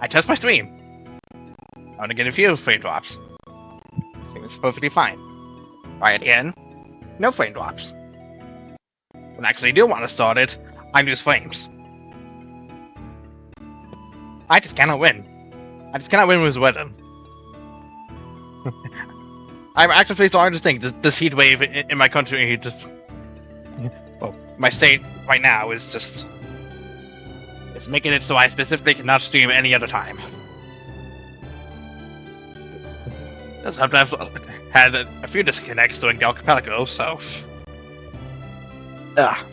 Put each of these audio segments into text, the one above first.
I test my stream. I want to get a few frame drops. Seems perfectly fine. Try it again. No frame drops. When I actually do want to start it, I lose frames. I just cannot win. I just cannot win with weather. I'm actively starting to think this heat wave in my country just... Well, my state right now is just... It's making it so I specifically cannot stream any other time. Just have to have had a few disconnects during the archipelago, so... I,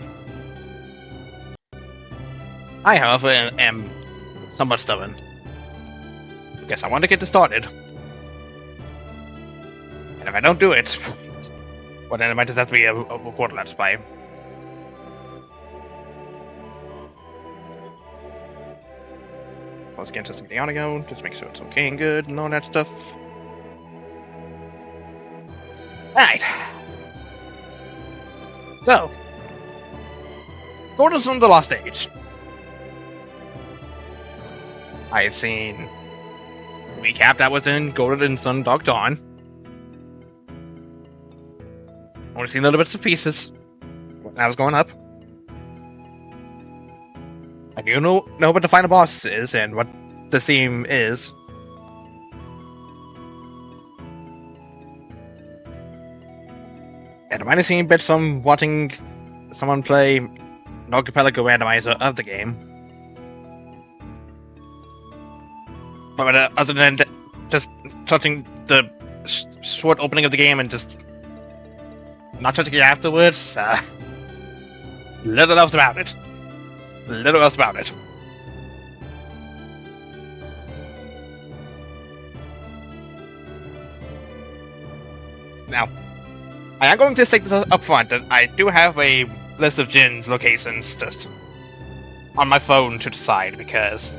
however, am somewhat stubborn. I guess I want to get this started. And if I don't do it, well then it might just have to be a quarter let's play. Once again, testing the audio, just make sure it's okay and good and all that stuff. Alright. So, Golden Sun: The Lost Age. I had seen the recap that was in Golden Sun: Dark Dawn. Only seen little bits of pieces when that was going up. I do know what the final boss is and what the theme is. And I might have seen bits from watching someone play an archipelago randomizer of the game. But other than just touching the short opening of the game and just not touching it afterwards, little else about it. Little else about it. Now, I am going to state this up front that I do have a list of Jin's locations just on my phone to decide because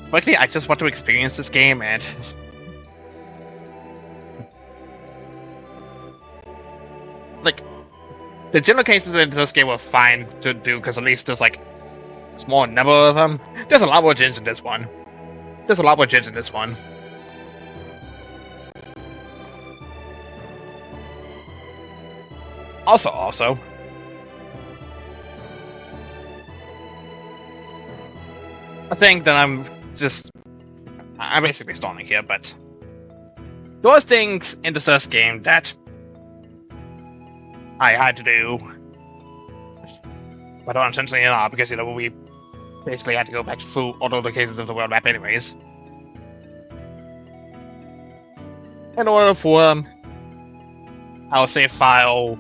frankly I just want to experience this game and like the Jin locations in this game were fine to do because at least there's like a small number of them. There's a lot more Jins in this one. Also, I think that I'm basically stalling here, but there was things in the first game that I had to do, but unintentionally not, because, you know, we basically had to go back through all the locations of the world map anyways. In order for our save file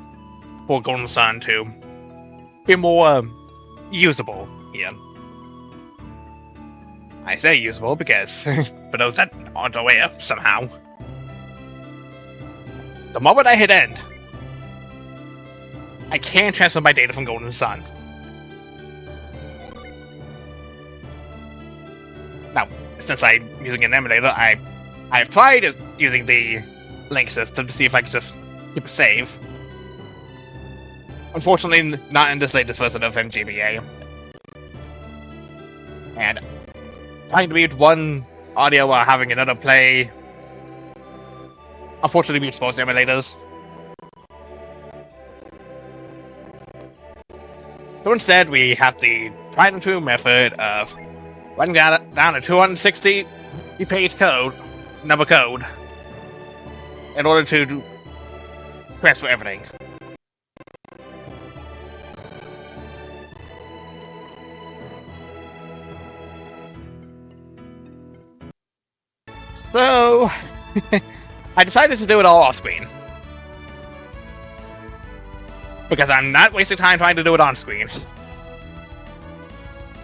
for Golden Sun to be more usable here. I say usable because, for those that aren't aware somehow, the moment I hit end, I can't transfer my data from Golden Sun. Now, since I'm using an emulator, I've tried using the link system to see if I could just keep a save. Unfortunately, not in this latest version of MGBA. And trying to mute one audio while having another play, unfortunately, we exposed emulators. So instead, we have the tried and true method of writing down a 260-page number code, in order to transfer everything. So, I decided to do it all off-screen. Because I'm not wasting time trying to do it on-screen.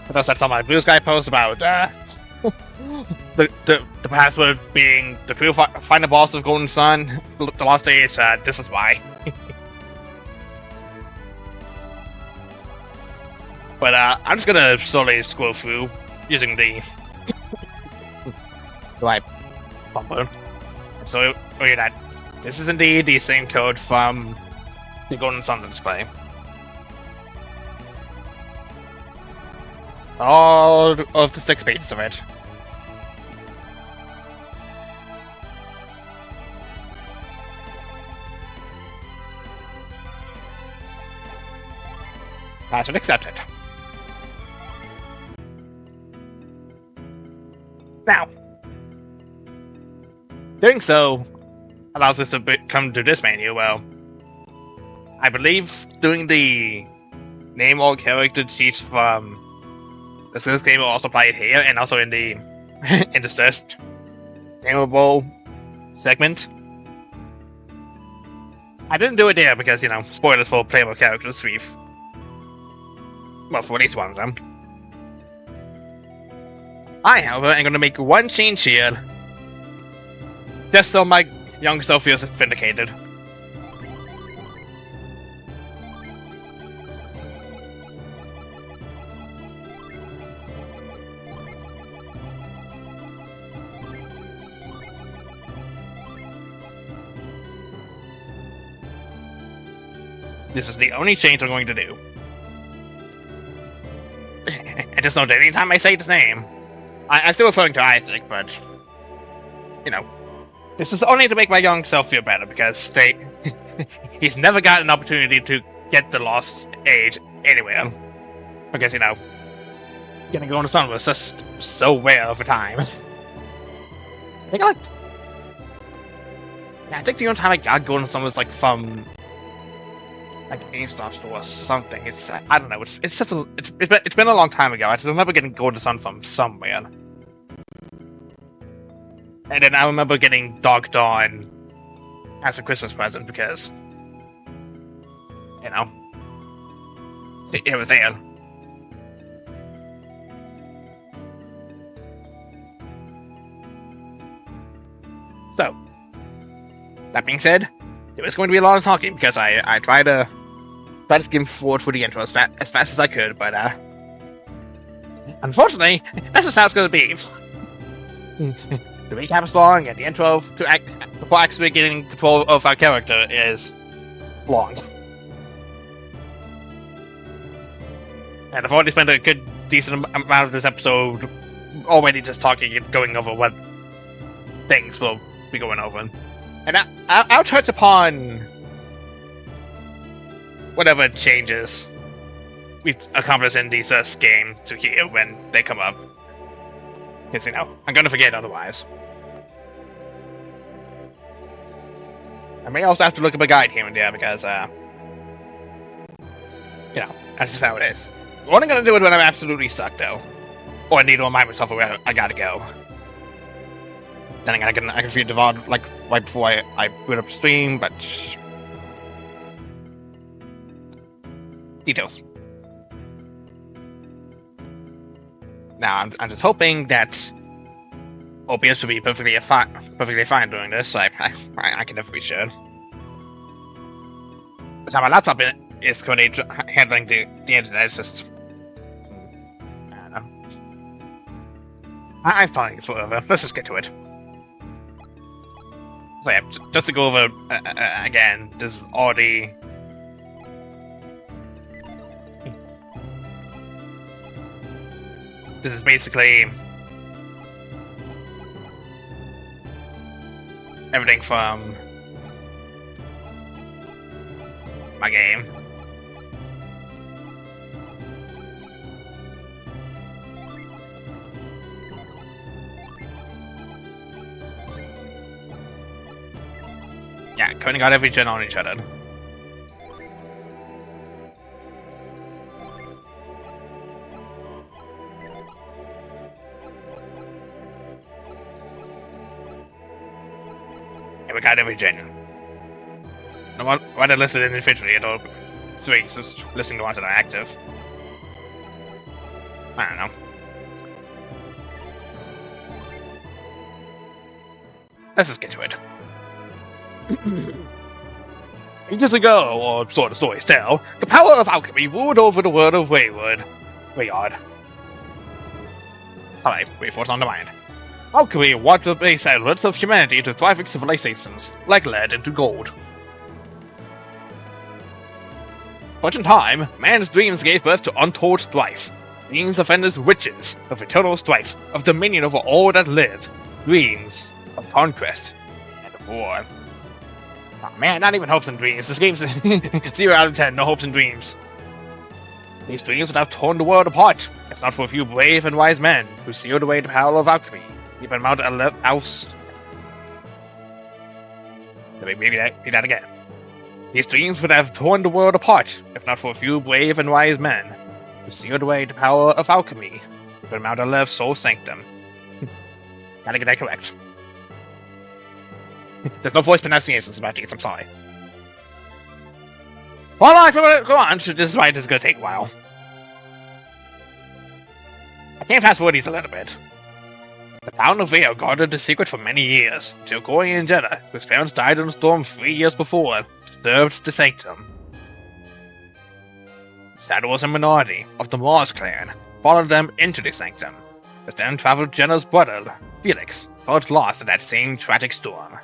For those that saw my Blue Sky post about the password being the true final boss of Golden Sun, the Lost Age, this is why. But I'm just gonna slowly scroll through using the right bumper. So we hear that this is indeed the same code from the Golden Sun display. all of the 6 pages of it. Password accepted. Now, doing so allows us to come to this menu. Well, I believe doing the name all character sheets from this game will also apply it here, and also in the in the first nameable segment. I didn't do it there because, you know, spoilers for playable characters. Well, for at least one of them. I, however, am going to make one change here, just so my young self feels vindicated. This is the only change I'm going to do. I just know that anytime I say his name, I'm still referring to Isaac, but, you know, this is only to make my young self feel better, because he's never got an opportunity to get the Lost Age anywhere. Because, you know, getting Golden Sun was just so rare of a time. I think the only time I got Golden Sun was, like, from like GameStop store or something. It's, I don't know. It's just it's been a long time ago. I just remember getting Golden Sun from somewhere. And then I remember getting Dark Dawn as a Christmas present because, you know, it was there. So, that being said, it was going to be a lot of talking because I tried to skim forward for the intro as fast as I could, but unfortunately, this is how it's going to be. The recap is long, and the intro before actually getting control of our character is long. And I've already spent a good, decent amount of this episode already just talking and going over what things we'll be going over. And I'll touch upon whatever changes we've accomplished in the first game to here when they come up. Because, you know, I'm going to forget otherwise. I may also have to look up a guide here and there because, you know, that's just how it is. I'm only going to do it when I'm absolutely stuck, though. Or I need to remind myself of where I gotta go. Then I can feed the VOD, like, right before I boot up stream, but... details. Now, I'm just hoping that OBS will be perfectly fine doing this. I can never be sure. But how my laptop is currently handling the internet, it's just... I don't know. I'm following it forever. Let's just get to it. So yeah, just to go over again, this is already... This is basically everything from my game. Yeah, currently got every gen on each other. Yeah, we got every gen. No one they're listed individually at all. So it's just listing the ones that are active. I don't know. Let's just get to it. Ages ago, or so the stories tell, the power of alchemy ruled over the world of Wayward. Sorry, Wayforce on the mind. Alchemy was the base elements of humanity into thriving civilizations, like lead into gold. But in time, man's dreams gave birth to untold strife. Dreams of endless witches, of eternal strife, of dominion over all that lives. Dreams of conquest and of war. Oh man, not even hopes and dreams. This game's 0 out of 10, no hopes and dreams. These dreams would have torn the world apart, if not for a few brave and wise men who sealed away the power of alchemy, even Mount Alf. Let me read that again. These dreams would have torn the world apart, if not for a few brave and wise men who sealed away the power of alchemy, even Mount Alef Soul Sanctum. Gotta get that correct. There's no voice pronunciations about these, I'm sorry. Hold on, go on, this is why this is gonna take a while. I can't fast forward these a little bit. The town of Vale guarded the secret for many years, until Corey and Jenna, whose parents died in a storm 3 years before, disturbed the sanctum. Saddles and Minardi, of the Mars clan, followed them into the sanctum. With them traveled Jenna's brother, Felix, felt lost in that same tragic storm.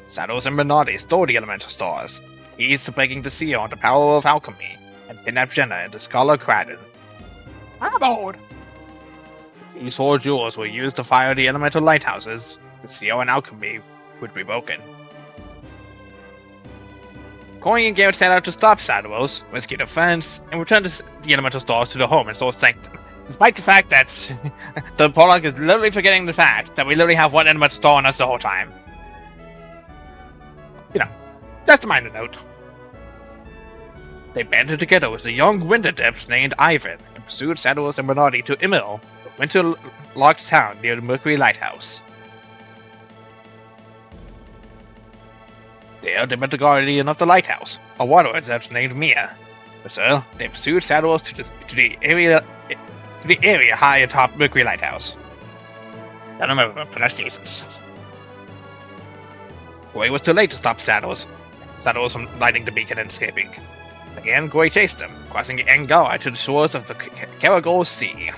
Saddles and Minardi stole the elemental stars, keys to breaking the seal on the power of alchemy, and kidnapped Jenna in the Scholar Cradon. I'm bored! These 4 jewels were used to fire the elemental lighthouses. The seal and alchemy would be broken. Corey and Garrett set out to stop Saddles, rescue the friends, and return the elemental stars to the home in Soul Sanctum. Despite the fact that the prologue is literally forgetting the fact that we literally have one elemental star on us the whole time. You know, that's a minor note. They banded together with a young wind adept named Ivan and pursued Saddles and Bernardi to Imil, a winter-locked town near the Mercury Lighthouse. There, they met the guardian of the lighthouse, a water adept named Mia. So, they pursued Saddles to the area high atop Mercury Lighthouse. I don't remember pronunciations. Goy was too late to stop Saddles from lighting the beacon and escaping. Again, Goy chased him, crossing Angara to the shores of the Karagol Sea.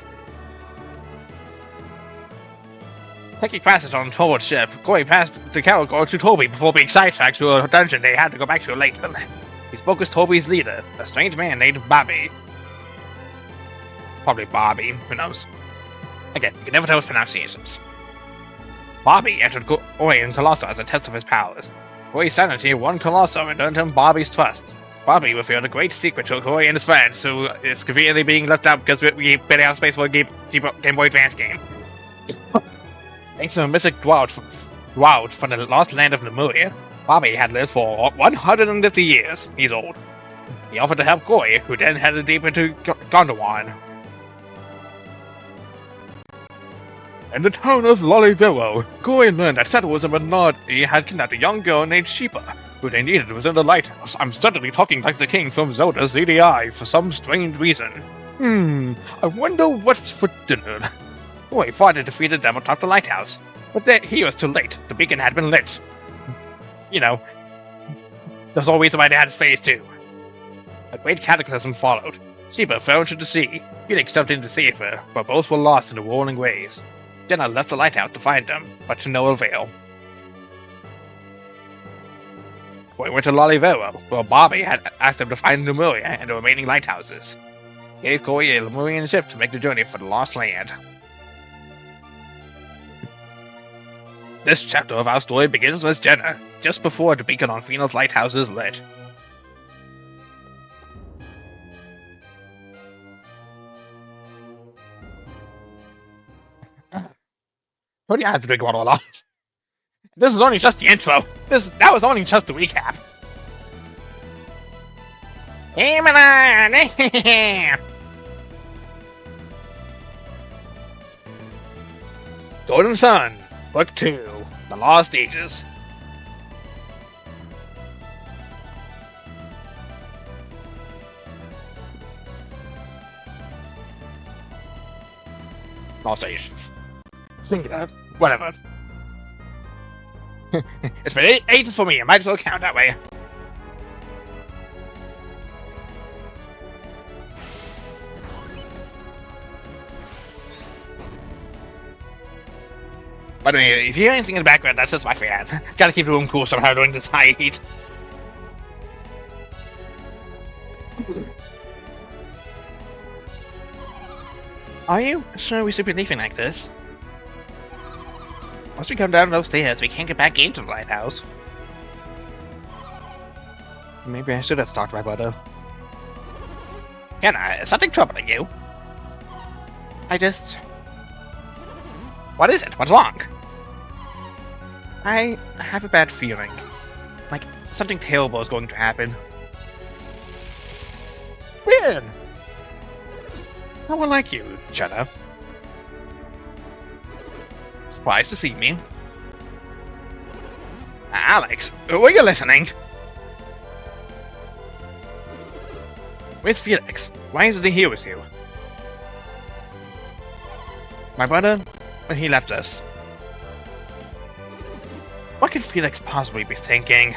Taking passage on Toby's ship, Goy passed the Karagol to Toby before being sidetracked to a dungeon they had to go back to later. He spoke as Toby's leader, a strange man named Bobby. Probably Bobby, who knows. Again, you can never tell his pronunciations. Bobby entered Goy in Colosso as a test of his powers. Goy's sanity won Colosso and earned him Bobby's trust. Bobby revealed a great secret to Goy and his friends, who is conveniently being left out because we barely have space for a Game Boy Advance game. Thanks to a mystic dwarf from the lost land of Lemuria, Bobby had lived for 150 years. He's old. He offered to help Goy, who then headed deep into Gondowan. In the town of Lolivero, Goy learned that Saddles and Bernardi had kidnapped a young girl named Sheepa, who they needed was in the lighthouse. I'm suddenly talking like the king from Zelda's ZDI for some strange reason. I wonder what's for dinner. Goy fought and defeated them atop the lighthouse, but he was too late. The beacon had been lit. You know, there's no reason why they had phase 2. A great cataclysm followed. Sheepa fell into the sea. Felix jumped in to save her, but both were lost in the rolling waves. Jenna left the lighthouse to find them, but to no avail. Goy went to Lolivero, where Bobby had asked him to find Lemuria and the remaining lighthouses. He gave Goy a Lemurian ship to make the journey for the Lost Land. This chapter of our story begins with Jenna, just before the beacon on Phenol's lighthouse is lit. What do you have to drink water off? This is only just the intro. That was only just the recap. Hey, man! Golden Sun, Book 2, The Lost Ages. Lost Age. Singular. Whatever. It's been 8 for me, I might as well count that way. By the way, if you hear anything in the background, that's just my fan. Gotta keep the room cool somehow during this high heat. Are you sure we should be leaving like this? Once we come down those stairs, we can't get back into the lighthouse. Maybe I should have stalked my brother. Jenna, is something troubling you? What is it? What's wrong? I have a bad feeling. Like, something terrible is going to happen. Weird! No one like you, Jenna. Surprised to see me. Alex, were you listening? Where's Felix? Why isn't he here with you? My brother, when he left us. What could Felix possibly be thinking?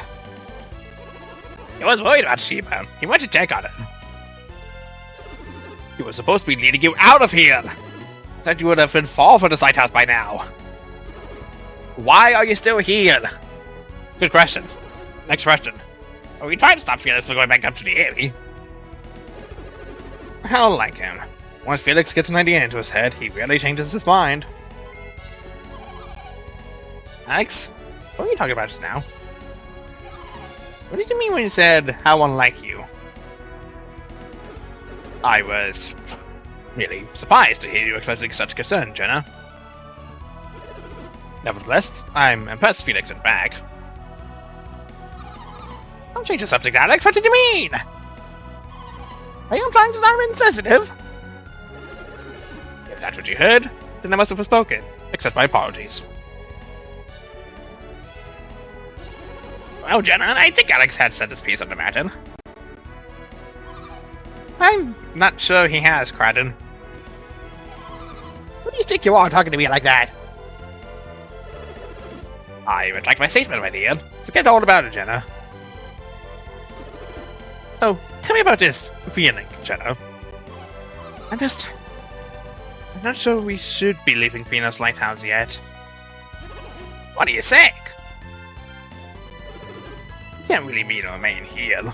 He was worried about Sheba. He went to check on him. He was supposed to be leading you out of here! Said you would have been far from this lighthouse by now. Why are you still here? Good question. Next question. Are we trying to stop Felix from going back up to the Eyrie? I don't like him. Once Felix gets an idea into his head, he rarely changes his mind. Alex, what are you talking about just now? What did you mean when you said, how unlike you? I was really surprised to hear you expressing such concern, Jenna. Nevertheless, I'm impressed Felix went back. Don't change the subject, Alex. What did you mean? Are you implying that I'm insensitive? If that's what you heard, then I must have spoken. Accept my apologies. Well, Jenna, I think Alex had said his piece on the matter. I'm not sure he has, Crichton. Who do you think you are talking to me like that? I retract my statement, my dear. Forget all about it, Jenna. So, tell me about this feeling, Jenna. I'm not sure we should be leaving Venus Lighthouse yet. What do you think? You can't really mean to remain here.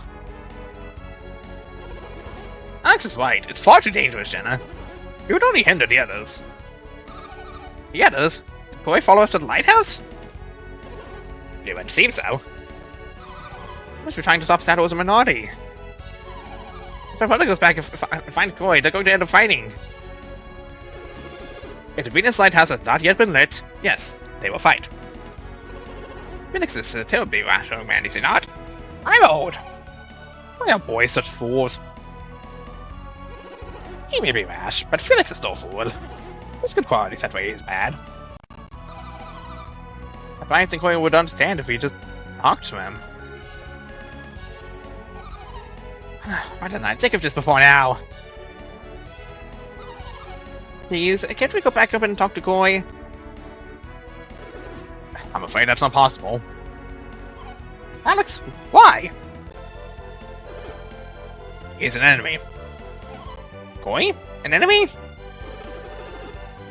Alex is right. It's far too dangerous, Jenna. We would only hinder the others. The others? Did Koi follow us to the lighthouse? It would seem so. Unless we're trying to stop Sato as a minority. So if brother goes back and find Koi, they're going to end up fighting. If the Venus Lighthouse has not yet been lit, yes, they will fight. Felix is a terribly rash young man, is he not? I'm old. Why are boys such fools? He may be rash, but Felix is no fool. His good qualities that way is bad. I think Koi would understand if we just talked to him. Why didn't I think of this before now? Please, can't we go back up and talk to Koi? I'm afraid that's not possible. Alex, why? He's an enemy. Koi? An enemy?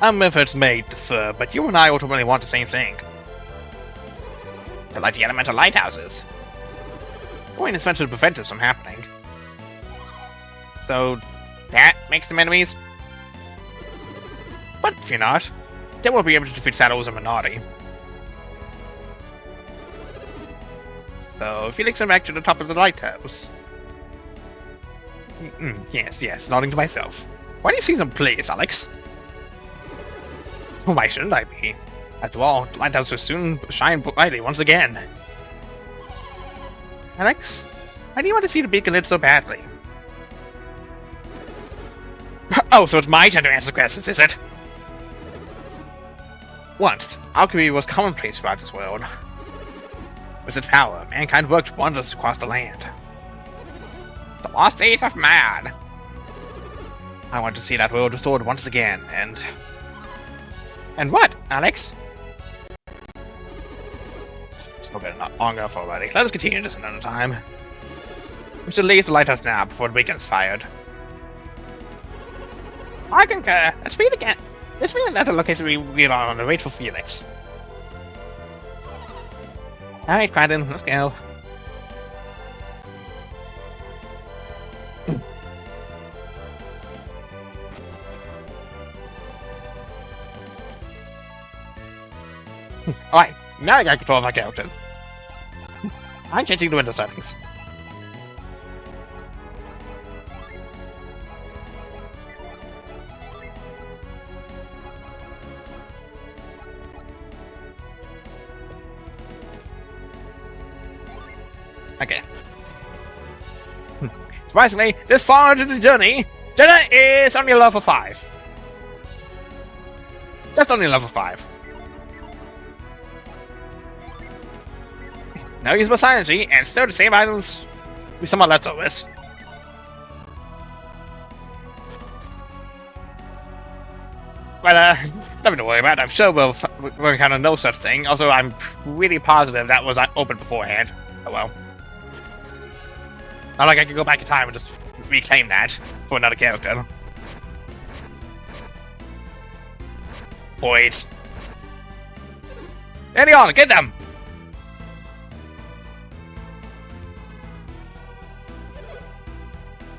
Our methods may differ, but you and I ultimately want the same thing. To light the elemental lighthouses. Koi is meant to prevent this from happening. So, that makes them enemies? But fear not, they won't be able to defeat Sato as a minority. So, Felix went back to the top of the lighthouse. Yes, nodding to myself. Why do you seem so pleased, Alex? Why shouldn't I be? After all, the lighthouse will soon shine brightly once again. Alex, why do you want to see the beacon lit so badly? Oh, so it's my turn to answer questions, is it? Once, alchemy was commonplace throughout this world. With its power, mankind worked wonders across the land. The lost age of man. I want to see that world restored once again, and... And what, Alex? Spoken long enough already. Let us continue this another time. We should leave the lighthouse now before the beacon is fired. I concur. Let's meet again. Let's meet another location we are on the wait for Felix. Alright, Crichton, let's go. Alright, now I got control of my character. I'm changing the window settings. Okay. Surprisingly, this far into the journey, Jenna is only level 5. That's only level 5. Now use my synergy and still the same items with some leftovers. But nothing to worry about. I'm sure we'll kind of know such thing. Also, I'm pretty positive that was open beforehand. Oh well. Not like I could go back in time and just reclaim that for another character. Wait. Eddie on, get them!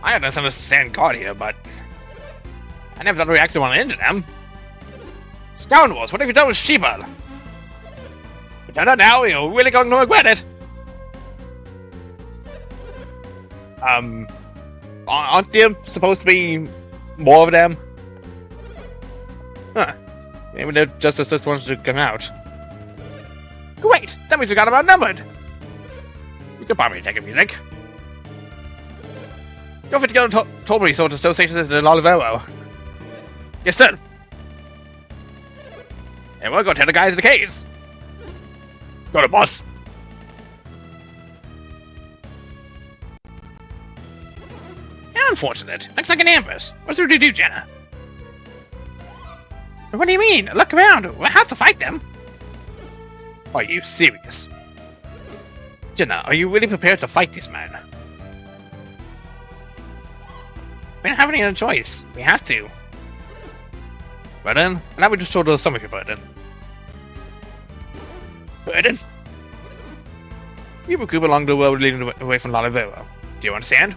I understand God here, but I never thought we actually wanted into them. Scoundrels, what have you done with Sheba? But now you're really going to regret it. Aren't there supposed to be more of them? Huh. Maybe they're just the first ones to come out. Wait! That means we got them outnumbered! We could probably take a music. Don't forget to go to Torbary Sword Association in Olivero. Yes, sir! And we'll go tell the guys in the caves! Go to boss! Unfortunate. Looks like an ambush. What's there to do, Jenna? What do you mean? Look around. We'll have to fight them. Are you serious? Jenna, are you really prepared to fight this man? We don't have any other choice. We have to. Burden? Now we just told us some of your burden. Burden? You recoup along the road leading away from Olivero. Do you understand?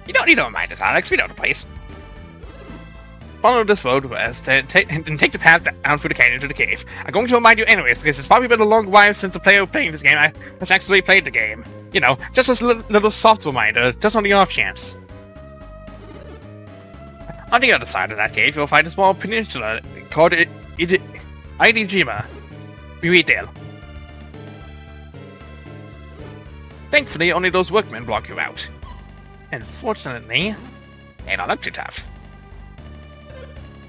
You don't need to remind us, Alex. We know the place. Follow this road west and take the path down through the canyon to the cave. I'm going to remind you anyways, because it's probably been a long while since the player playing this game has actually played the game. You know, just as a little soft reminder, just on the off chance. On the other side of that cave, you'll find a small peninsula called Idijima. Uedale. Thankfully, only those workmen block you out. Unfortunately, they don't look too tough.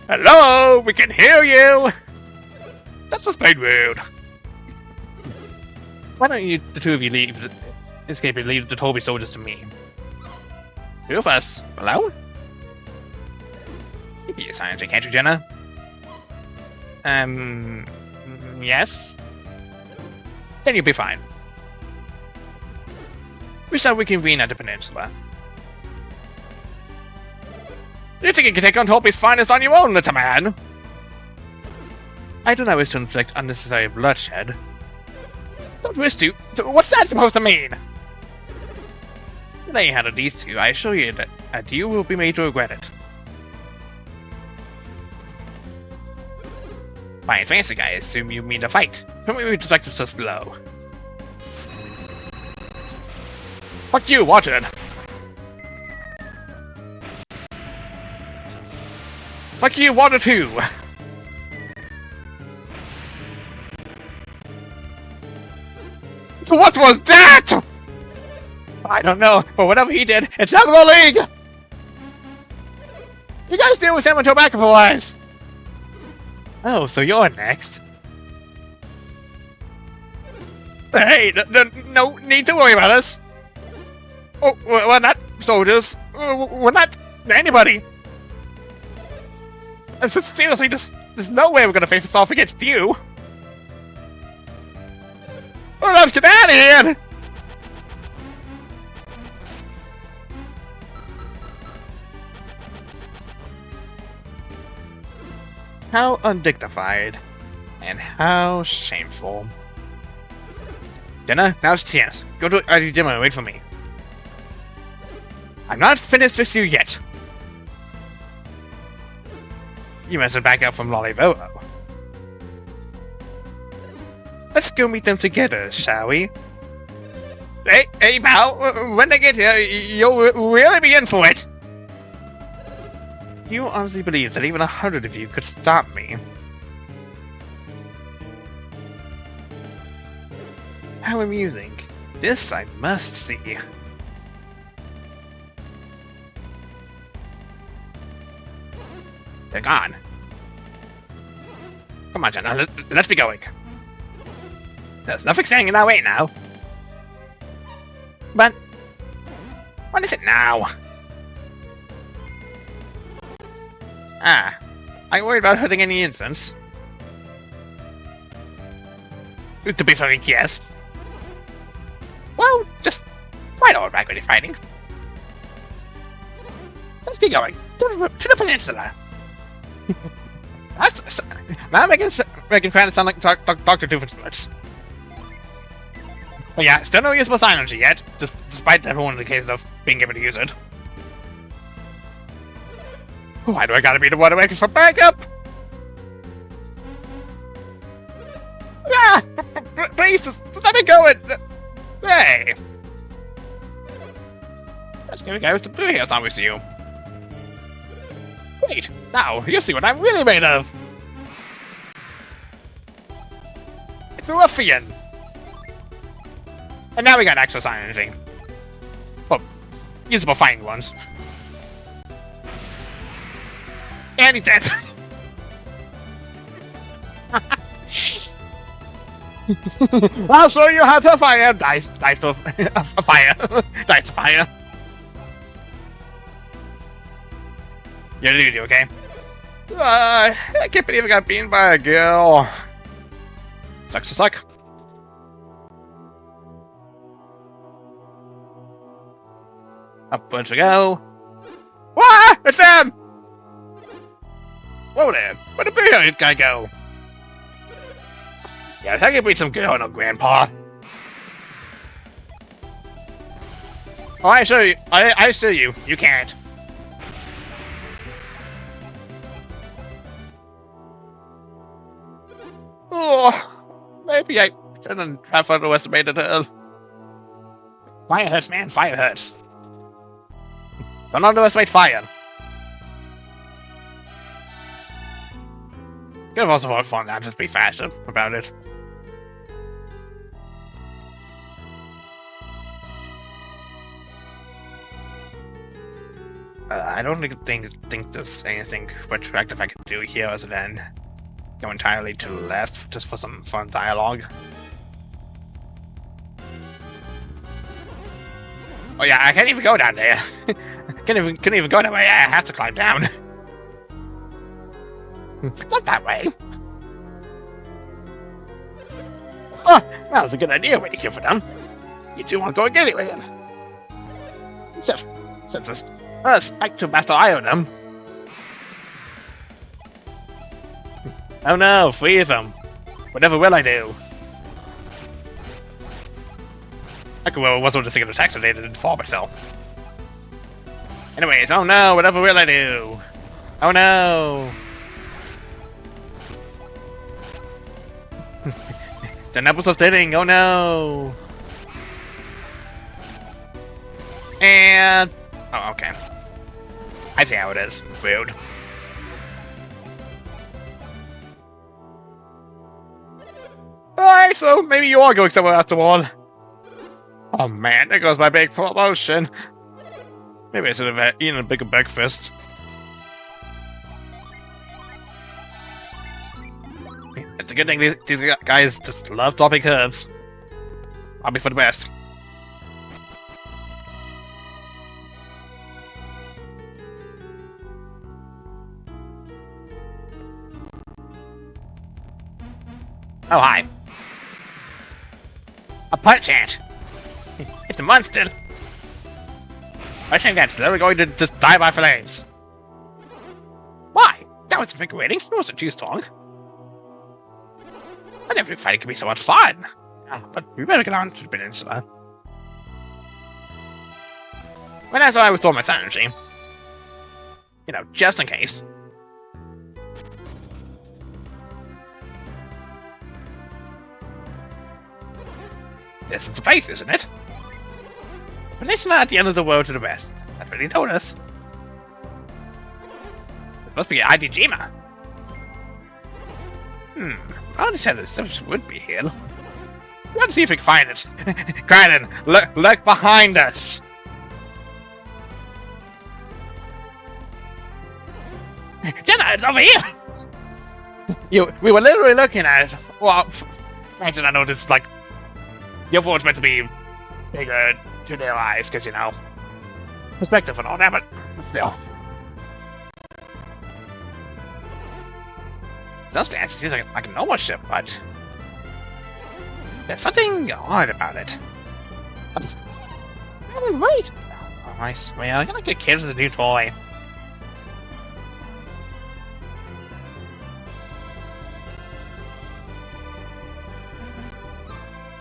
Hello, we can hear you! That's just plain rude. Why don't you, the two of you, escape and leave the Torbary soldiers to me? Two of us. Hello? You can use science, can't you, Jenna? Yes? Then you'll be fine. We shall reconvene at the peninsula. You think you can take on Torby's finest on your own, little man? I do not wish to inflict unnecessary bloodshed. Don't wish to? What's that supposed to mean? Now you handle these two, I assure you that you will be made to regret it. Fine fancy, I assume you mean to fight. Permit me to select just below. Fuck you, watch it! Fuck you, water too! What was that?! I don't know, but whatever he did, it's out of the league! You guys deal with him until back of the lines! Oh, so you're next. Hey, no need to worry about us! Oh, we're not soldiers. We're not anybody! Seriously, there's no way we're gonna face this off against you! Oh, let's get out of here! How undignified. And how shameful. Jenna, now's the chance. Go to Idijima and wait for me. I'm not finished with you yet. You must have back up from Lollivolo. Let's go meet them together, shall we? Hey, pal, when they get here, you'll really be in for it! Do you honestly believe that even 100 of you could stop me? How amusing. This I must see. They're gone. Come on, Jenna, let's be going. There's nothing standing in our way now. But what is it now? Ah, are you worried about hurting any innocents? To be frank, yes. Well, just fight all back when you're fighting. Let's keep going. To the peninsula. Now I'm making trying to sound like Dr. Doofenshmirtz. But yeah, still no usable sign energy yet, despite everyone indicating of being able to use it. Why do I gotta be the one to make it for backup? Ah! Please, just let me go and... Hey! Let's give a guy with the blue hair's not with you. Wait, now, you see what I'm really made of! It's a ruffian! And now we got actual sign energy. Well, usable fighting ones. And he's dead! I'll show you how to fire! Dice to fire! Dice to fire! You're a dude, okay? I can't believe I got beaten by a girl. Sucks to suck. Upwards we go. Wah! It's them! Whoa there, where'd the blue guy go? Yes, I can beat some girl, no grandpa. Oh, I show you. I show you. You can't. Oh, maybe I shouldn't have underestimated her. Fire hurts, man. Fire hurts. Don't underestimate fire. Could have also had fun now, just be faster about it. I don't think there's anything retroactive I can do here other than go entirely to the left just for some fun dialogue. Oh yeah, I can't even go down there. Couldn't even go that way. I have to climb down. Not that way. Oh, that was a good idea waiting here for them. You two aren't going anywhere. Except this. Back to Master Ionim. Oh no, 3 of them. Whatever will I do? I could well wasn't just thinking of attacks so they didn't fall myself. Anyways, oh no, whatever will I do? Oh no! The Nebbles are sitting, oh no! And... oh, okay. I see how it is. Rude. Alright, so maybe you are going somewhere after all. Oh man, there goes my big promotion. Maybe I should have eaten a bigger breakfast. It's a good thing these guys just love topping curves. I'll be for the best. Oh, hi. A punch ant! It's a monster! I think that's literally going to just die by flames. Why? That was invigorating. It wasn't too strong. I never knew fighting could be so much fun. But we better get on to the peninsula. When I thought I was throwing my energy. You know, just in case. This is the place, isn't it? Peninsula at the end of the world to the west. That's what he told us. This must be Idijima. I already said this would be here. Let's see if we can find it. Crichton, look behind us. Jenna, it's over here. We were literally looking at it. Well, imagine I know this is like the other one's meant to be bigger to their eyes, because you know perspective and all that, but still. It seems like a normal ship, but there's something odd about it. Wait! Oh, I swear, I'm gonna get kids with a new toy.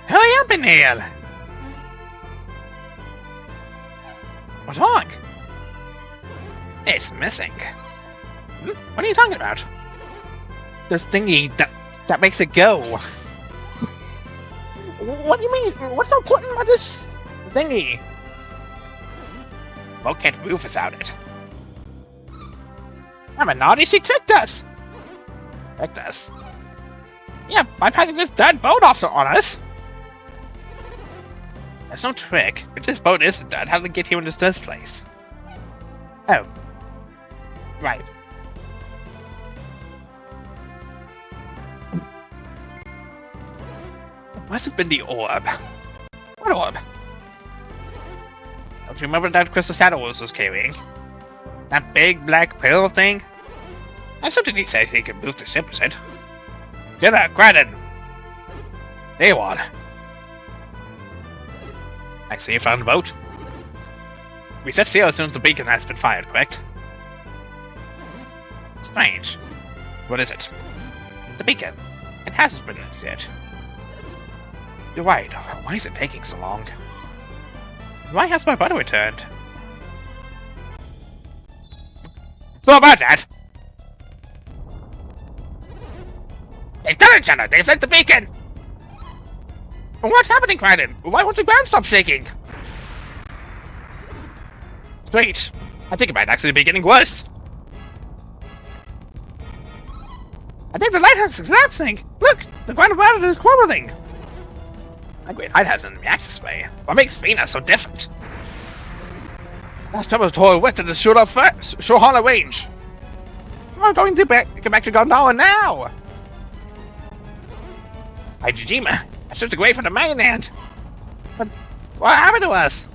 Hurry up in here! What's wrong? It's missing. What are you talking about? This thingy that makes it go. What do you mean? What's so important about this thingy? Boat can't move without it. I'm a naughty, she tricked us! Tricked us? Yeah, by passing this dead boat off on us! That's no trick. If this boat isn't dead, how did it get here in this first place? Oh. Right. It must have been the orb. What orb? Don't you remember that Crystal Shadows was carrying? That big black pill thing? That's something he said he could boost the ship, is it? Jenna, Crichton! There you are. I see you found the boat. We set sail as soon as the beacon has been fired, correct? Strange. What is it? The beacon. It hasn't been yet. You're right. Why is it taking so long? Why has my butter returned? So about that! They've done it, Jenna! They've lit the beacon! What's happening, Crichton? Why won't the ground stop shaking? Strange. I think it might actually be getting worse. I think the lighthouse is collapsing! Look! The ground around it is crumbling! My great lighthouse in the access way. What makes Venus so different? Last time I was told west of the Shohana Range. I'm going to get back to Gondwana now! Idijima, I slipped away from the mainland! But what happened to us?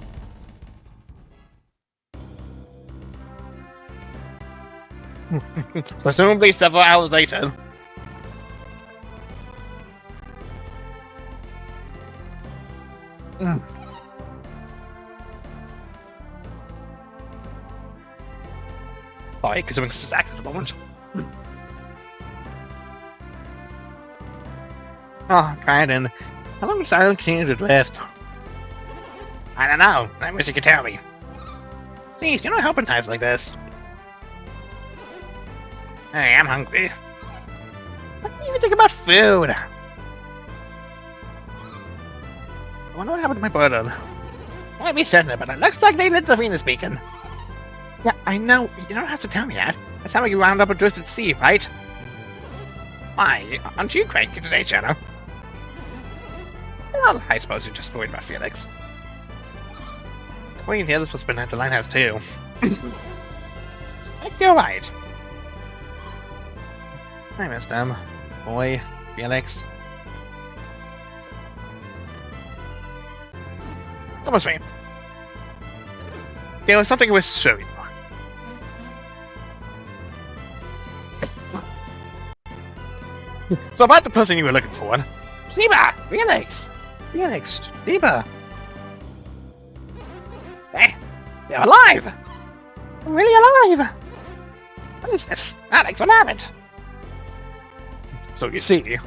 Presumably several hours later. Sorry, because I'm exact at the moment. Oh, Crichton. How long does Island continue to drift? I don't know. I wish you could tell me. Please, you don't help in times like this. Hey, I'm hungry. What do you even think about food? I wonder what happened to my brother. I might be certain, but it looks like they lit the Venus beacon. Yeah, I know. You don't have to tell me that. That's how you wound up adrift at sea, right? Why, aren't you cranky today, Jenna? Well, I suppose you're just worried about Felix. Queen here, this was been at the lighthouse too. You're right. I missed him. Boy, Felix. Come with me. There was something I was showing you. So about the person you were looking for. Sheba! Felix! Felix! Sheba! Hey! You're alive! I'm really alive! What is this? Alex, what happened? So you see.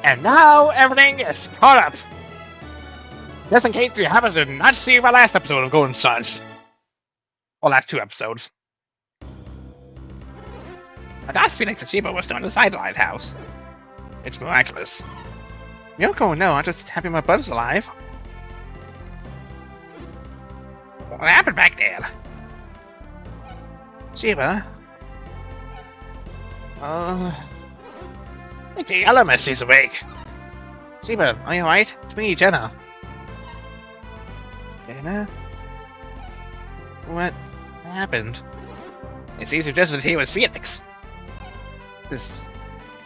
And now everything is caught up! Just in case you happen to not see my last episode of Golden Suns. Or last two episodes. I thought Felix and Sheba were still in the side lighthouse. It's miraculous. Yoko, no, I'm just happy my bud's alive. What happened back there? Shiba? I think the Elemis is awake. Shiba, are you alright? It's me, Jenna. Jenna? What happened? It's easy just that he was Phoenix. This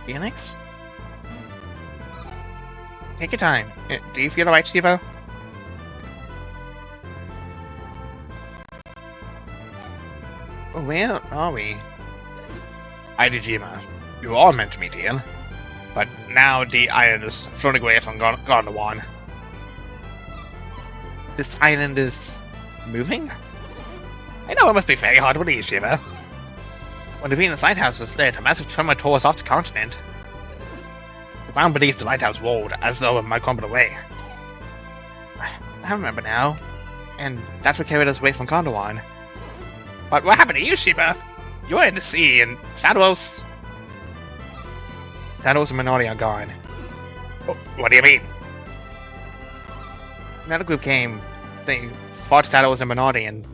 Phoenix? Take your time. Do you feel alright, Shiba? Where are we? Idijima, you all meant to meet here. But now the island is floating away from Gondawan. This island is moving? I know it must be very hard to believe, Shiva. When the Venus Lighthouse was lit, a massive tremor tore us off the continent. The ground beneath the lighthouse rolled, as though it might crumble away. I remember now. And that's what carried us away from Gondawan. But what happened to you, Shiba? You were in the sea, and Stados and Minori are gone. What do you mean? Another group came. They fought Stados and Minori and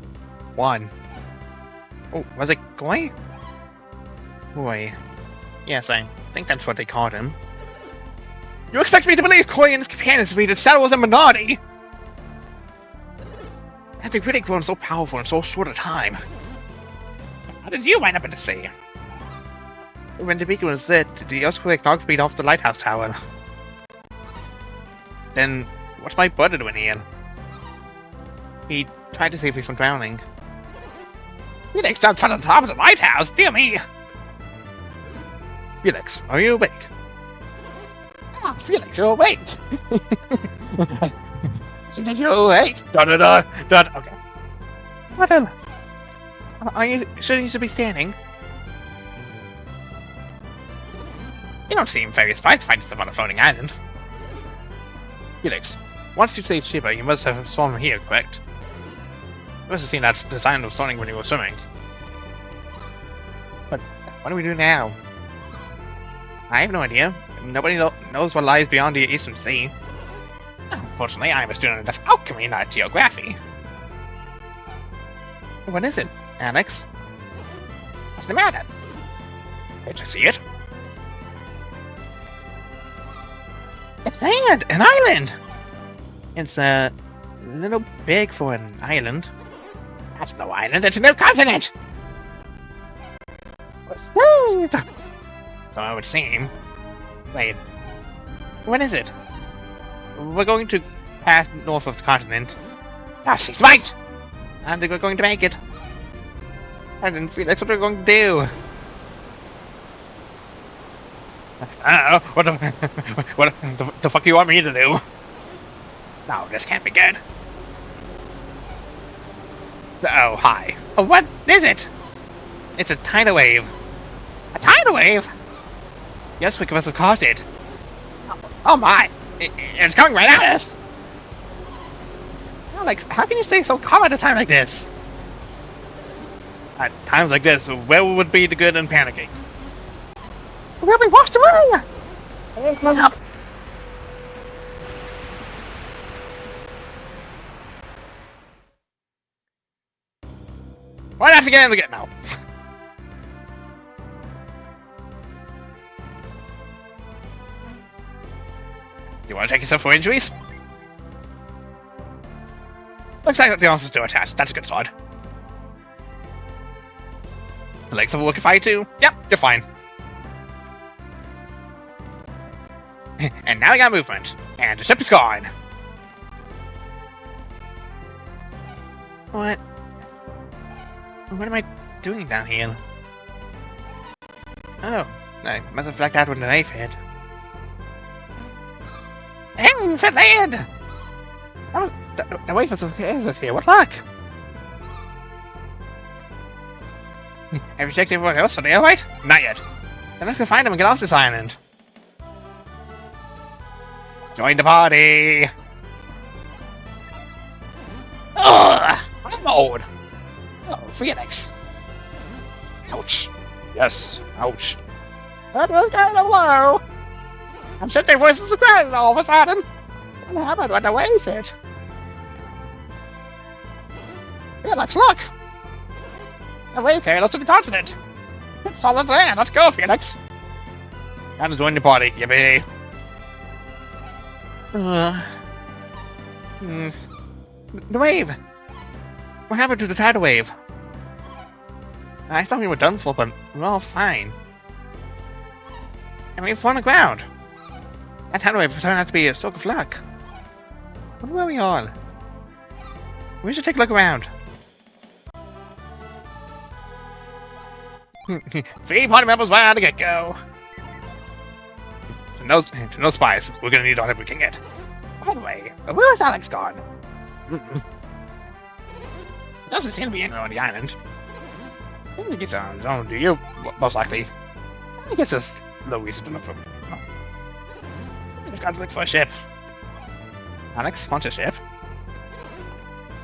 won. Oh, was it Koi? Koi. Yes, I think that's what they called him. You expect me to believe Koi and his companions defeated Stados and Minori? Have they really grown so powerful in so short a time? How did you wind up in the sea? When the beacon was lit, the earthquake knocked me off the lighthouse tower. Then, what's my brother doing here? He tried to save me from drowning. Felix jumped from the top of the lighthouse, dear me! Felix, are you awake? Ah, Felix, you're awake! So did you awake? Okay. What then? Are you sure you should be standing? You don't seem very surprised to find yourself on a floating island. Felix, once you saved Shiba, you must have swum here, correct? You must have seen that design of swimming when you were swimming. But what do we do now? I have no idea. Nobody knows what lies beyond the Eastern Sea. Unfortunately, I am a student of alchemy, not geography. What is it, Alex? What's the matter? Can't you see it? It's land! An island! It's a little big for an island. That's no island, it's a new continent! So it would seem. Wait. What is it? We're going to pass north of the continent. Ah, she's right! And we're going to make it. I didn't feel that's what we're going to do. I don't know. What the fuck do you want me to do? No, this can't be good. Oh, hi. Oh, what is it? It's a tidal wave. A tidal wave? Yes, we must have caused it. Oh my! It's coming right at us! Alex, how can you stay so calm at a time like this? At times like this, where would be the good in panicking? We'll be washed away! Up. Why not again? No. You want to take yourself for injuries? Looks like the answer's still attached. That's a good start. The legs will work if I too? Yep, you're fine. And now we got movement. And the ship is gone. What? What am I doing down here? Oh, I must have flagged out when the knife hit. Aiming for land! The way for some is here, what luck? Have you checked everyone else for the airlight? Not yet. Then let's go find them and get off this island. Join the party! Ugh! I'm old! Oh, Phoenix! Ouch! Yes, ouch. That was kind of low! I'm sitting there voices of granite all of a sudden. What happened when the wave hit? Felix, look! The wave carried us to the continent. It's solid land. Let's go, Felix. Time to join the party, yippee. The wave. What happened to the tidal wave? I thought we were done for, but we're all fine. And we've won the ground. That tidal wave turned out to be a stroke of luck. What were we on? We should take a look around. 3 party members right out the get-go. To no spies. We're gonna need all that we can get. By the way, where is Alex gone? Doesn't seem to be anywhere on the island. Maybe he's on his own, do you? Most likely. I guess there's no reason to look for him. We just gotta look for a ship. Alex, wants a ship?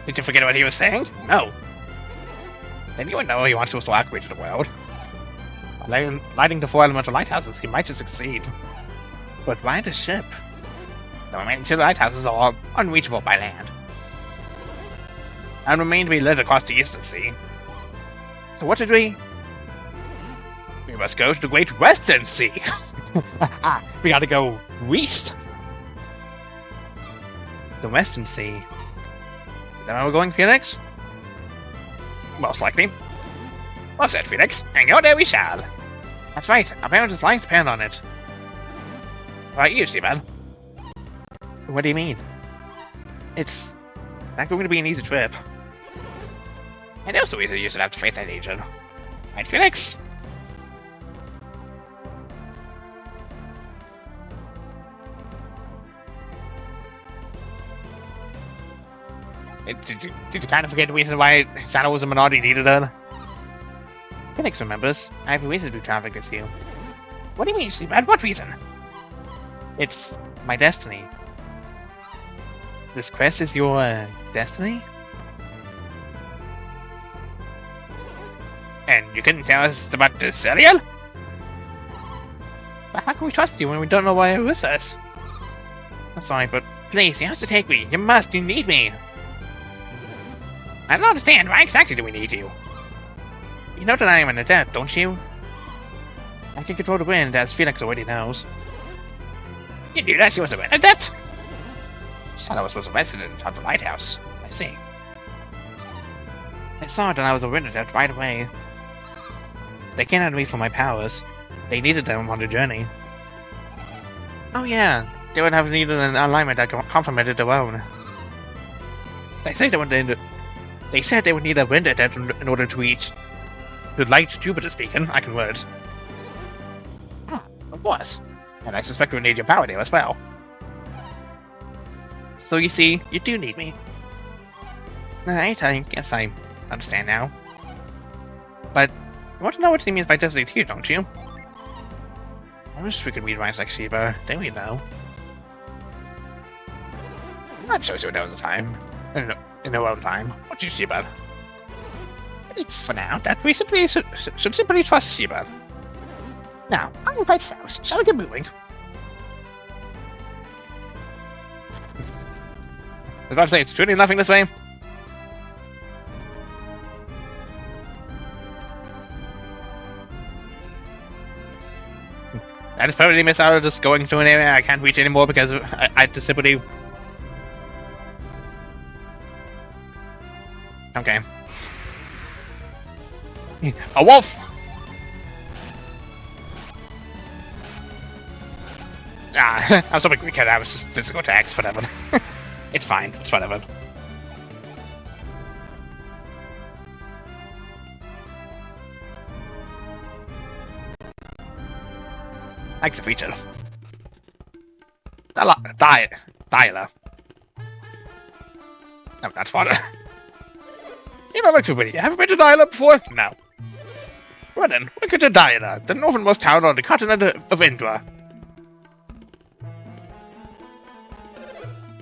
Did you forget what he was saying? No. Then you would know he wants us to accurate to the world. By lighting the 4 elemental lighthouses, he might just succeed. But why the ship? The remaining 2 lighthouses are unreachable by land, and remain to be lit across the Eastern Sea. So what did we? We must go to the Great Western Sea. We gotta go west. The Western Sea. Is that where we're going, Felix? Most likely. Well said, Felix. And go there we shall. That's right. Our parents' lives depend on it. Right, you, Seaman. What do you mean? It's not going to be an easy trip. And also easy you should have the faith I need you. Right, Felix? Did you kind of forget the reason why Santa was a minority leader then? Felix remembers. I have a reason to do traffic with you. What do you mean, Seaman? What reason? It's my destiny. This quest is your destiny? And you couldn't tell us about the serial? But how can we trust you when we don't know why you're with us? I'm sorry, but please, you have to take me. You must. You need me. I don't understand. Why exactly do we need you? You know that I am an adept, don't you? I can control the wind, as Felix already knows. You knew that she was an adept? She thought I was a resident of the lighthouse. I see. I saw it and I was a adept right away. They came at me for my powers. They needed them on the journey. Oh yeah, they would have needed an alignment that complemented their own. They said they would need a wind adept in order to reach the light Jupiter speaking. I can words. Of course. And I suspect we'll need your power there as well. So you see, you do need me. I guess I understand now. But you want to know what he means by destiny too, don't you? I wish we could read minds like Sheba. Then we know. I'm sure she knows the time. In her own time. What you, Sheba? It's for now that we simply should simply trust Sheba. Now, I'm quite fast. Shall we get moving? I was about to say, it's truly nothing this way. I just probably missed out on just going to an area I can't reach anymore because I just simply... Okay. A wolf! Ah, I was hoping we could have physical attacks, whatever. It's fine, it's whatever. Thanks, a feature. Dialer. No, that's water. You don't look too pretty. Have you been to Dialer before? No. Well then, look at Dialer, the northernmost town on the continent of Indra.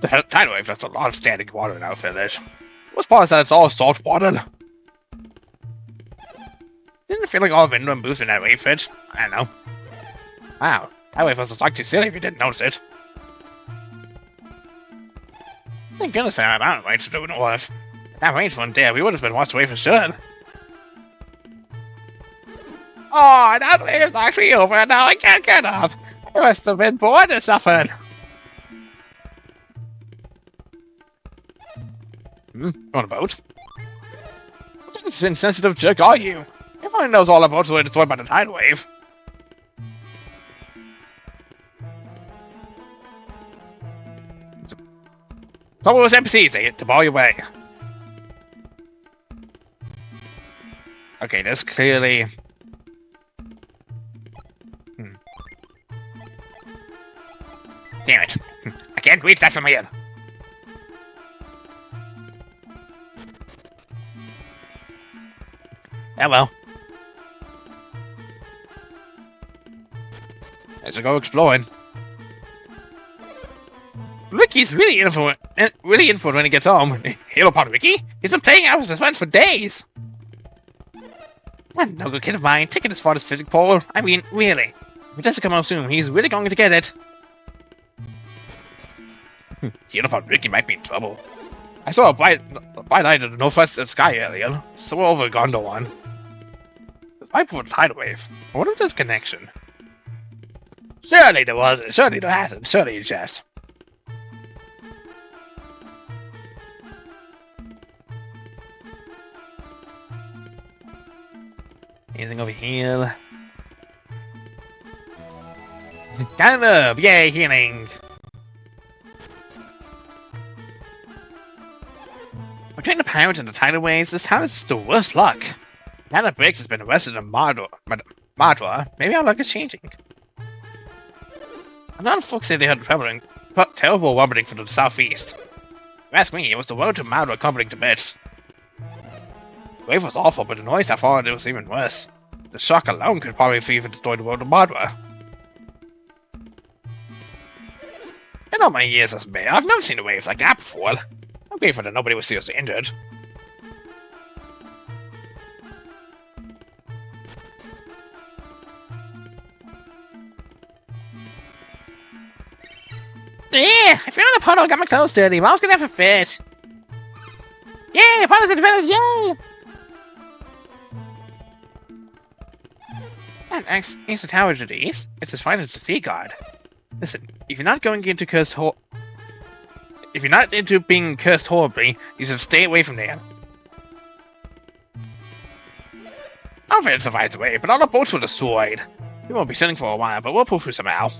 The tidal wave left a lot of standing water in our village. What's part is that it's all salt water. Didn't it feel like all of Indra moves in that wave, Fitch? I don't know. Wow, Highway was like too silly if you didn't notice it. Thank goodness for that mountain range to do it with. That range one day, we would have been washed away for sure. Oh, that wave's actually over and now I can't get up. I must have been born to suffer. On a boat? What kind of insensitive jerk are you? Everyone knows all about boats were destroyed by the tidal wave. Trouble with NPCs, they get to bar your way. Okay, there's clearly... Damn it. I can't reach that from here. Oh well. Let's go exploring. Ricky's really in for it when he gets home. Halo Pod Ricky? He's been playing out his friends for days. That no good kid of mine, taking as far as physics pole. I mean, really. If it doesn't come out soon, he's really going to get it. Halo Pod Ricky might be in trouble. I saw a bright light in the northwest sky earlier, so over Gondolin. The pipe for the tidal wave. I wonder if there's a connection. Surely there was. Surely there hasn't. Surely it's just. Anything over here? Down up! Yay, healing! Between the pirate and the tidal waves, this town is the worst luck. Now that Briggs has been arrested in Mardor, maybe our luck is changing. A lot of folks say they heard terrible rumbling from the southeast. If you ask me, it was the road to Mardor crumbling to bits. The wave was awful, but the noise I followed it was even worse. The shock alone could probably even destroy the road to Mardor. In all my years as mayor, I've never seen a wave like that before. I'm grateful that nobody was seriously injured. Yeah, I found a puddle, got my clothes dirty. Mom's gonna have a fit. Yay, puddles and advantage, yay! That ancient tower to the east, it's as fine as the sea god. Listen, if you're not going into if you're not into being cursed horribly, you should stay away from there. Our friend survives away, but all the boats were destroyed. We won't be sailing for a while, but we'll pull through somehow.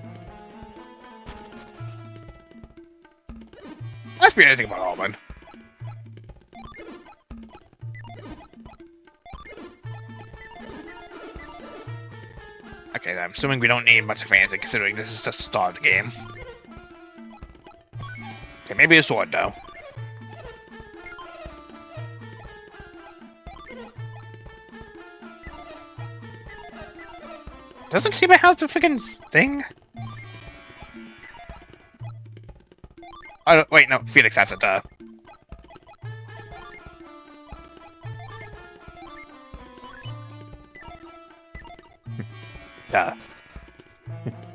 Must be anything about Alban. Okay, I'm assuming we don't need much fancy considering this is just the start of the game. Okay, maybe a sword though. Doesn't she have the freaking thing? Oh, wait, no, Felix has it,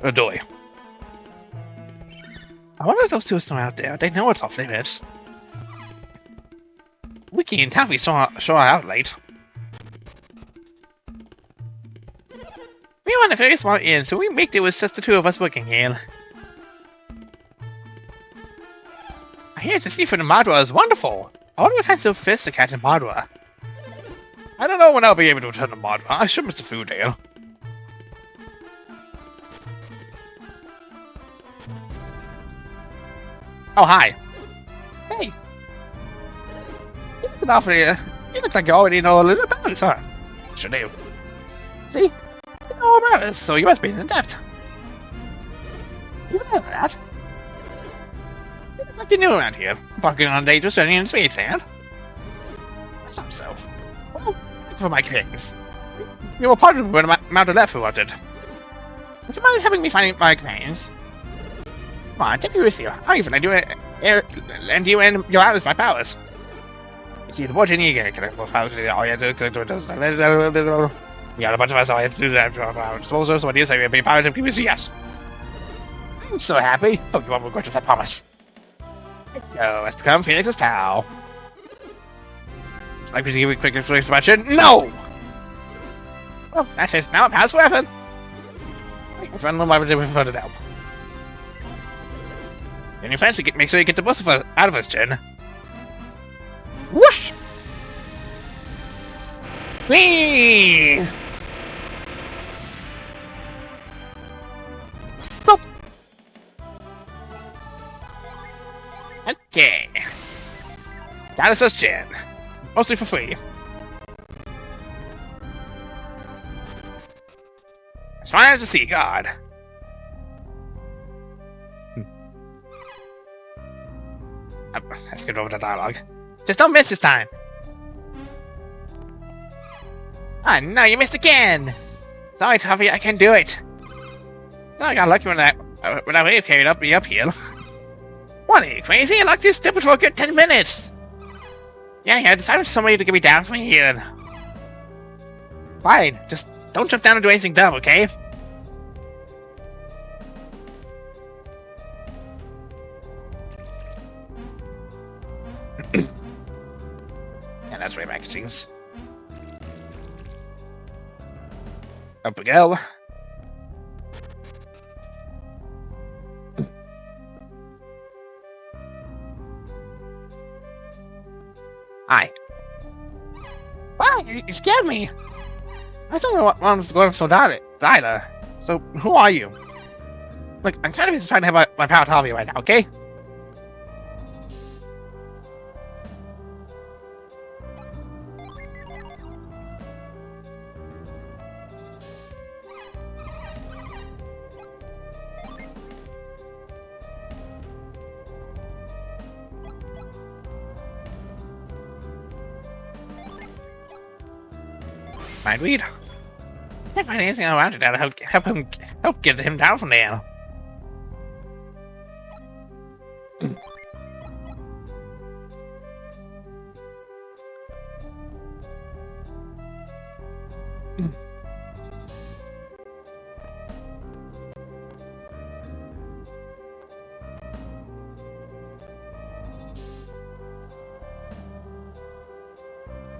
Adoy. I wonder if those two are still out there. They know it's off limits. Wiki and Taffy saw her out late. We want a very small inn, so we make do with just the two of us working here. I hear the sea from the Madra is wonderful. I wonder what kinds of fish to catch in Madra. I don't know when I'll be able to return to Madra. I should miss the food here. Oh, hi. Hey. You look like you already know a little about this, huh? Sure do. See? You know all about this, so you must be in depth. You know that? You look like you're new around here. Walking on dangerous journey in space, and? That's not so. Well, look for my companions. You were part of when Mount Aleph wanted. Would you mind having me find my companions? Come on, take me with you. I'll even lend you and your others my powers. You see, the more genie you get, more powers. All you have to do. We got a bunch of us, all you have to do that. So what do you say? We have powers and give us yes. I'm so happy. Oh, you won't regret this, I promise. Go, let's become Phoenix's pal. Like me to give you a quick expression? No! Well, that's it. Now it has weapon. Let's run my way further down. And you fancy, make sure you get the both of us out of us, Jen. Whoosh! Whee! Boop. Okay. Got us as Jen. Mostly for free. As far as the sea god. Let's get over the dialogue. Just don't miss this time. Ah, no, you missed again. Sorry, Toffee, I can't do it. Oh, I got lucky when I wave carried up me uphill. What, are you crazy? I locked this stupid for a good 10 minutes. Yeah, I decided somebody to get me down from here. Fine, just don't jump down and do anything dumb, okay? And that's way back, it seems. Up we go. Hi. Wow, you scared me. I thought I wanted to go so Dyla. So, who are you? Look, I'm kind of just trying to have my power Toffee right now, okay? Mindweed? Can't find anything around it that'll help get him down from there.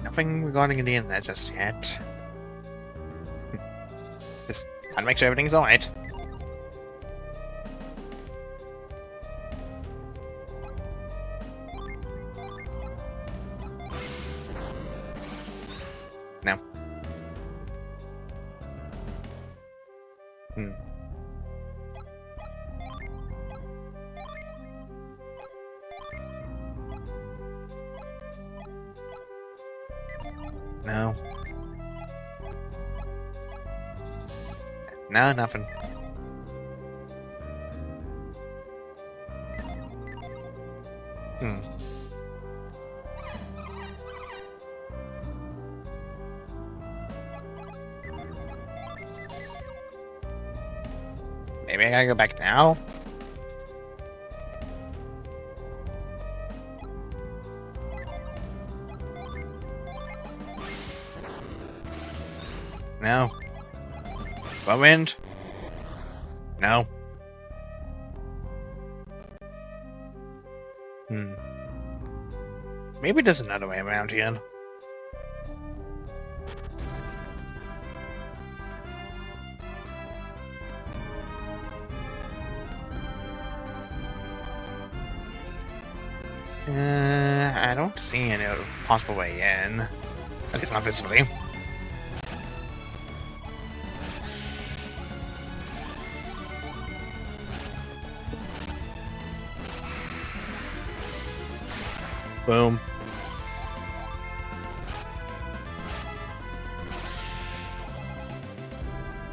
Nothing regarding the internet just yet. Just gotta make sure everything's alright. No. No. No, nothing. Maybe I gotta go back now? No. Wind? No. Maybe there's another way around here. I don't see any other possible way in. At least not visibly. Boom.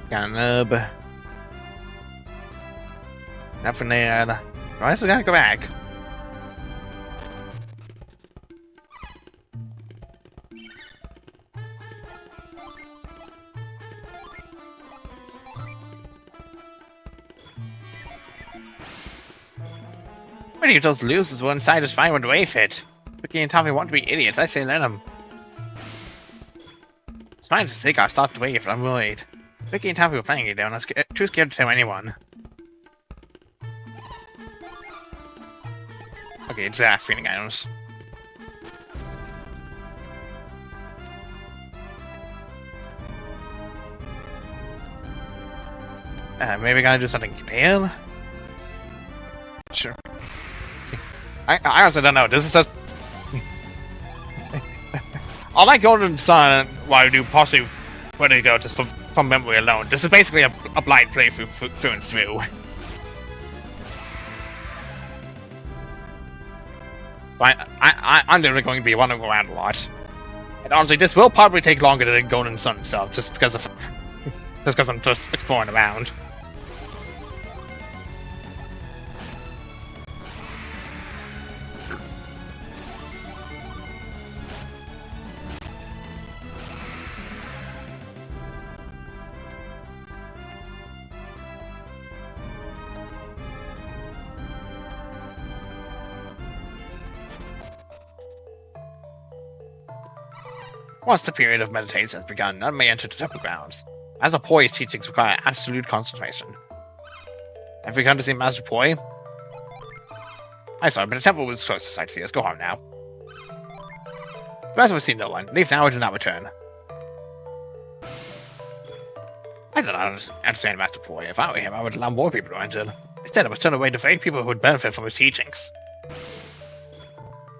Got a nub. Nothing there. I just gotta go back. Many of those losers will inside is fine when the wave hit. Vicky and Tommy want to be idiots, I say let them. It's fine to say I stopped the wave, but I'm worried. Vicky and Tommy were playing it down, I was too scared to tell anyone. Okay, it's feeding items. Maybe I gotta do something here? Sure. I also don't know. This is just... I like Golden Sun while you do possibly where do you go just from memory alone. This is basically a blind playthrough through and through. I'm literally going to be running around a lot. And honestly, this will probably take longer than Golden Sun itself, just because I'm just exploring around. Once the period of meditation has begun, none may enter the temple grounds. Master Poi's teachings require absolute concentration. Have you come to see Master Poi? I saw him, but the temple was close to sightseers. Go home now. The rest of us see no one. Leave now or do not return. I do not understand Master Poi. If I were him, I would allow more people to enter. Instead, I must turn away to very people who would benefit from his teachings.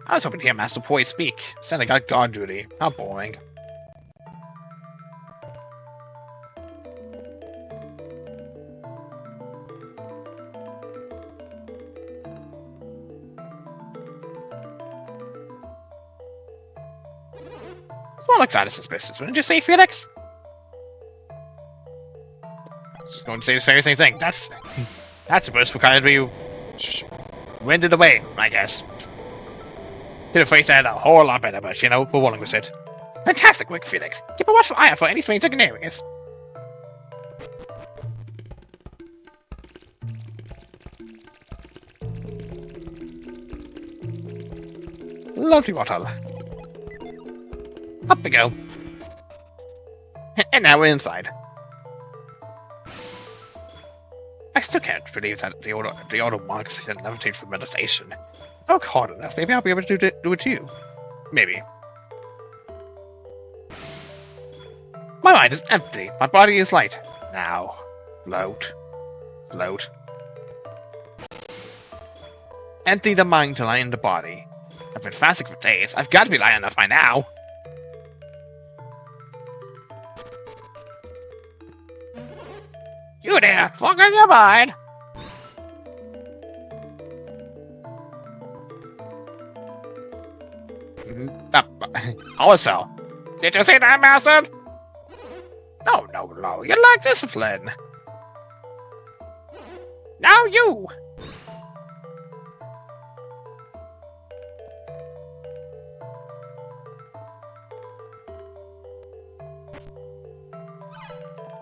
I was hoping to hear Master Poi speak. Instead, I got guard duty. How boring. This one looks kind of suspicious, wouldn't you say, Felix? I was just going to say the very same thing. That's supposed to kind of be winded away, I guess. Could have phrased that a whole lot better, but you know, we're rolling with it. Fantastic work, Felix. Keep a watchful eye out for any strange looking areas. Lovely water. Up we go. And now we're inside. I still can't believe that the order monks can levitate for meditation. I work hard enough. Maybe I'll be able to do it too. Maybe. My mind is empty. My body is light. Now. Float. Float. Empty the mind to lie in the body. I've been fasting for days. I've got to be light enough by now. You there! Focus your mind! Also, did you see that, Master? No, you lack discipline. Now you!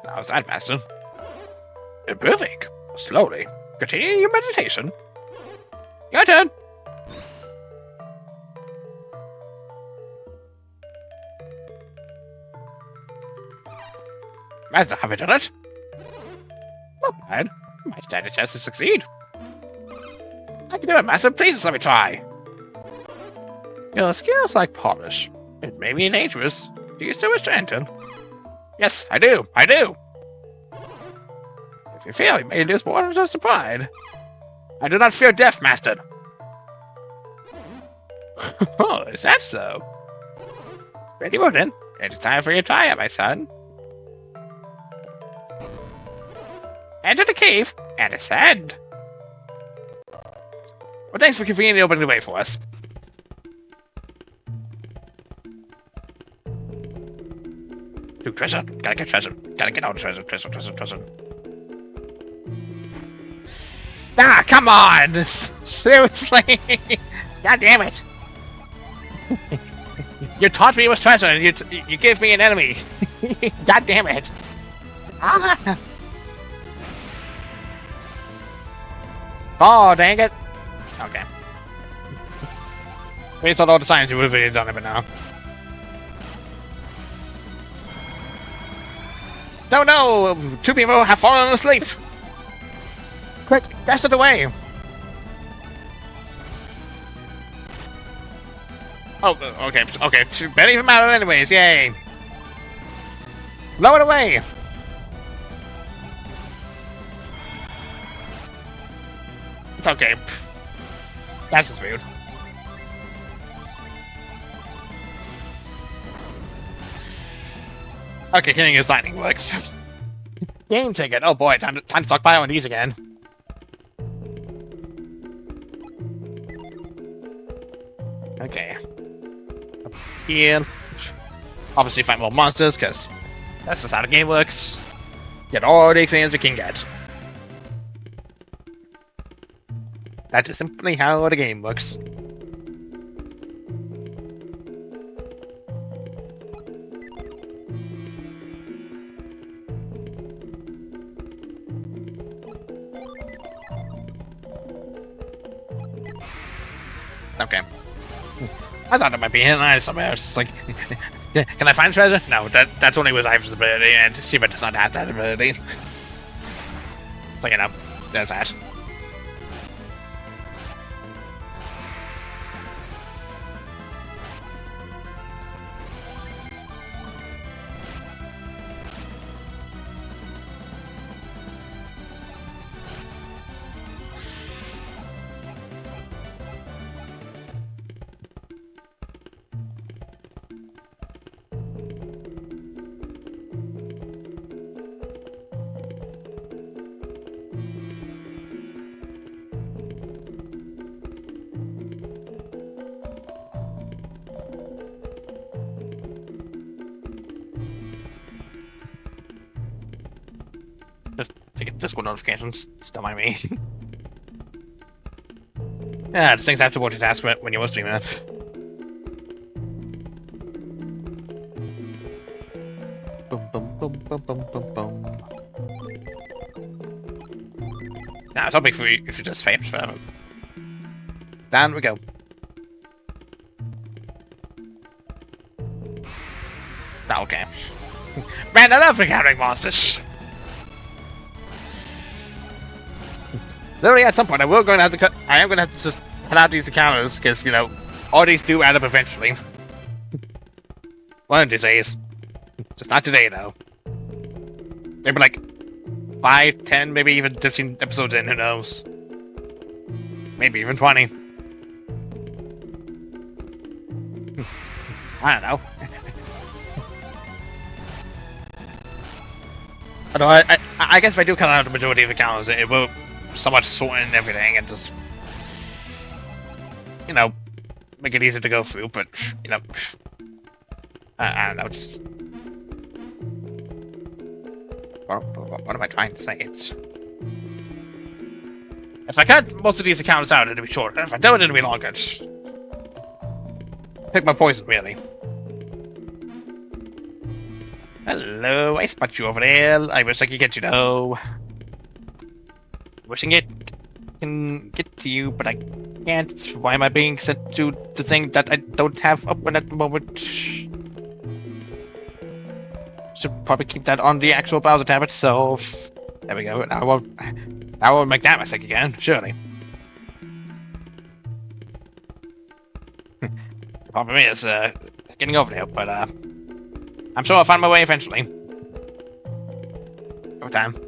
How's that, Master? Improving. Slowly. Continue your meditation. Your turn. Master, have you done it? Not bad. Might stand a chance to succeed. I can do it, Master. Please just let me try. Your skills like polish. It may be dangerous. Do you still wish to enter? Yes, I do. I do. If you fail, you may lose more than just a pride. I do not fear death, Master. Oh, is that so? Very well then. It's time for your trial, my son. Enter the cave and ascend. Well, thanks for conveniently opening the way for us. Dude, treasure. Gotta get treasure. Gotta get all the treasure. Treasure. Ah, come on! Seriously! God damn it! You taught me it was treasure, and you gave me an enemy. God damn it! Ah! Oh, dang it! Okay. Based on all the science, you would have really done it by now. So no! 2 people have fallen asleep! Quick, rest it away! Oh, okay, okay. Better even matter anyways. Yay! Blow it away. It's okay. That's just weird. Okay, killing his lightning works. Game ticket. Oh boy, time to stockpile on these again. Okay. Up here. Obviously fight more monsters, because that's just how the game works. Get all the experience we can get. That is simply how the game works. Okay. I thought it might be nice somewhere. It's like, can I find treasure? No, that's only with Ivor's ability, and Shiva does not have that ability. So, you know, there's that. To get Discord notifications, don't mind me. Yeah, these things have to multitask when you're streaming it. Boom, boom, boom, boom, boom, boom, boom. Nah, it's not big for you if you just fade forever. Down we go. Oh, okay. Man, I love encountering monsters. Literally, at some point, I am going to have to just cut out these encounters because you know all these do add up eventually. One of these days, just not today though. Maybe like 5, 10, maybe even 15 episodes in. Who knows? Maybe even 20. I don't know. Although I guess if I do cut out the majority of encounters, it will somewhat sort in everything and just, you know, make it easy to go through, but, you know, I don't know, just... What am I trying to say? It's... If I cut most of these accounts out, it'll be shorter. If I do it, it'll be longer. Just pick my poison, really. Hello, I spot you over there. I wish I could get you though. Wishing it can get to you, but I can't. Why am I being sent to the thing that I don't have open at the moment? Should probably keep that on the actual browser tab itself. There we go. Now I won't make that mistake again, surely. The problem is getting over there, but I'm sure I'll find my way eventually. Over time.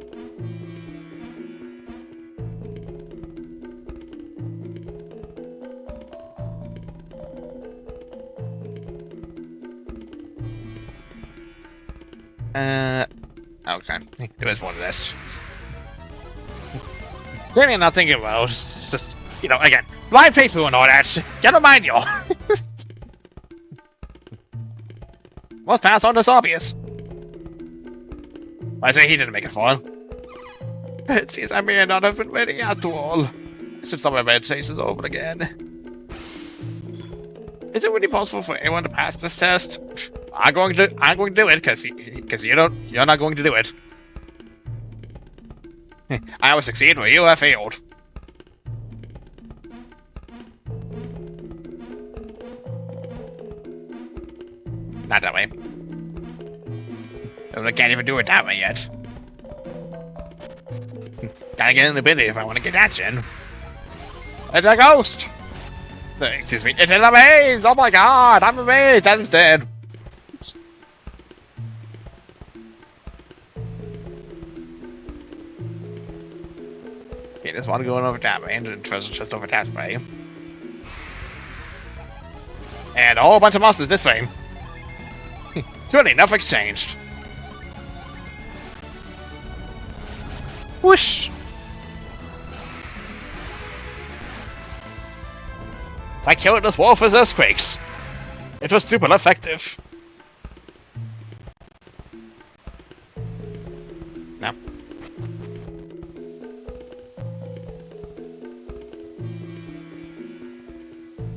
Okay. There is one of this. Clearly I'm not thinking well, it's just, you know, again, blind playthrough and all that. Never mind y'all. Must pass on this obvious. I say he didn't make it far. It seems I may not have been ready at all. Since some of my meditation is over again. Is it really possible for anyone to pass this test? I'm going to do it because you're not going to do it. I will succeed where you have failed. Not that way. I can't even do it that way yet. Gotta get an ability if I want to get that gen. It's a ghost! Excuse me. It's in a maze! Oh my god! I'm amazed! I'm dead! Okay, there's one going over that way, and the treasure chest over that way. And a whole bunch of monsters this way. Really, enough exchanged. Whoosh! I killed this wolf with earthquakes. It was super effective. No.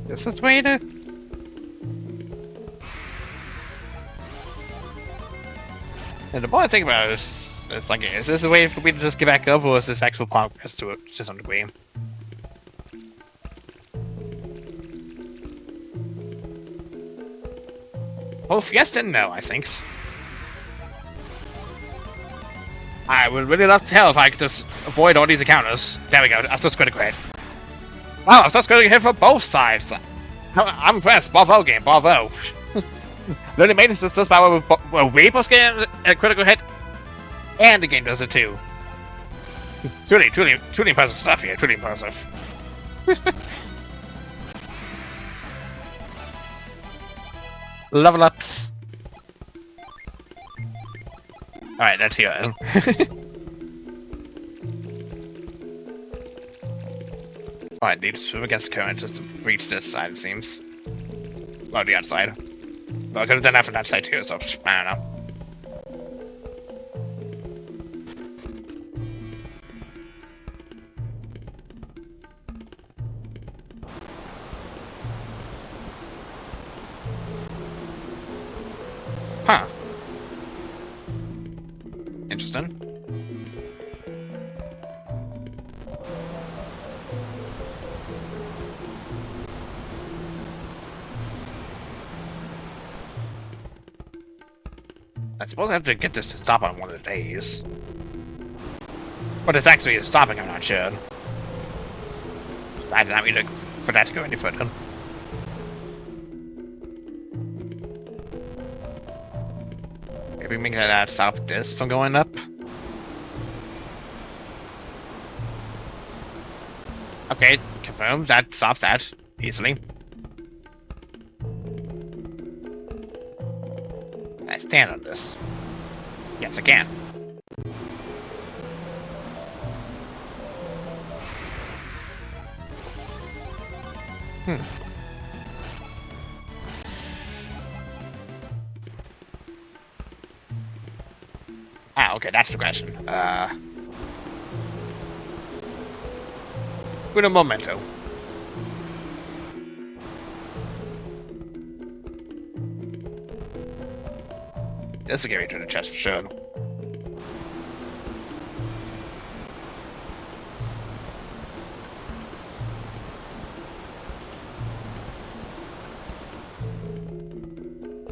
This is the way to... And the more I think about it, it's like, is this a way for me to just get back up, or is this actual progress to it, just on the way? Both yes and no, I think. I would really love to tell if I could just avoid all these encounters. There we go, I'm just critical hit. Wow, I'm just critical hit from both sides. I'm impressed, bravo game, bravo. Learning maintenance is just by we both get a critical hit, and the game does it too. Truly impressive stuff here, truly impressive. Level ups. Alright, that's here. Alright, need to swim against the current just to reach this side, it seems. Or the other side. Well, I could have done that from that side too, so I don't know. Huh. Interesting. I suppose I have to get this to stop on one of the days. But it's actually stopping, I'm not sure. I did not mean for that to go any further. Maybe we can stop this from going up. Okay, confirmed. That stops that easily. Can I stand on this? Yes, I can. Ah, okay, that's the question. With a memento. This will get me to the chest for sure.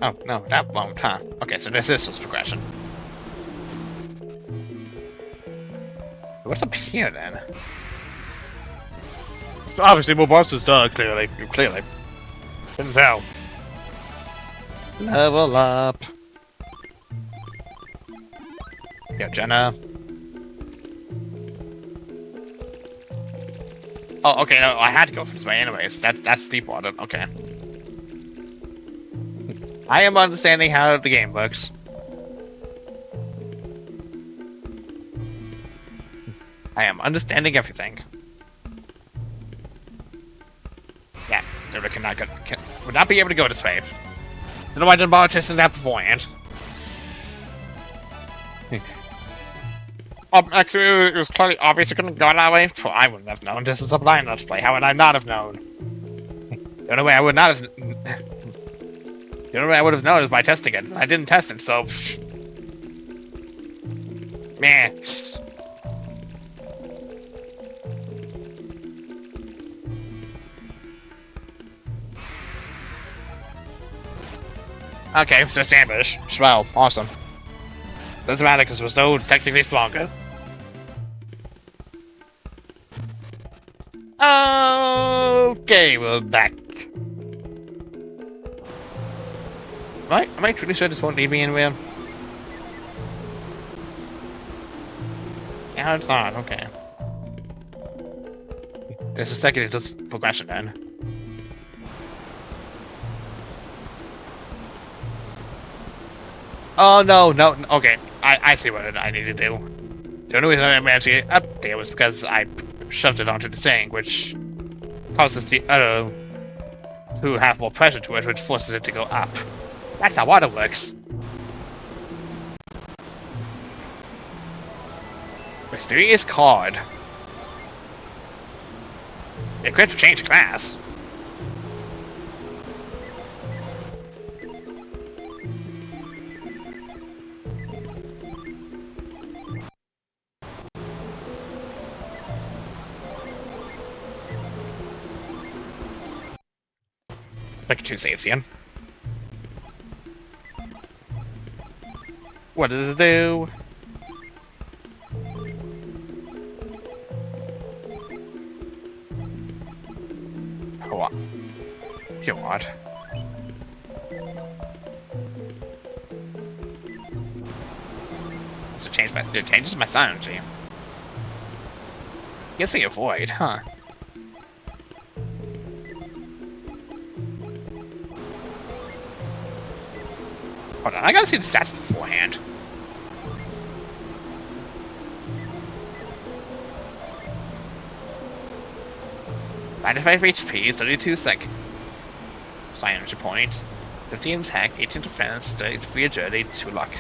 Oh, no, that won't, huh? Okay, so this is just progression. What's up here, then? It's obviously more monsters, duh, clearly. Clearly. Couldn't tell. Level up. Yo, Jenna. Oh, okay, no, I had to go for this way anyways. That's deep water, okay. I am understanding how the game works. I am understanding everything. Yeah, I cannot go, would not be able to go this way. Don't know why I didn't bother testing that beforehand. Actually, it was clearly obvious you couldn't go that way. Well, I wouldn't have known. This is a blind let's play. How would I not have known? The only way I would not have... The only way I would have known is by testing it. I didn't test it, so... Meh. Okay, it's just ambush. Swell. Awesome. Doesn't matter because it was no technically stronger. Okay, we're back. Am I truly sure this won't lead me anywhere? Yeah, it's not. Okay. This is second, it does progression then. Oh no, no, okay. I see what I need to do. The only reason I managed to get up there was because I shoved it onto the thing, which causes the other to have more pressure to it, which forces it to go up. That's how water works. Mysterious card. It could change class. Like 2 saves again. What does it do? What? You what? So it changes my sound energy. Gives me a void, huh? Hold on, I gotta see the stats beforehand. "95 HP, 32 second. Sign energy points. 15 attack, 18 defense, 33 agility, 2 luck.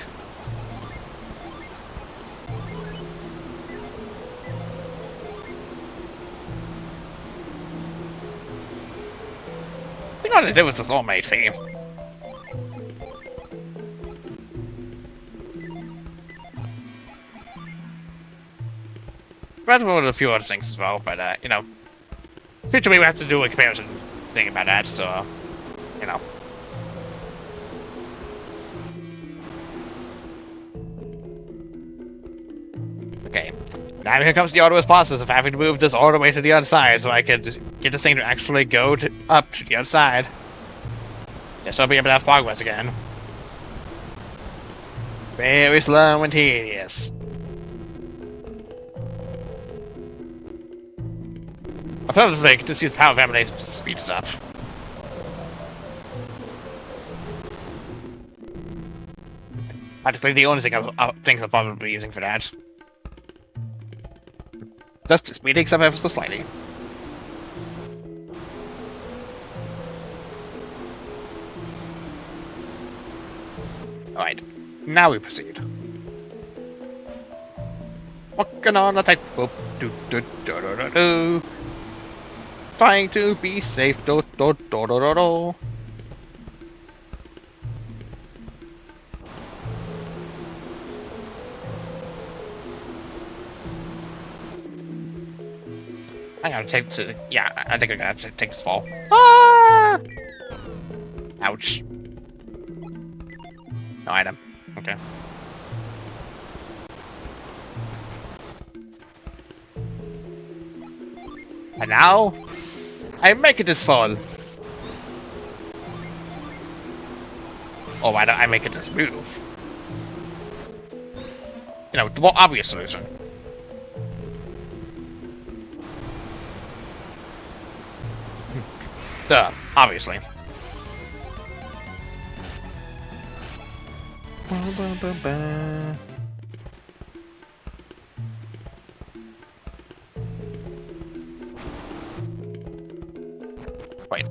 I think all I did was this low mate theme. But with a few other things as well, but you know. Eventually we have to do a comparison thing about that, so, you know. Okay, now here comes the arduous process of having to move this all the way to the other side so I could get this thing to actually go up to the other side. Yes, I'll be able to have progress again. Very slow and tedious. Alternatively, just use power of emanation to speed this up. Practically the only thing things I'll probably be using for that. Just to speed things up ever so slightly. Alright, now we proceed. Walking on the tightrope, do. Trying to be safe, do. I'm gonna take to. Yeah, I think I'm gonna have to take this fall. Ah! Ouch. No item. Okay. And now, I make it this fall. Or why don't I make it this move? You know, the more obvious solution. Duh, obviously. Wait.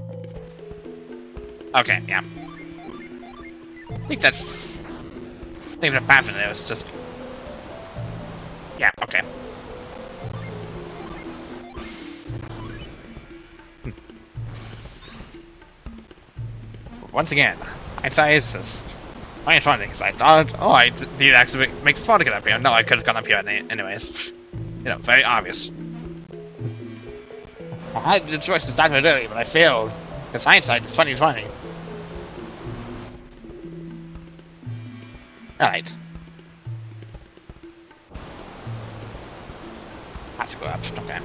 Okay, yeah. I think that's... I think the path in there is just... Yeah, okay. Once again, hindsight is just... I ain't trying to because I thought, oh, I need to actually make this fun to get up here. No, I could have gone up here anyways. You know, very obvious. I had the choice to start it early, but I failed. Because hindsight is 20/20. Alright. Has to go up, okay.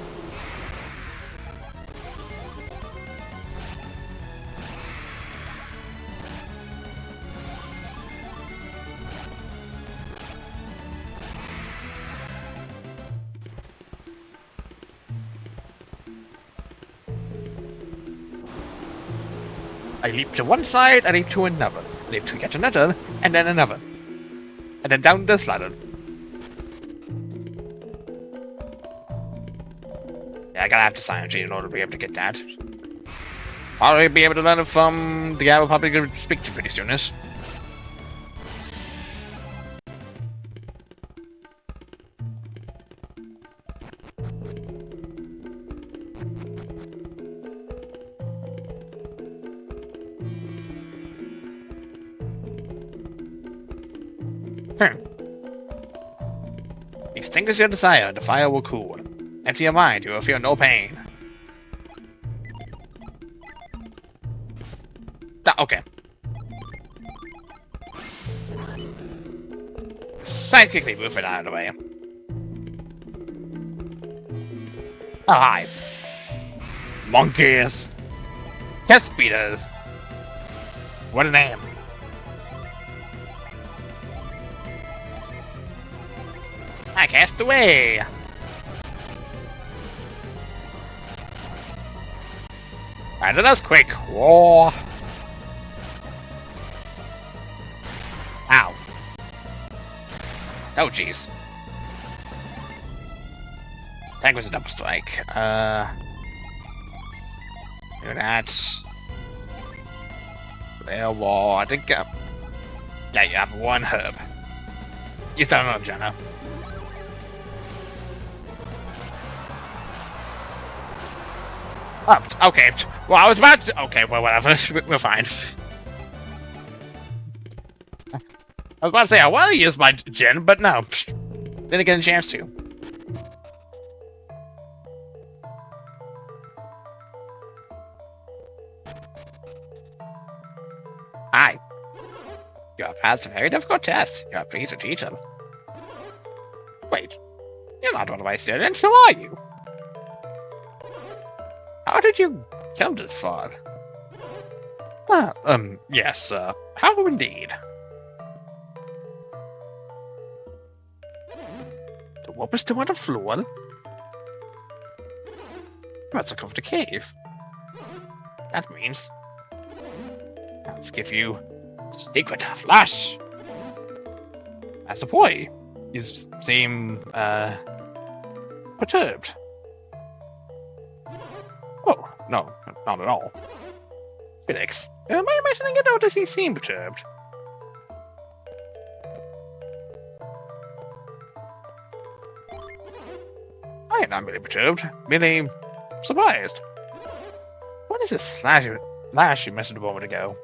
I leap to one side, I leap to another, I leap to yet another, and then another. And then down this ladder. Yeah, I gotta have the Psynergy in order to be able to get that. I'll be able to learn it from the guy we're probably going to speak to pretty soon. Extinguish your desire, and the fire will cool. Empty your mind, you will feel no pain. Okay. Psychically move it out of the way. Oh, hi. Monkeys. Chest beaters. What a name. I cast away. And it is quick. Whoa. Ow. Oh, jeez. That was a double strike. Do that. There, wall. I think. Yeah, you have one herb. You don't know, Jenna. Oh, okay. Well, I was about to. Okay, well, whatever. We're fine. I was about to say I want to use my gen, but no. Didn't get a chance to. Hi. You have passed a very difficult test. You are pleased to teach them. Wait. You're not one of my students, who are you? How did you come this far? Yes, how indeed. The warp is still on the floor? Let's look over the cave. That means... let's give you... secret flash! As the boy, you seem, perturbed. Oh, no, not at all. Felix, am I imagining it, or does he seem perturbed? I am not really perturbed, merely surprised. What is this lash you mentioned a moment ago?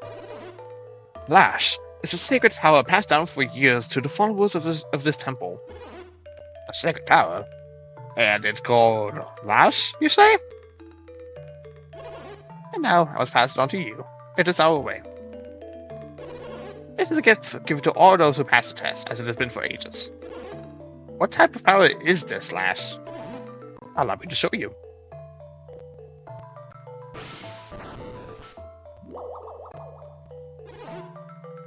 Lash is a sacred power passed down for years to the followers of this temple. A sacred power? And it's called Lash, you say? And now I was passed on to you. It is our way. It is a gift given to all those who pass the test, as it has been for ages. What type of power is this Lash? Allow me to show you.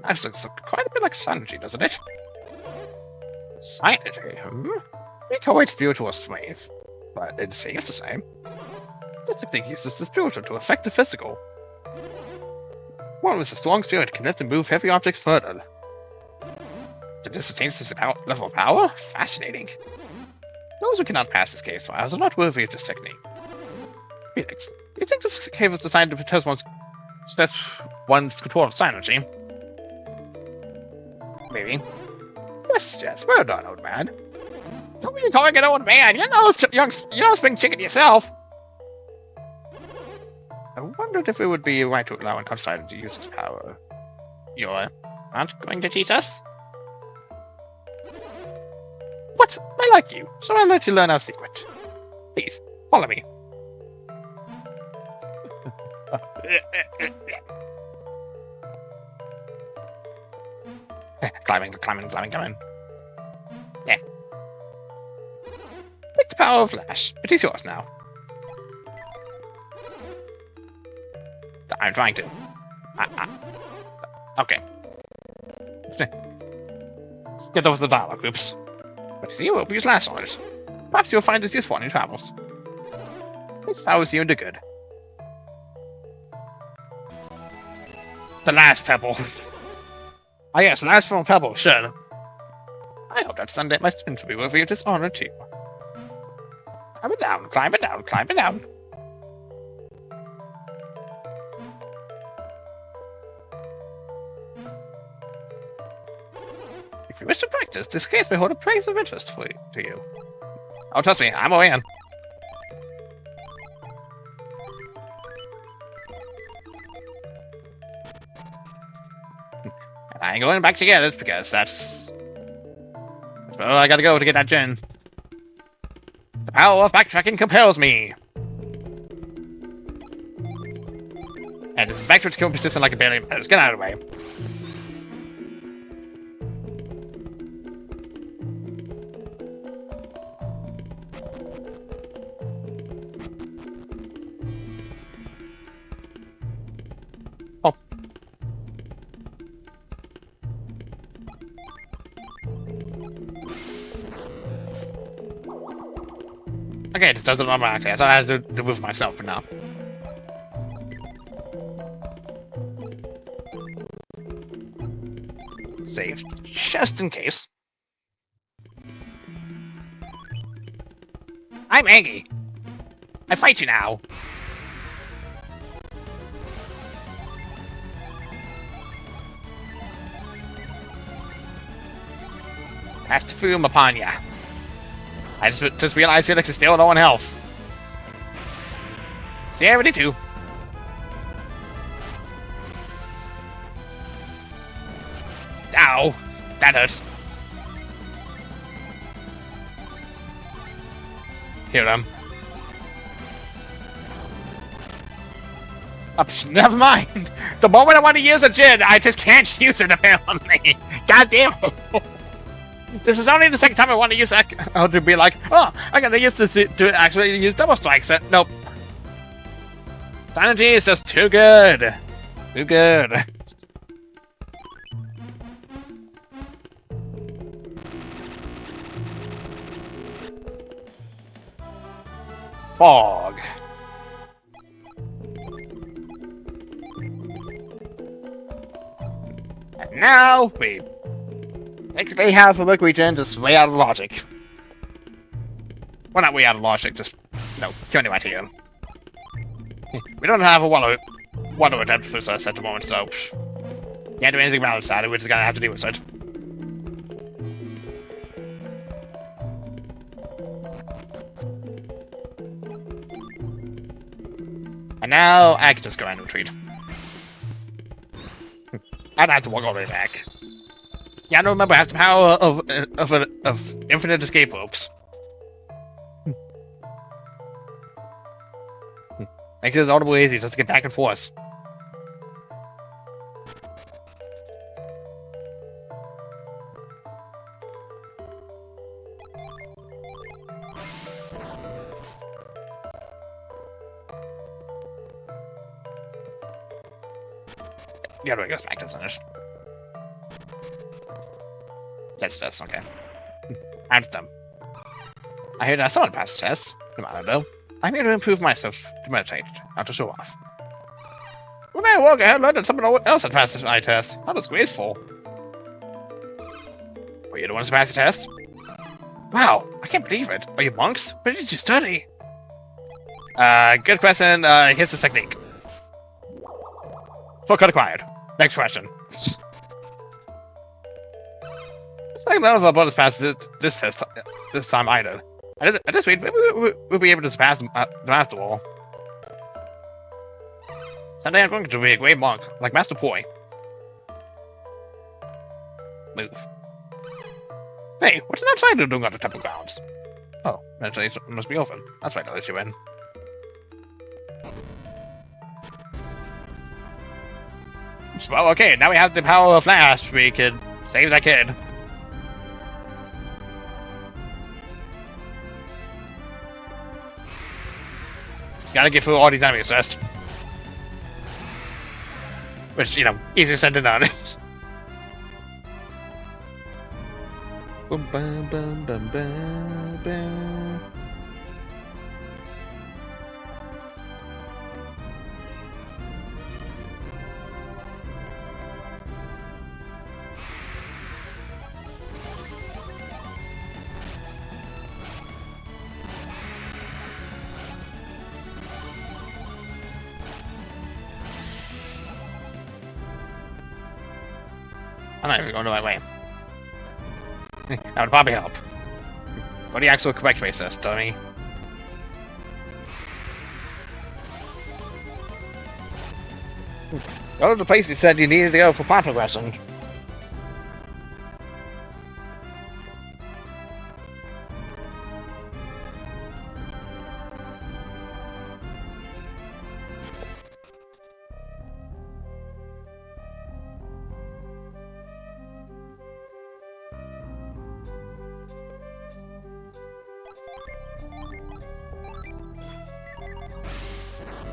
That looks quite a bit like Psynergy, doesn't it? Psynergy, We can wait spiritual strength, but it seems the same. This technique uses the spiritual to affect the physical. One with a strong spirit can let them move heavy objects further. Did this attain this level of power? Fascinating. Those who cannot pass this cave trials are not worthy of this technique. Felix, do you think this cave was designed to test one's control of Psynergy? Maybe. Yes, well done, old man. Don't be calling an old man. You know spring chicken yourself. I wondered if it would be right to allow an outsider to use his power. You're not going to teach us? What? I like you, so I'll let you learn our secret. Please, follow me. Climbing. Yeah. Take the power of Lash. It is yours now. I'm trying to. Okay. Get over the dialogue loops. But see, we'll use Lash on it. Perhaps you'll find this useful on your travels. This house you into good. The last pebble. Ah yes, the last from pebble, sure. I hope that someday my students will be worthy of this honor too. Climb it down, climb it down, climb it down. If you wish to practice, this case may hold a place of interest to you. Oh, trust me, I'm aware. I ain't going back to get it because that's where I gotta go to get that gem. The power of backtracking compels me. And this is backtrack to kill persistent like a barely matters. Get out of the way. Oh. Okay, this doesn't automatically, so I have to remove myself for now. Save, just in case. I'm Angie. I fight you now. Cast Fume upon ya. I just realized Felix is still low on health. See, I already do. Ow! That hurts. Hear him. Oh, never mind! The moment I want to use a Jin, I just can't use it apparently. God damn it! This is only the second time I want to use that. I'll be like, oh, I gotta use this to actually use double strikes. Nope. Sanity is just too good. Too good. Fog. And now we basically have a look region just way out of logic. Well, not way out of logic, just, kill anyone here. We don't have a water attempt for us at the moment, so can't do anything about it. We're just gonna have to deal with it. And now I can just go and retreat. I don't have to walk all the way back. Yeah, I don't remember. I have the power of infinite escape ropes. Makes it all the way easy just to get back and forth. The other way goes back to finish. Yes, it does, okay. I'm done. I hear that someone passed the test. No matter though. I'm here to improve myself, to meditate, not to show off. When I walk ahead, learned that someone else had passed my test. How disgraceful. Were you the ones who passed the test? Wow, I can't believe it. Are you monks? Where did you study? Good question. Here's the technique. Full cut acquired. Next question. It's like none of our brothers passed this test this time either. At this rate, maybe we'll be able to surpass them after all. Someday I'm going to be a great monk, like Master Poi. Move. Hey, what's an outsider doing on the temple grounds? Oh, meditation must be open. That's right, I'll let you in. Well, okay, now we have the power of Flash. We can save that kid. Just gotta get through all these enemies first. Which, easier said than done. Boom, bum, bum, bum, bum, bum. I'm not even going the right way. That would probably help. What the actual correct way says, dummy. Go to the place you said you needed to go for plot progression.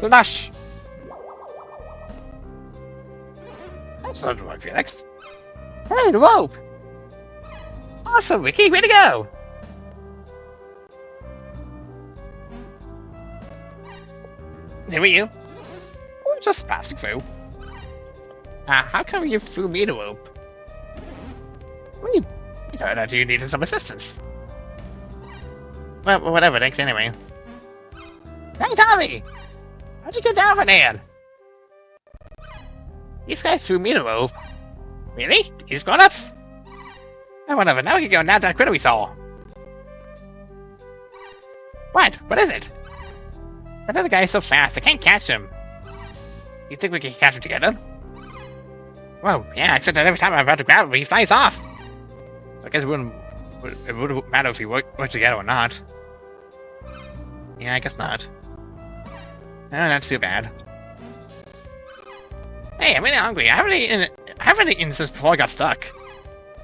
Lush! That's not the right Felix. Hey, the rope! Awesome, Ricky, way to go! Here are you. We're just passing through. How come you threw me the rope? We heard that you needed some assistance. Well, whatever, thanks anyway. Hey, Tommy! How'd you get down from there? These guys threw me the rope. Really? These grown-ups? Oh, whatever, now we can go down to that critter we saw. What? What is it? That other guy is so fast, I can't catch him. You think we can catch him together? Well, yeah, except that every time I'm about to grab him, he flies off. I guess it wouldn't matter if we work together or not. Yeah, I guess not. Oh, not too bad. Hey, I'm really hungry. I haven't eaten since before I got stuck.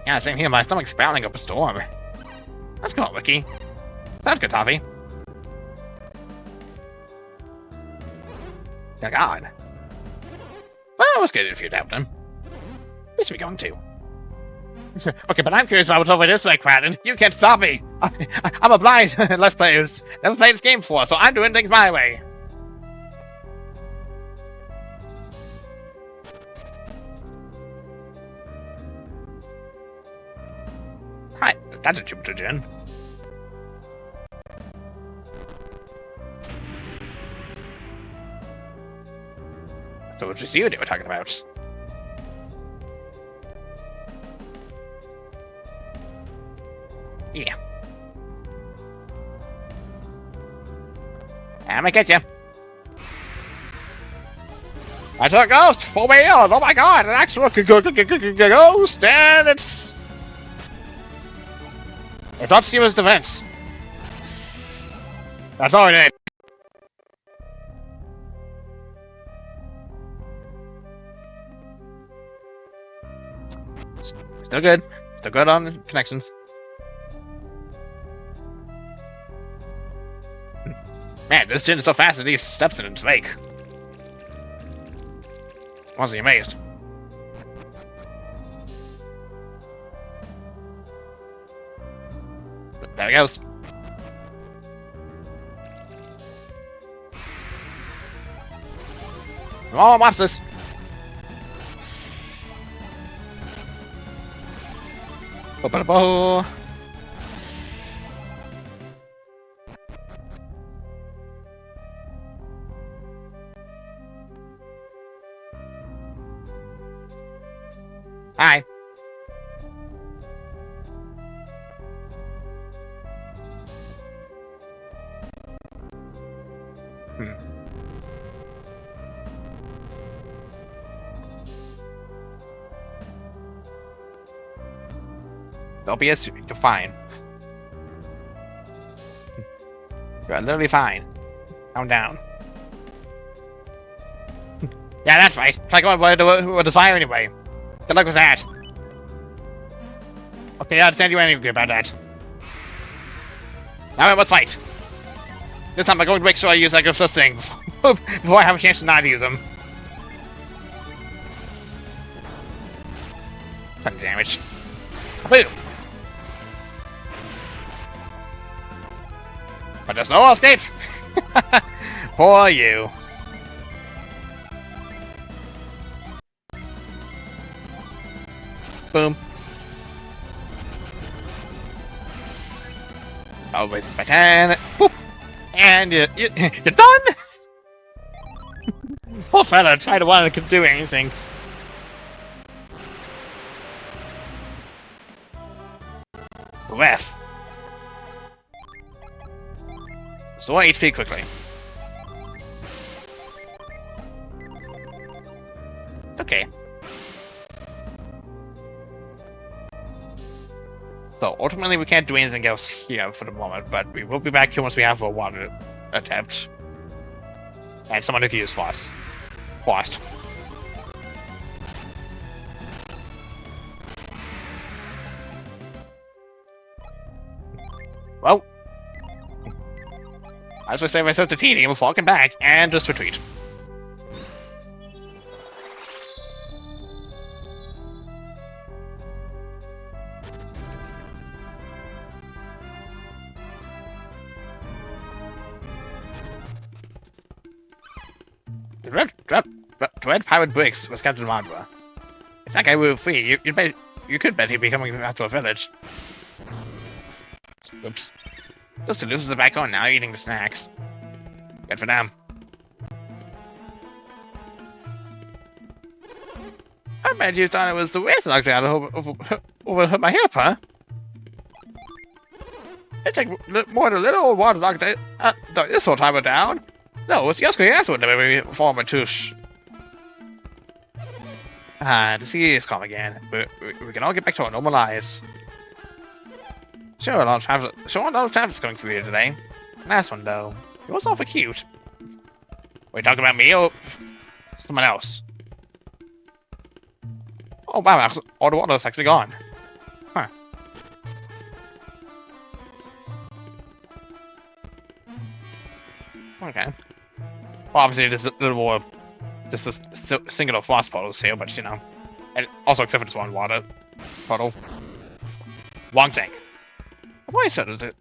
Yeah, same here. My stomach's growling up a storm. Let's go, Wiki. Sounds good, Toffee. Oh, God. Well, it was good if you doubted them. Where's we going to? Okay, but I'm curious about what's over this way, Quaden. You can't stop me. I'm a blind Let's Player who's never played this game before, so I'm doing things my way. Hi, that's a Jupiter Gen. So it's just you they were talking about. Yeah. I'm gonna get you. I took a ghost for real. Oh my god, an actual ghost, and it's not Steven's defense. That's all it is. Still good. Still good on connections. Man, this gin is so fast that he steps in its wake. Wasn't amazed. There he goes. Come on, watch this. Bo-ba-da-bo. Hi. Don't be as you're fine. You're literally fine. Calm down. Yeah, that's right. Try going with the fire anyway. Good luck with that. Okay, I understand you angry about that. Now let's fight. This time I'm going to make sure I use that ghost thing before I have a chance to not use them. 10 damage. Boom! But there's no escape! For you. Boom. Always my 10. Whoop. And you're done! Poor fella tried to want to do anything. breath. Restore HP quickly. Okay. So ultimately we can't do anything else here for the moment, but we will be back here once we have a water attempt. And someone who can use fast. Well, I just save myself to tedium before walking back and just retreat. The red pirate Briggs was Captain Mandra. If that guy were free, you could bet he'd be coming back to a village. Oops. Those two losers are back on now, eating the snacks. Good for them. I bet you thought it was the waste knocked out over my hip, huh? It took more than a little old water knocked this whole timer down. No, it's Yasko Yasu that made me form a touche. The sea is calm again. We can all get back to our normal lives. Sure, a lot of traffic's going through here today. Last one, though. It was awful cute. Were you talking about me or someone else? Oh, wow, all the water's actually gone. Huh. Okay. Well, obviously, there's a little more just a singular frost puddles here, but you know. And also, except for this one water puddle. Wrong thing. I've always said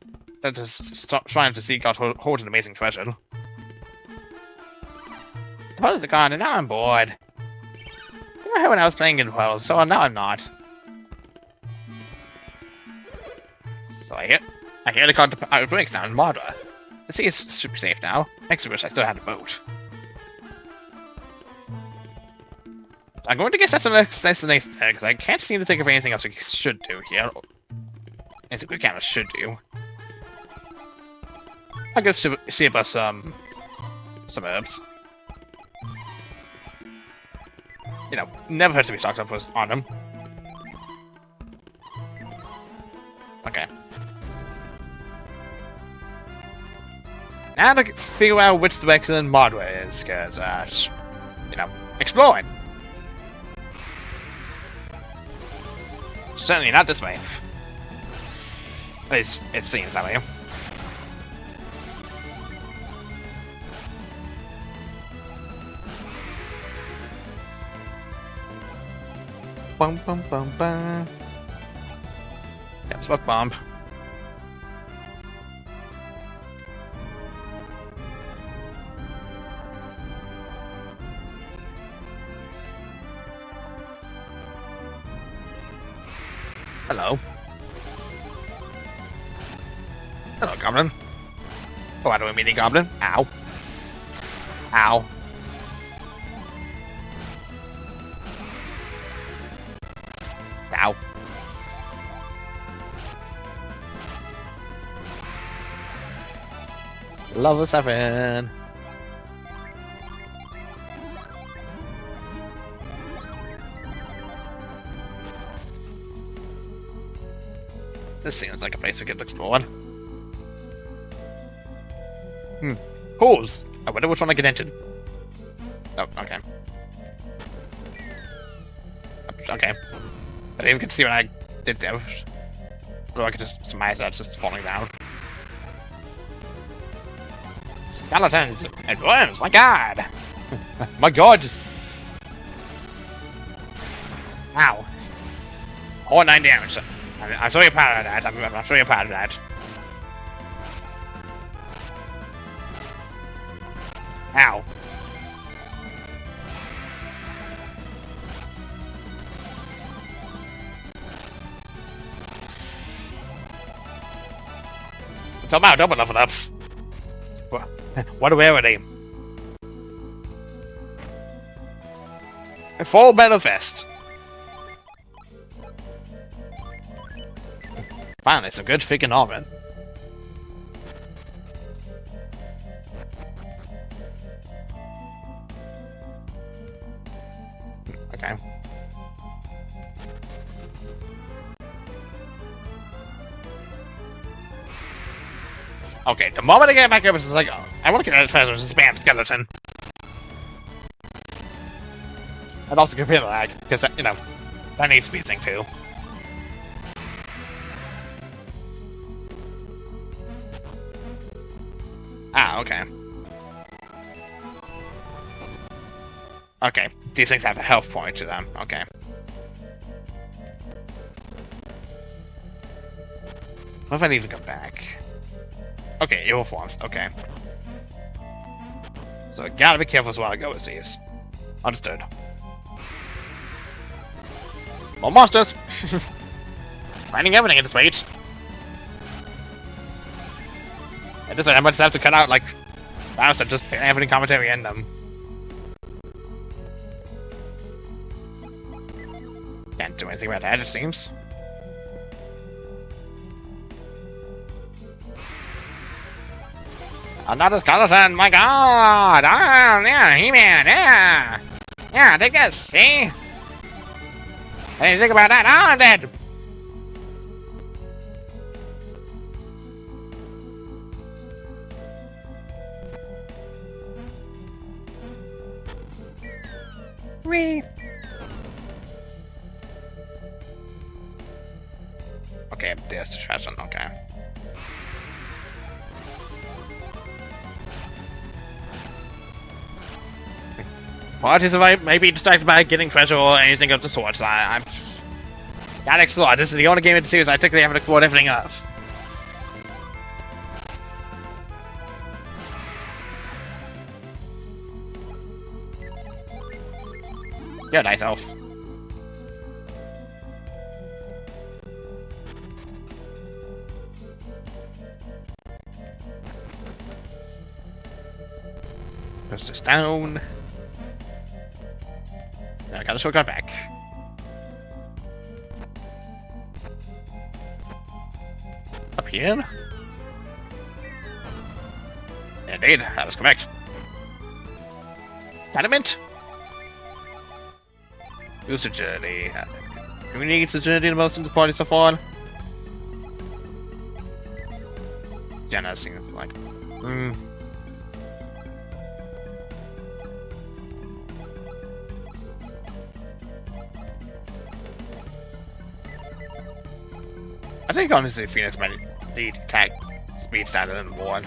that just trying to seek out holds an amazing treasure. The puddles are gone, and now I'm bored. You know how when I was playing in puddles, so now I'm not. So I hear the card breaks down in Mardra. The sea is super safe now. Makes me wish I still had a boat. I'm going to guess that's the next destination because I can't seem to think of anything else we should do here. Anything we kind of should do. I'll go see about some herbs. You know, never hurts to be stocked up on them. Okay. Now to figure out which direction Mardra is, because, you know, exploring. Certainly not this way. At least, it seems that way. Bum bum bum bum. Yeah, smoke bomb. Hello. Hello, Goblin. Oh, I don't mean any Goblin. Ow. Ow. Ow. Level 7. This seems like a place we could explore. Holes! I wonder which one I get into. Oh, okay. Okay. I didn't even get to see what I did there. Or I could just surmise that's just falling down. Skeletons and worms, my god! My god! Ow. All 9 damage. I'm so proud of that. I'm so proud of that. Ow. It's about double level ups. What are they? Full Battle Fest. Finally, some good freaking armor. Okay. Okay, the moment I get back up, it's like, oh, I want to get out of treasure, it's a spam skeleton. And also computer lag, because, you know, that needs to be synced too. Ah, okay. Okay, these things have a health point to them, okay. What if I need to go back? Okay, evil forms, okay. So I gotta be careful as well I go with these. Understood. More monsters! Finding everything at this rate. At this rate, I might have to cut out, like, rounds that just have any commentary in them. Can't do anything about that, it seems. Another skeleton, my god! Ah, yeah, He-Man, yeah! Yeah, take this, see? I didn't think about that, I'm dead! Whee! Okay, there's the treasure, okay. Parties may be distracted by getting treasure or anything of the sort. I'm gotta explore. This is the only game in the series I technically haven't explored everything of. You're a nice elf. Press this down. Now I got a shortcut back. Up here? Indeed, that was correct. Dynamite? Use the journey. Who needs the journey the most in this party so far? Yeah, that seems like. I think honestly Phoenix might need attack speed standard than one.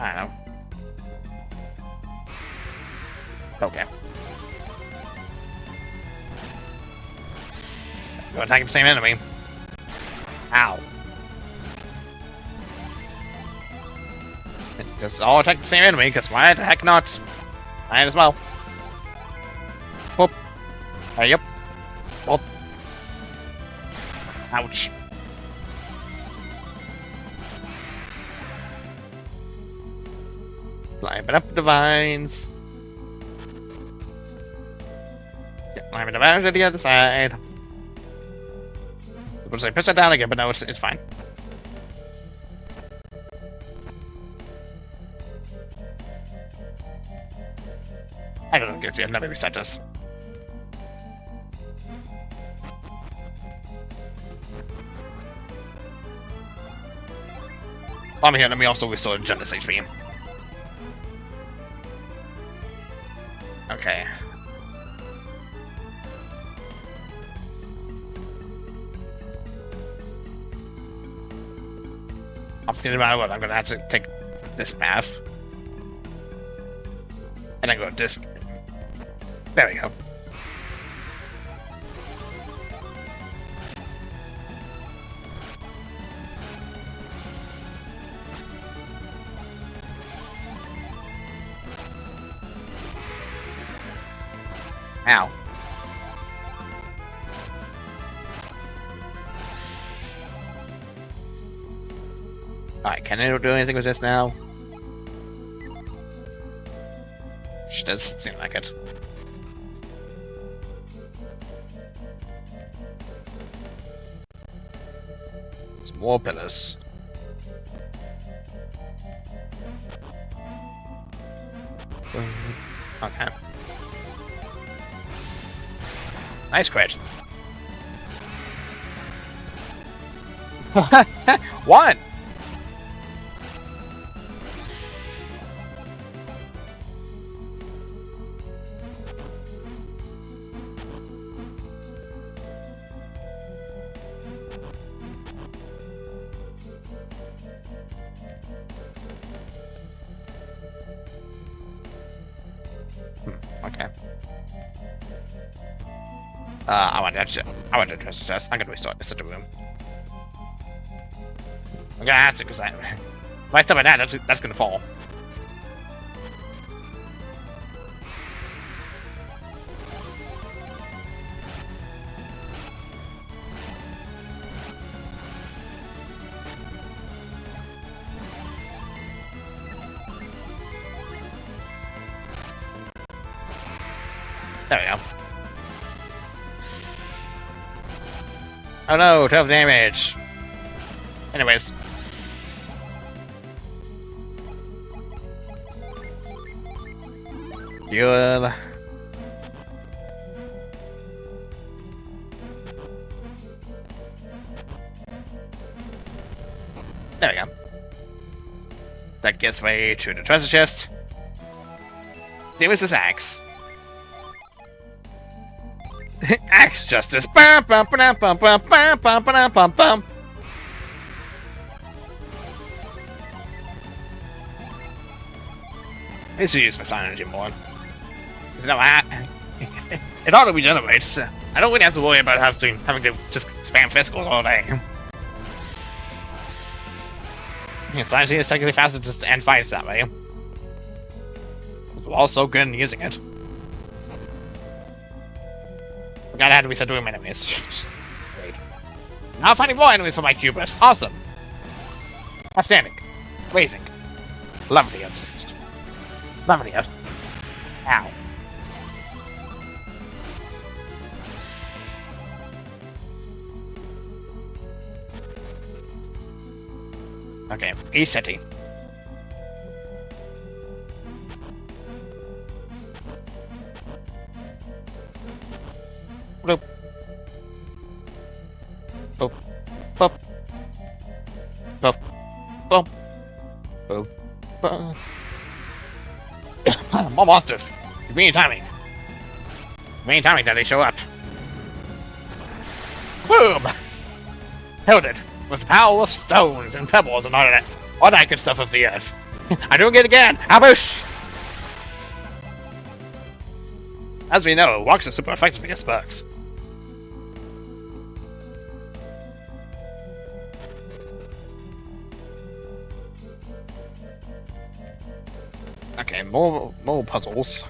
I don't know. It's okay. Go attack the same enemy. Ow. Just all attack the same enemy, because why the heck not? Might as well. Whoop. Yep. Whoop. Ouch. Climbing up the vines. Yeah, climbing the vines to the other side. I was say push that down again, but no, it's fine. I don't know, guess I've never reset this. While I'm here, let me also restore Genesis HP. Okay. Obviously, no matter what, I'm gonna have to take this path. And then go this. There we go. Ow. Alright, can I do anything with this now? She does seem like it. more pillars. Okay. Nice crit. One! Okay. I want to trust the chest. I'm gonna restore this into room. I'm gonna have to, because if I step on that, that's gonna fall. There we go. Oh no, 12 damage. Anyways. Good. There we go. That gives way to the treasure chest. There was this axe. Axe justice. Bum, bum, bum, bum, bum, bum, bum, bum, bum, bum. I need to use my sign energy more. Because no, it auto regenerates. I don't really have to worry about having to just spam physicals all day. Yeah, sign energy is technically faster to just end fights that way. We're all so good in using it. Forgot I had to reset doing my enemies. Great. Now finding more enemies for my Cubus. Awesome. Outstanding. Amazing. Lovely. Lovely. Ow. Okay, resetting. Bloop. Boop. Boop. Boop. Boop. Boop. Boop. More monsters! Convenient timing. Convenient timing that they show up. Boom! Held it with the power of stones and pebbles and all that good stuff of the earth. I'm doing it again! Ambush! As we know, rocks are super effective against bugs. Okay, more puzzles.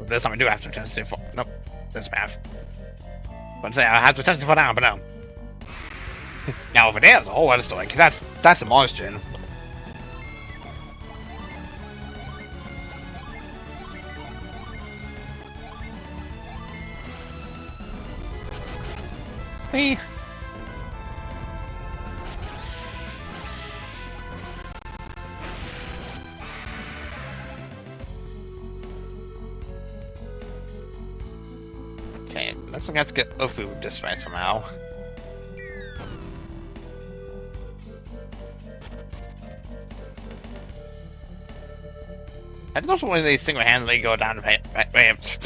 This time I do have to test it for. Nope, this path. But say I have to test it for now, but no. Now over there's a whole other story, because that's the monster. Whee! Okay, looks like I have to get Ofu this way somehow. I just want these single-handedly go down the ramps.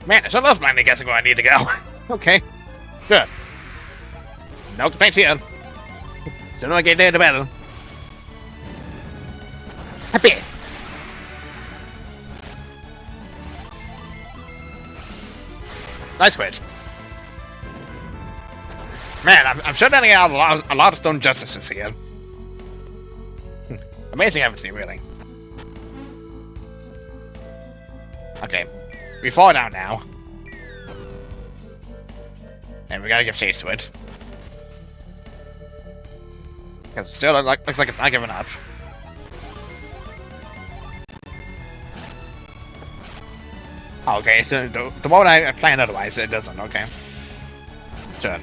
Man, I sure love finally guessing where I need to go. Okay, good. No complaints here. Sooner I get there, the better. Happy. Nice quit. Man, I'm shutting out a lot of stone justices here. Amazing efficacy, really. Okay, we fall down now. And we gotta give chase to it. Because still looks like it's not giving up. Okay, so the moment I planned otherwise, it doesn't. Okay. Turn.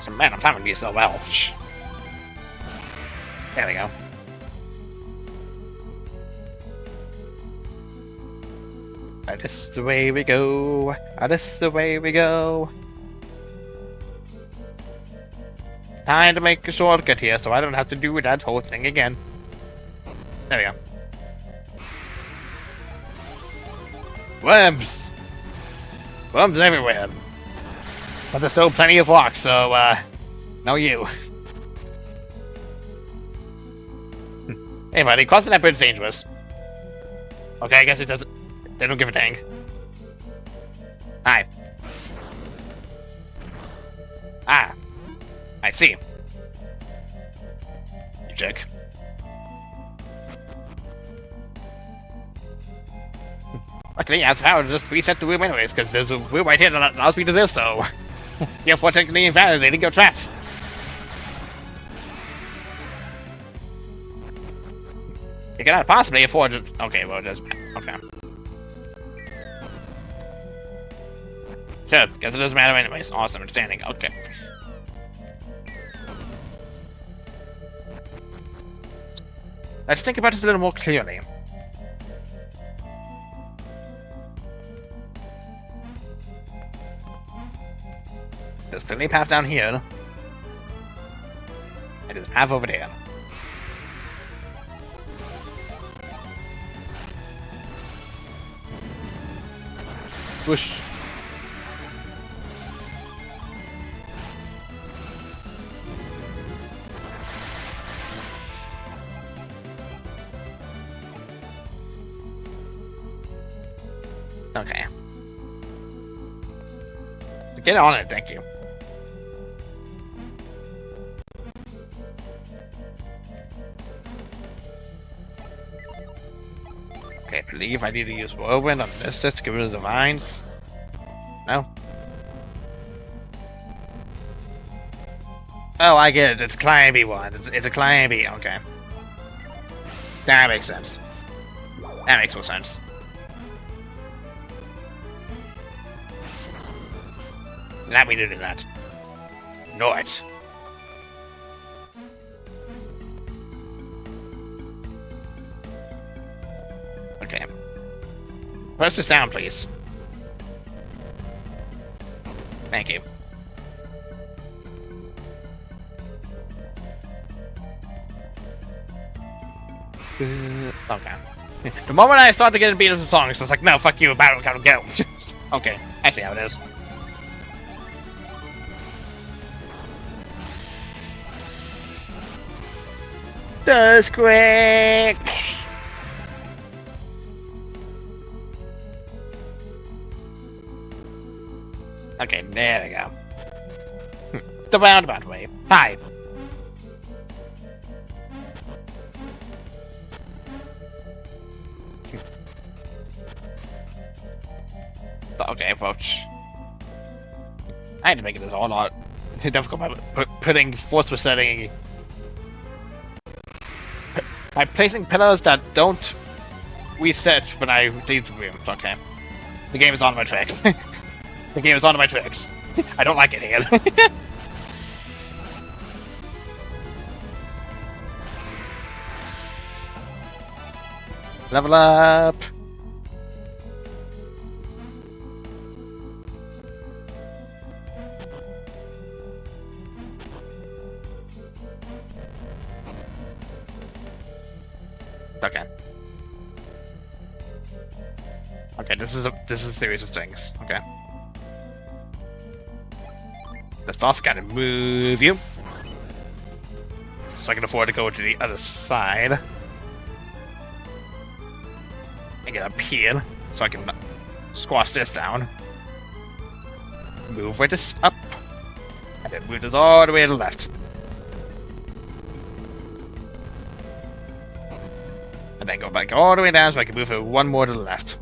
So, man, I'm timing these so well. There we go. This is the way we go. This is the way we go. Time to make a shortcut here so I don't have to do that whole thing again. There we go. Worms! Worms everywhere. But there's still plenty of rocks, so, no you. Hey buddy, crossing that bridge is dangerous. Okay, I guess it doesn't... They don't give a dang. Hi. Ah. I see. You jerk. Luckily, I have the power to just reset the room anyways, because there's a room right here that allows me to do so. You're fortunately invalidating your trap. You cannot possibly afford it. Okay, well, it doesn't matter. Okay. So, guess it doesn't matter anyways. Awesome, understanding. Okay. Let's think about this a little more clearly. There's still a path down here. And there's a path over there. Whoosh. Okay. Get on it, thank you. Okay, I believe I need to use Whirlwind on this just to get rid of the vines. No? Oh, I get it. It's a climby one. It's a climby. Okay. That makes sense. That makes more sense. Let me do that. Know it. Okay. Press this down, please. Thank you. Okay. The moment I start to get a beat of the song, it's just like, no, fuck you, battle, gotta go. Okay, I see how it is. Just quick. Okay, there we go. The roundabout way. Hi. Okay, approach. I had to make it this all out difficult by putting force resetting. By placing pillars that don't reset when I leave the room. Okay. The game is on my tracks. The game is on my tracks. I don't like it here. Level up. Okay. Okay, this is a series of things. Okay. That's also gotta move you. So I can afford to go to the other side. And get up here. So I can squash this down. Move with this up. And then move this all the way to the left. And then go back all the way down so I can move it one more to the left.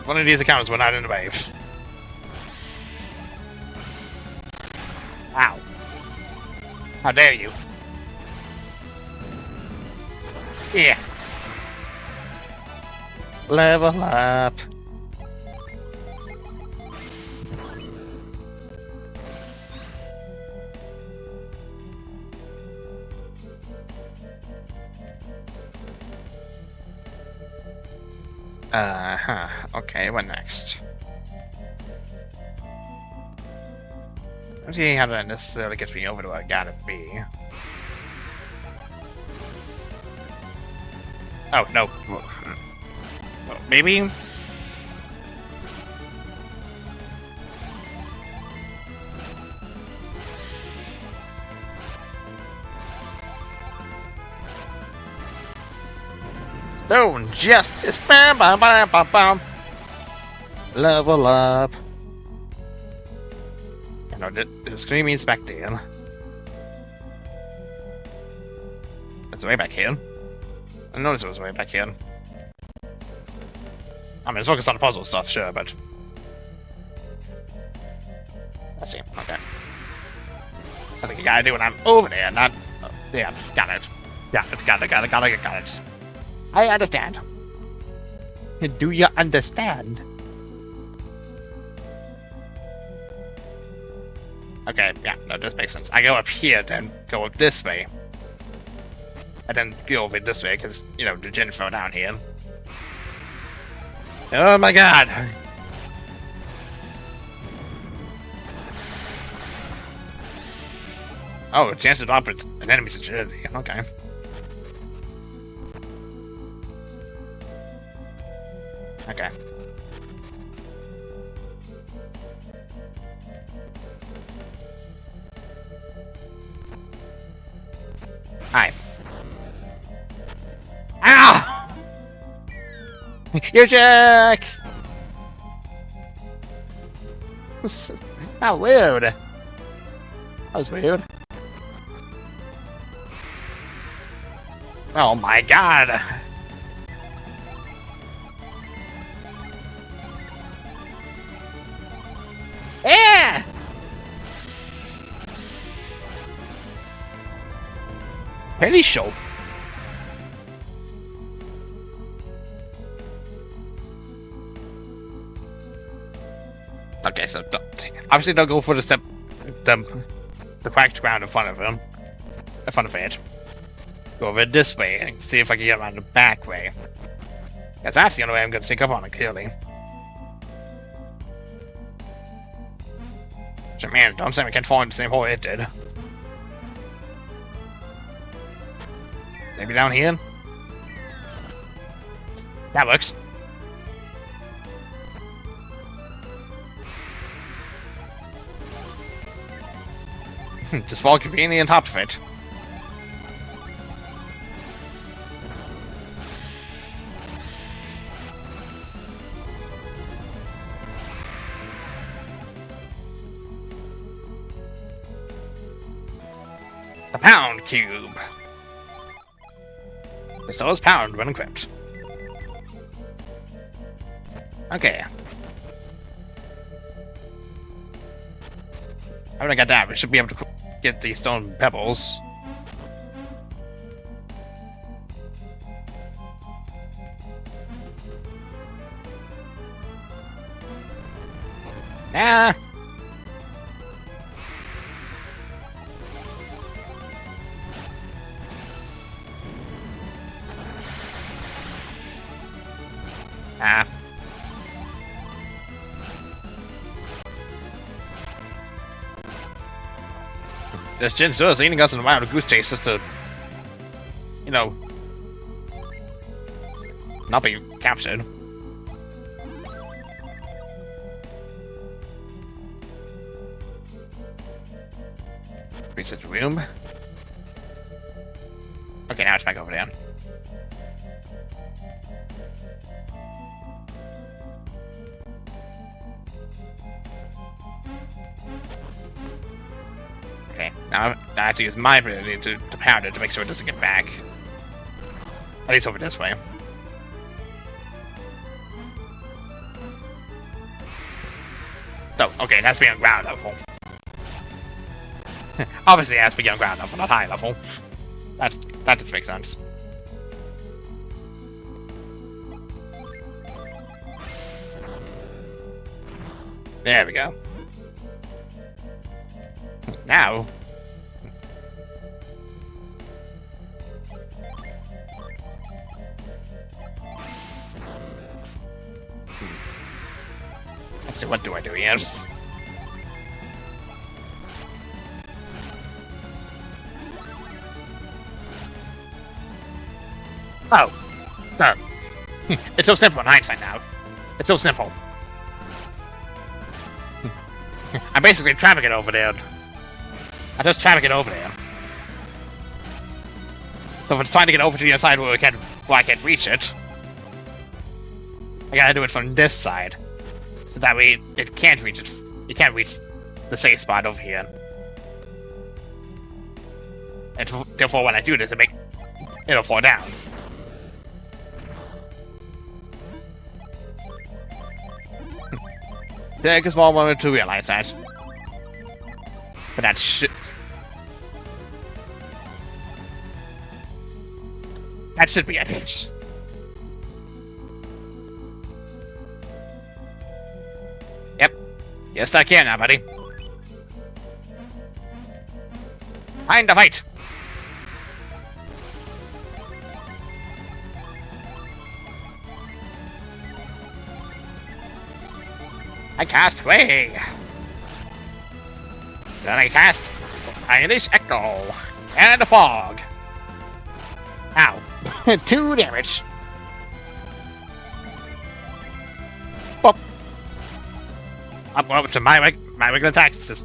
One of these accounts were not in the wave. Ow. How dare you? Yeah. Level up. Okay, what next? I don't see how that necessarily gets me over to where I gotta be. Oh, no. Maybe? Stone Justice! Bam, bam, bam, bam, bam. Level up. You know, the screaming's back there. It's way back here. I noticed it was way back here. I mean, it's focused on the puzzle stuff, sure, but... I see, okay. Something you gotta do when I'm over there, not... yeah, got it. Got it. I understand. Do you understand? Okay, yeah, no, this makes sense. I go up here, then go up this way. And then go over this way, because, you know, the gen fell down here. Oh my god! Oh, chance to drop an enemy's agility. Okay. Okay. Hi. Ow! You jerk! How weird. That was weird. Oh my god! Yeah! Penny show. Okay, so obviously don't go for the cracked ground in front of him, in front of it. Go over this way and see if I can get around the back way. Because that's the only way I'm gonna sneak up on him, clearly. So man, don't say we can't fall in the same hole it did. Maybe down here? That works. Just fall conveniently on top of it. The Pound Cube. Restores pound when equipped. Okay. After I got that, we should be able to get the stone pebbles. Nah. Ah. This Jinzo is eating us in a wild goose chase just to, you know, not be captured. Research room. Okay, now it's back over there. Okay, now I have to use my ability to pound it to make sure it doesn't get back. At least over this way. So, okay, it has to be on ground level. Obviously, it has to be on ground level, not high level. That just makes sense. There we go. Now. Let's see, what do I do here? Oh. No. It's so simple in hindsight now. It's so simple. I'm basically trapping it over there. I just trapping it over there. So if it's trying to get over to the other side where I can reach it, I gotta do it from this side. So that way it can't reach it. It can't reach the safe spot over here. And therefore when I do this, it'll fall down. Take a small moment to realize that. But that should be it. Yep. Yes, I can now, buddy. Find the fight. I cast Way. Then I cast Irish Echo and the Fog. Ow. 2 damage. Bop. Up to my regular attack. This is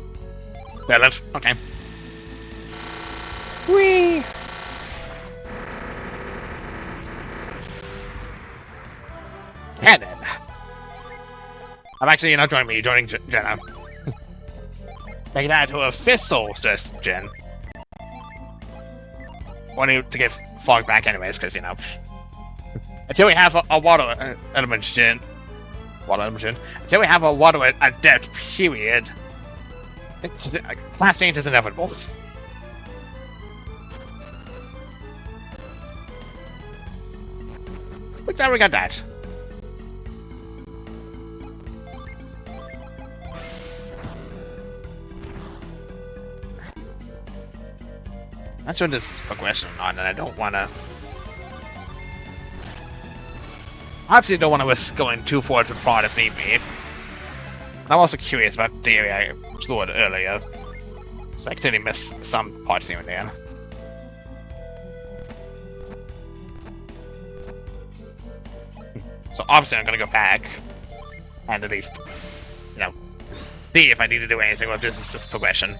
valid. Okay. Whee! Cannon. I'm actually, you're not joining me, you're joining Jenna. Making that to a fifth solstice, Jen. Wanting to get Fog back anyways, because, you know. Until we have a water element, Jen. Water element, Jen. Until we have a water adept, period. Class change is inevitable. But now we got that. Not sure this is progression or not, and I don't want to. Obviously, don't want to risk going too forward with fraud if need be. I'm also curious about the area I explored earlier, so I clearly missed some parts here and there. So obviously, I'm gonna go back and at least, you know, see if I need to do anything, or if this is just progression.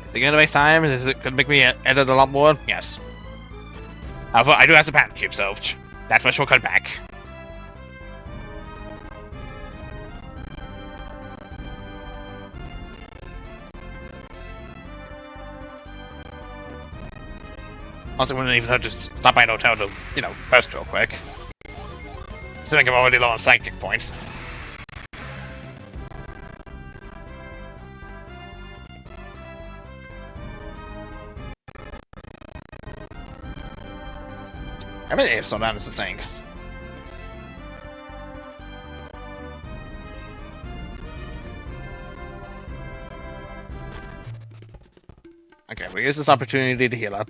Is it gonna waste time? Is it gonna make me edit a lot more? Yes. However, I do have the Panda Cube, so that's my shortcut back. Also, wouldn't even have to stop by an hotel to, you know, rest real quick. Considering I'm already low on psychic points. I really slow down is the thing. Okay, we'll use this opportunity to heal up.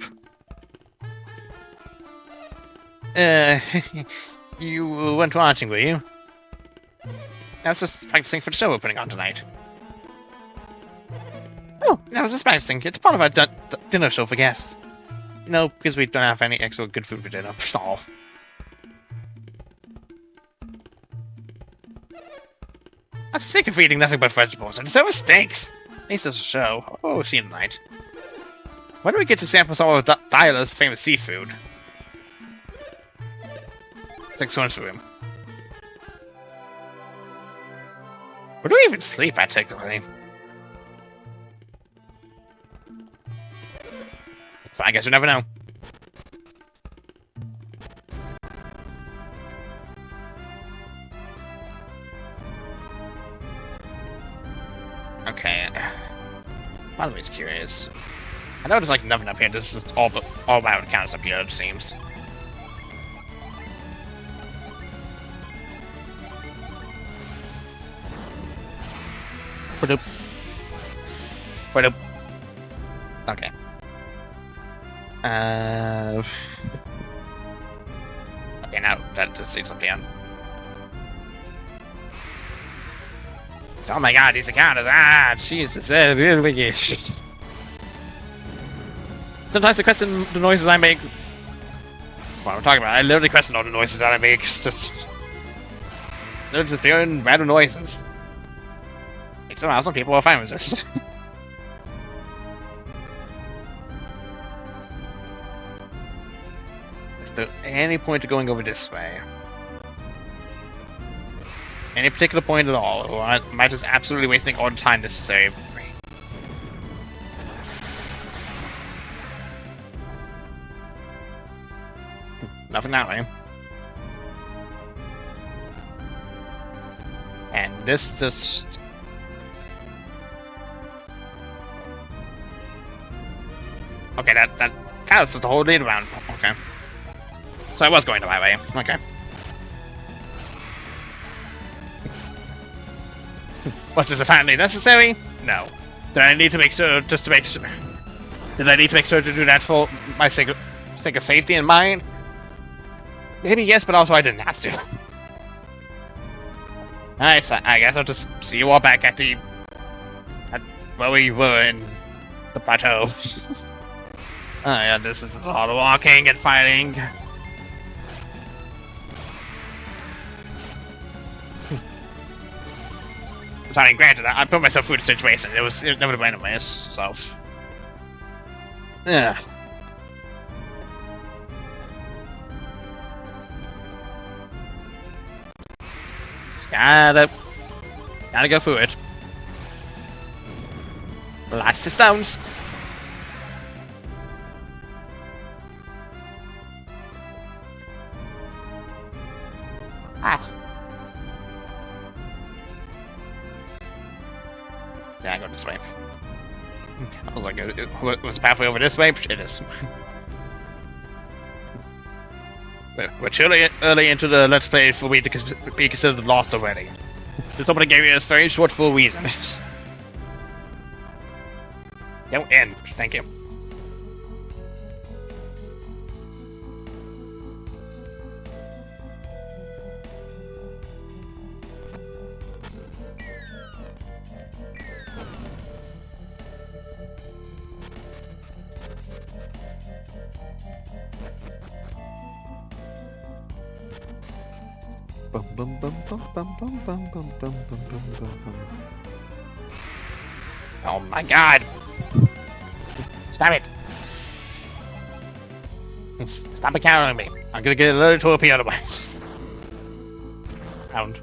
You went watching, were you? I was just practicing for the show we're putting on tonight. Oh, I was just practicing. It's part of our dinner show for guests. You know, because we don't have any extra good food for dinner. Oh. I'm sick of eating nothing but vegetables, and so stinks! At least there's a show. Oh, we'll see you tonight. When do we get to sample some of Diala's famous seafood? 6 months for him. Where do we even sleep at, technically? So I guess we never know. Okay. I'm always curious. I know there's like nothing up here. This is all about accounts up here, it seems. Ba-doop. Ba-doop. Okay. Okay, now that just seems up here. Oh my god, these encounters! Ah, Jesus! Sometimes I question the noises I make. What I'm talking about, I literally question all the noises that I make. They're just doing random noises. Like somehow some people are fine with this. Is there any point to going over this way? Any particular point at all, or am I just absolutely wasting all the time necessary? Nothing that way. And this just... Okay, that counts as the whole lead around. Okay. So I was going the right way. Okay. Was this apparently necessary? No. Did I need to make sure, just to make sure... Did I need to make sure to do that for my sake of safety in mind? Maybe yes, but also I didn't have to. Alright, so I guess I'll just see you all back at where we were in the plateau. Oh yeah, this is a lot of walking and fighting. I mean, granted, I put myself through the situation. It would have been anyways, so... Yeah. Gotta go through it. Lots of stones. Ah. Yeah, I go this way. I was like, was the pathway over this way? It is. We're truly early into the Let's Play for me to be considered lost already. This opening area is very short for a reason. Don't end. Thank you. Oh my god! Stop it! Stop encountering me! I'm gonna get alerted to OP otherwise. Pound.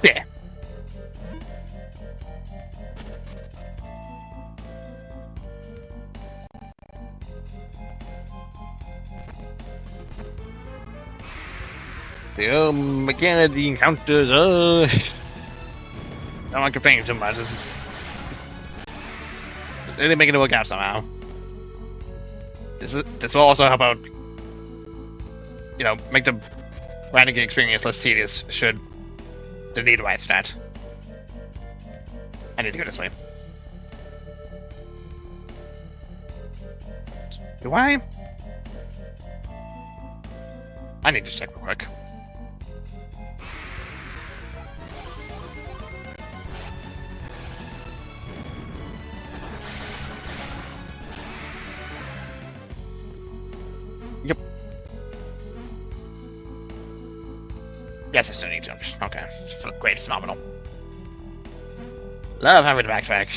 Yeah. Again, the encounters, I'm not complaining too much, this is... They're making it work out somehow. This will also help out, you know, make the grinding experience less tedious should the need arise that. I need to go this way. Do I? I need to check real quick. Yep. Yes, I still need to. Okay. Great, phenomenal. Love having the backtrack.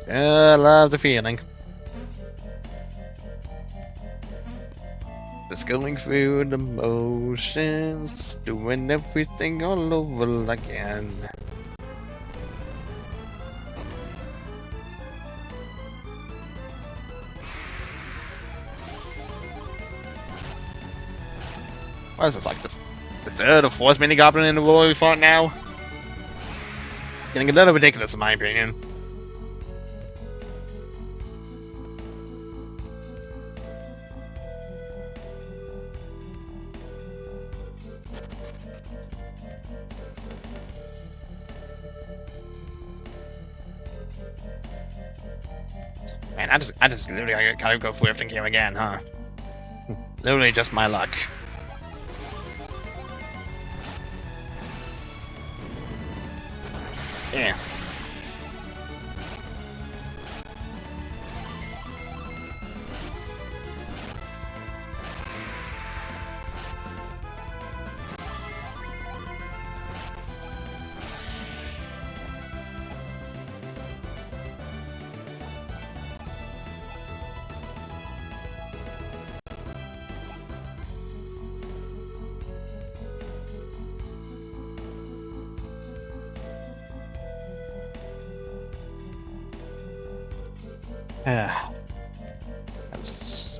Love the feeling. Just going through the motions, doing everything all over again. What is this, like the third or fourth mini goblin in the war we fought now? Getting a little ridiculous in my opinion. Man, I just literally gotta go for everything here again, huh? Literally just my luck. Yeah.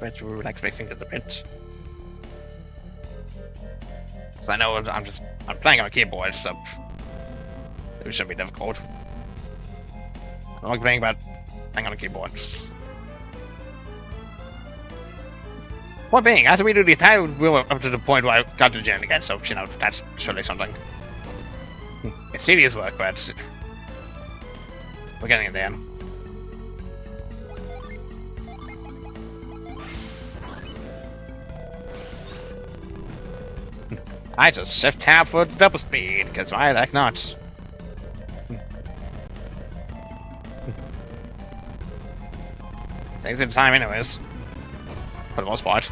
I'm to relax my fingers a bit. Cause I know I'm playing on a keyboard, so it shouldn't be difficult. I'm not playing on a keyboard. Point being, after we do the entire wheel up to the point where I got to the gym again, so you know that's surely something. It's serious work, but we're getting it there. I just shift tab for double speed, because why the heck not? Takes good time anyways. For the most part.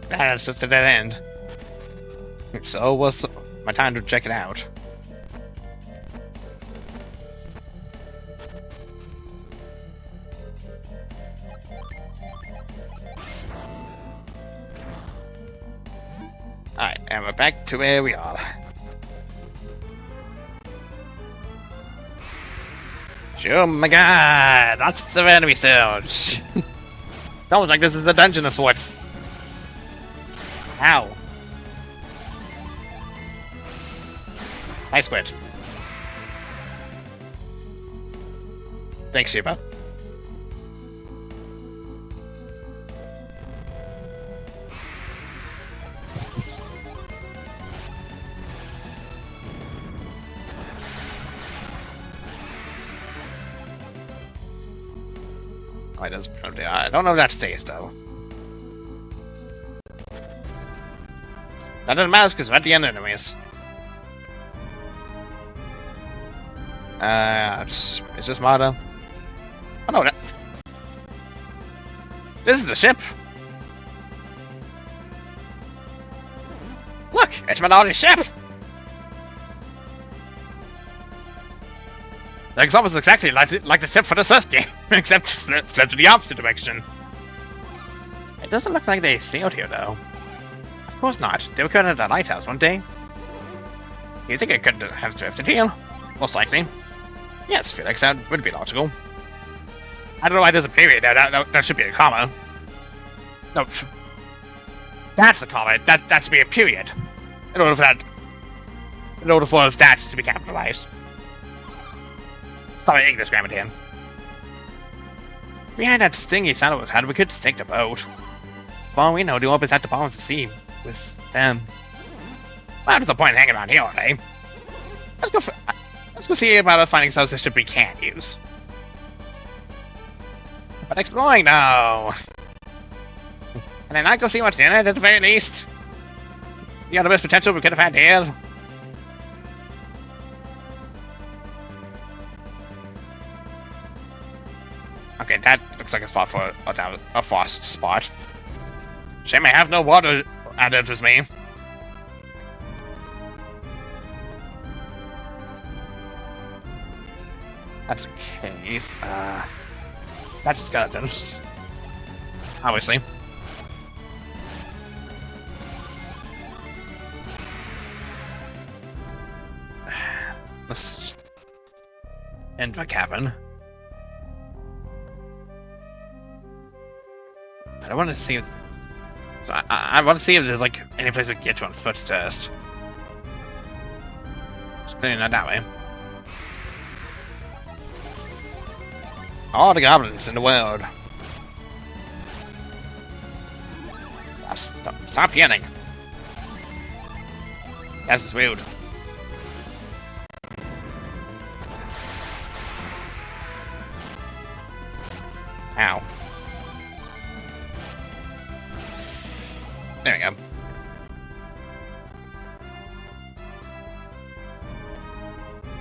That's just a dead end. So was my time to check it out. Alright, and we're back to where we are. Oh my god, lots of enemy sounds. Sounds like this is a dungeon of sorts. Ow. Nice quit. Thanks, Sheba. Oh, it does. I don't know if that's safe though. That doesn't matter because we're at the end anyways. Is this Marta? Oh no, this is the ship. Look, it's Minori's ship. It's almost exactly like the ship for the first game, except flipped to the opposite direction. It doesn't look like they sailed here though. Of course not. They were caught at a lighthouse one day. You think it could have drifted here? Most likely. Yes, Felix, that would be logical. I don't know why there's a period there. That should be a comma. No, that's a comma. That should be a period. In order for that to be capitalized. Sorry, English grammar here. If we had that thingy Santa had, we could just take the boat. For all we know, the orbits at the bottom of the sea with them. Well, there's no point in hanging around here all day. Let's go see about us finding some ship we can't use. But exploring now. Can I not go see what's in it at the very least? You got the best potential we could have had here. Okay, that looks like a spot for a frost spot. Shame I have no water added with me. That's a cave. That's a skeleton. Obviously. Let's end the cavern. I want to see. So I want to see if there's like any place we can get to on foot first. It's clearly not that way. All the goblins in the world. Stop yelling. That's rude. Ow. There we go.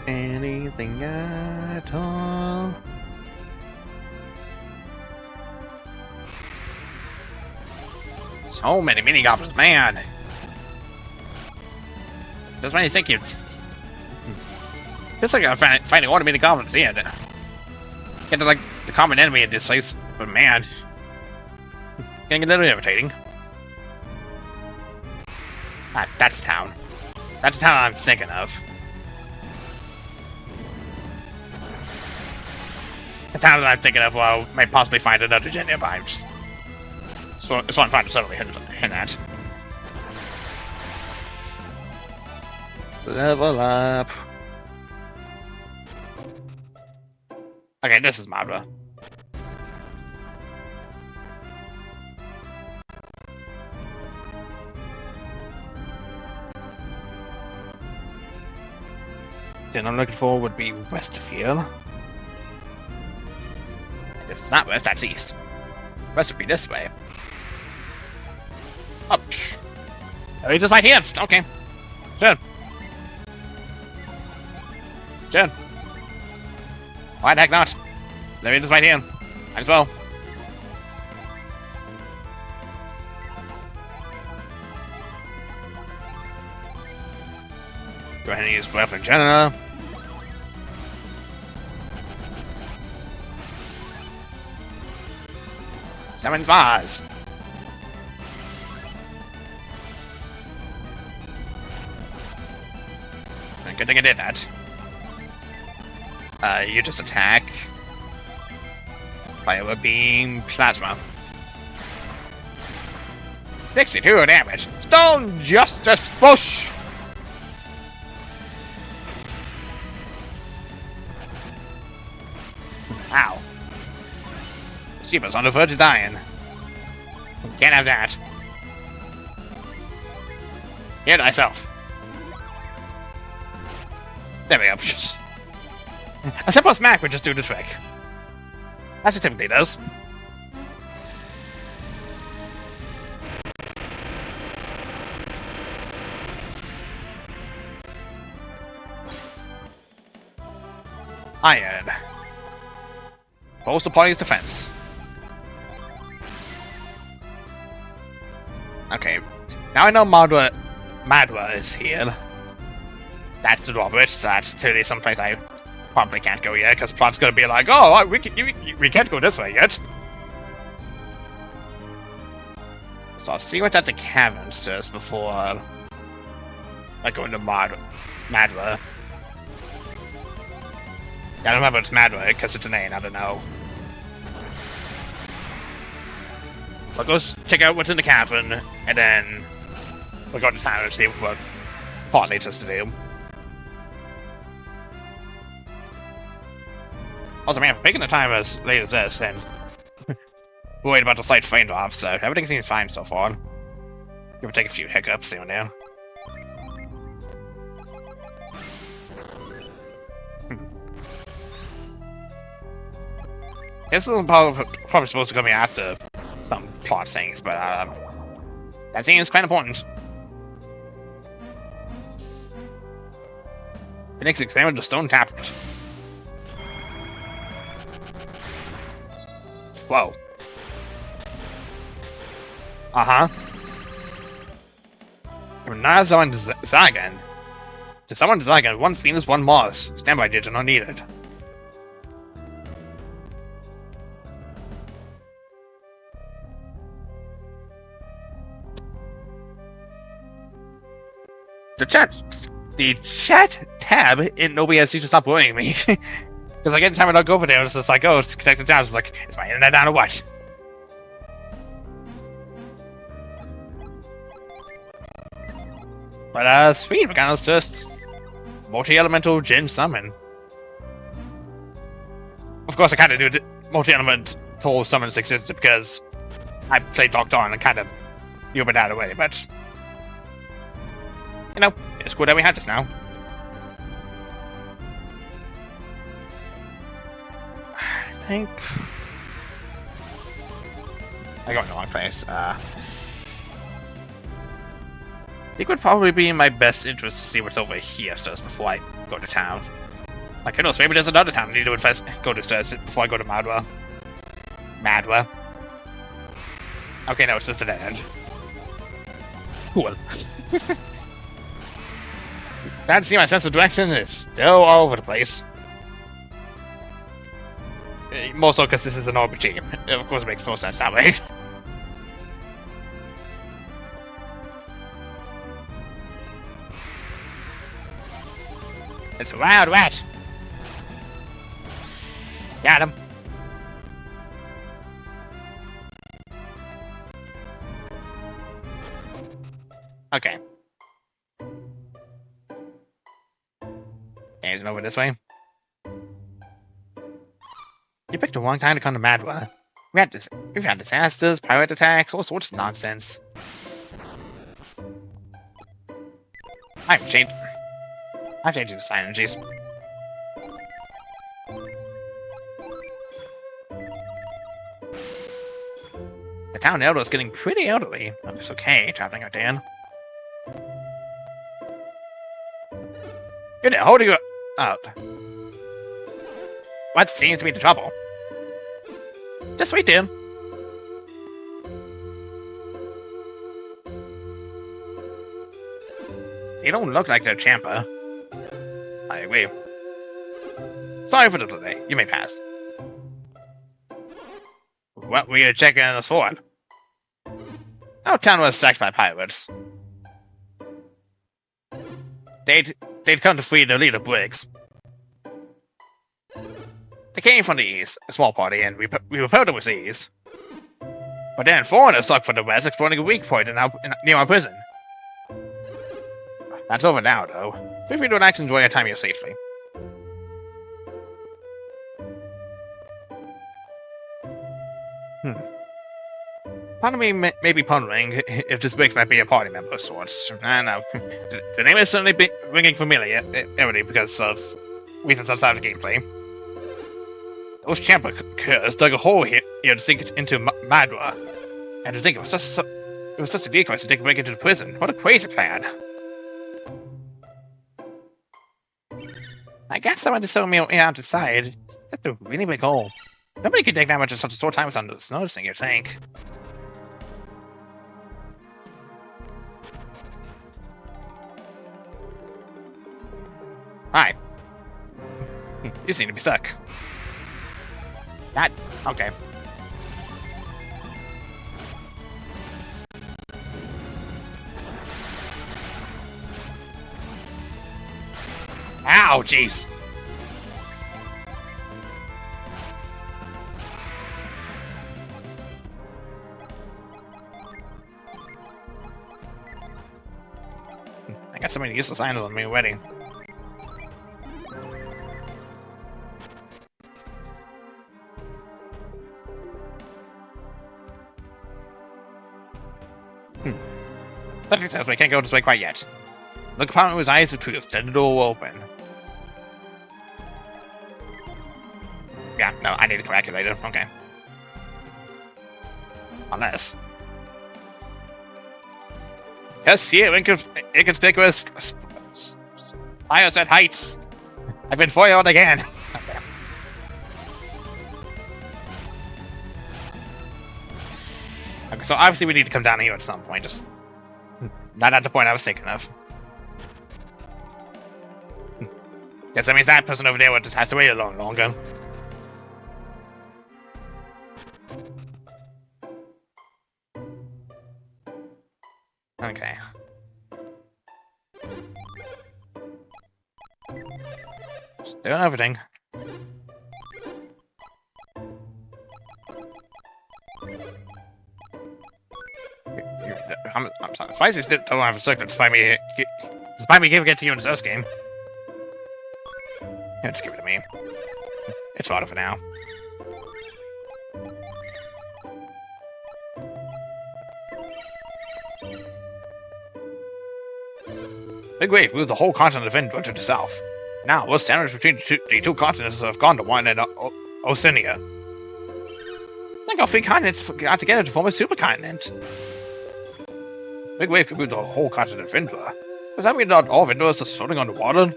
Anything at all? So many mini goblins, man. Just when you think it's just like finding all the mini goblins in. Get to like the common enemy in this place, but man, getting a little irritating. Ah, that's the town. That's the town I'm thinking of. The town that I'm thinking of, well, may possibly find another gen nearby. So I'm trying to suddenly hit that. Level up. Okay, this is Madra. Then I'm looking for would be west of here. This is not west, that's east. West would be this way. Oh, psh. Oh, just right here. Okay. Sure. Sure. Why the heck not? Let me just right here. Might as well. Go ahead and use Breath of Jenna. Summon Vaz. Good thing I did that. You just attack. Fire beam, plasma. 62 damage. Stone Justice Bush. Ow. Shiva's on the verge of dying. Can't have that. Heal thyself. There we go. A simple smack would just do the trick. As it typically does. Iron. Post the party's defense. Okay. Now I know Madra is here. That's the drawbridge, so that's clearly someplace I probably can't go yet, because Plot's gonna be like, oh, we can't go this way yet. So I'll see what's at the caverns first before I go into Madra. I don't remember it's Madra, because it's an A and I don't know. I'll go check out what's in the cavern, and then we'll go to town and see what Plot needs us to do. Also, man, for picking the time as late as this, and worried about the slight frame drop, so everything seems fine so far. Give or take a few hiccups here and there. This is probably supposed to come after some Plot things, but that seems quite important. Phoenix examined the stone tablet. Whoa. Uh-huh. Now someone Zagan. To someone Zagan, 1 Venus, 1 Mars. Standby digit not needed. The chat tab in OBS needs to stop worrying me. Because like anytime I log over there, it's just like, oh, it's connected down. It's like, is my internet down or what? But sweet, Mechanos just multi-elemental Jin summon. Of course, I kind of knew that multi-elemental summons existed because I played Doctor On and kind of knew about that already, but you know, it's cool that we have this now. I think I got in the wrong place. I think it would probably be in my best interest to see what's over here first before I go to town. Like, who knows, maybe there's another town I need to first go to first before I go to Madwa. Madwa. Okay, no, it's just a dead end. Cool. Glad to see my sense of direction is still all over the place. More so because this is an RPG. Of course it makes more sense that way. It's a wild rat! Got him! Okay. Is it over this way? You picked a wrong time to come to Madwa. We've had disasters, pirate attacks, all sorts of nonsense. I've changed the sign energies. The town elder is getting pretty elderly. It's okay, traveling out Dan. Good, holding you up. What seems to be the trouble? Just wait, Dan. You don't look like the Champa. I agree. Sorry for the delay. You may pass. What were you checking us for? Our town was sacked by pirates. They'd come to free the leader Briggs. They came from the east, a small party, and we repelled them with ease. But then foreigners struck from the west, exploring a weak point near our prison. That's over now, though. Feel free to relax and enjoy your time here safely. Part of me may be pondering if this Briggs might be a party member of sorts. I know. The name is certainly ringing familiar, already because of reasons outside of the gameplay. Those Champa curs dug a hole here to sink into Madwa. And to think it was just a decoy to take a break into the prison. What a crazy plan. I guess someone just told me out to side. That's a really big hole. Nobody could dig that much in such a short time without noticing, you think. Hi. You seem to be stuck. That... okay. Ow, jeez. I got so many useless items on me already. Something tells me I can't go this way quite yet. Look upon his eyes of truth, then the door will open. Yeah, no, I need a calculator. Okay. Unless. Yes, here, inconspicuous fires at heights. I've been foiled again. So obviously we need to come down here at some point. Just not at the point I was thinking of. Guess that means that person over there just has to wait a little longer. Okay. Just doing everything. I'm sorry. Why is he still don't have a circle despite me giving it to you in the first game? Yeah, just give it to me. It's fodder for now. Big wave moves the whole continent of Indra to the south. Now, what's sandwiched between the two continents of Gondwana and Oceania? I think our three continents got together to form a supercontinent. Big wave could move the whole continent of Indra. Does that mean that all of Indra is just floating underwater?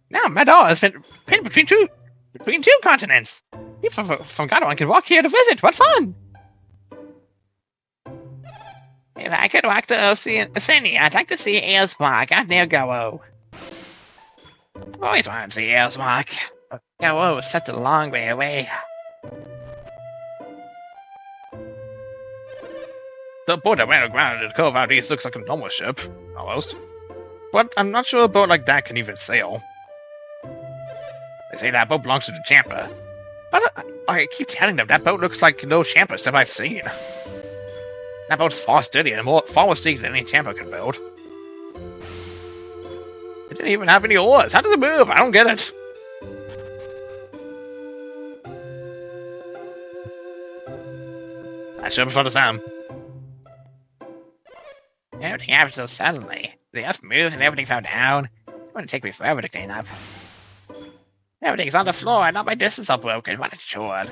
Now, Madara has been pinned between two continents. People from Gondwana can walk here to visit. What fun! If I could walk to Oceania, I'd like to see Aelsmark out near Gawo. I've always wanted to see Aelsmark, but Gawo is such a long way away. The boat that ran aground in the cove out east looks like a normal ship, almost. But I'm not sure a boat like that can even sail. They say that boat belongs to the Champa. But I keep telling them that boat looks like no Champa ship I've seen. That boat's far sturdier and far more sleek than any Champa can build. It didn't even have any oars. How does it move? I don't get it. I should have thought of Sam. Everything happened so suddenly. The earth moved and everything fell down. It's going to take me forever to clean up. Everything's on the floor and all my dishes are broken. What a chore.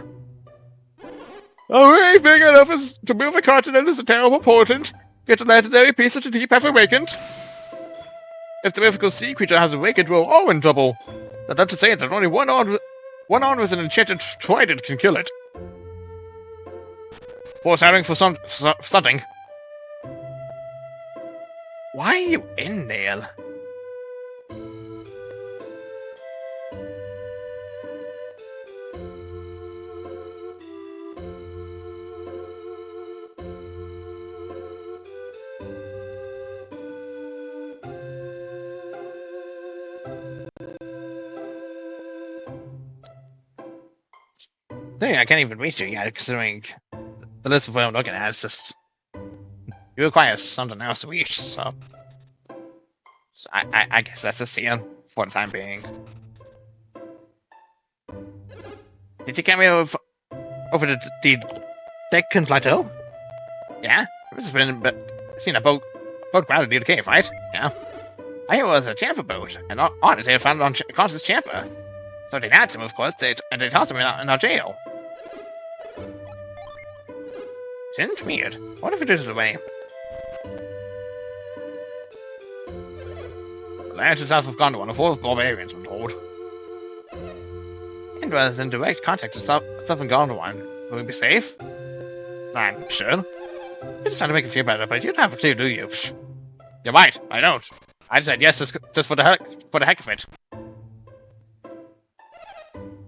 A wave big enough to move a continent is a terrible portent. Get a legendary piece that the deep have awakened. If the mythical sea creature has awakened, we're all in trouble. That's not to say that only one arm with an enchanted trident can kill it. Foreshadowing for something. Why are you in there? I can't even reach you yet, considering the list of what I'm looking at is just... You require something else to reach, so I guess that's a CN for the time being. Did you get me over the Deccan Plateau? Yeah? I've seen a boat grounded near the cave, right? Yeah. I hear it was a Champa boat, and on it they found on Constance Champa. So they nabbed him, of course, and they tossed him in our jail. Isn't it weird? What if it is away? The land to south of Gondwana, full of barbarians, I'm told. Indra is in direct contact with southern Gondwana. Will we be safe? I'm sure. You're just trying to make you feel better, but you don't have a clue, do you? You're right, I don't. I said yes just for the heck of it.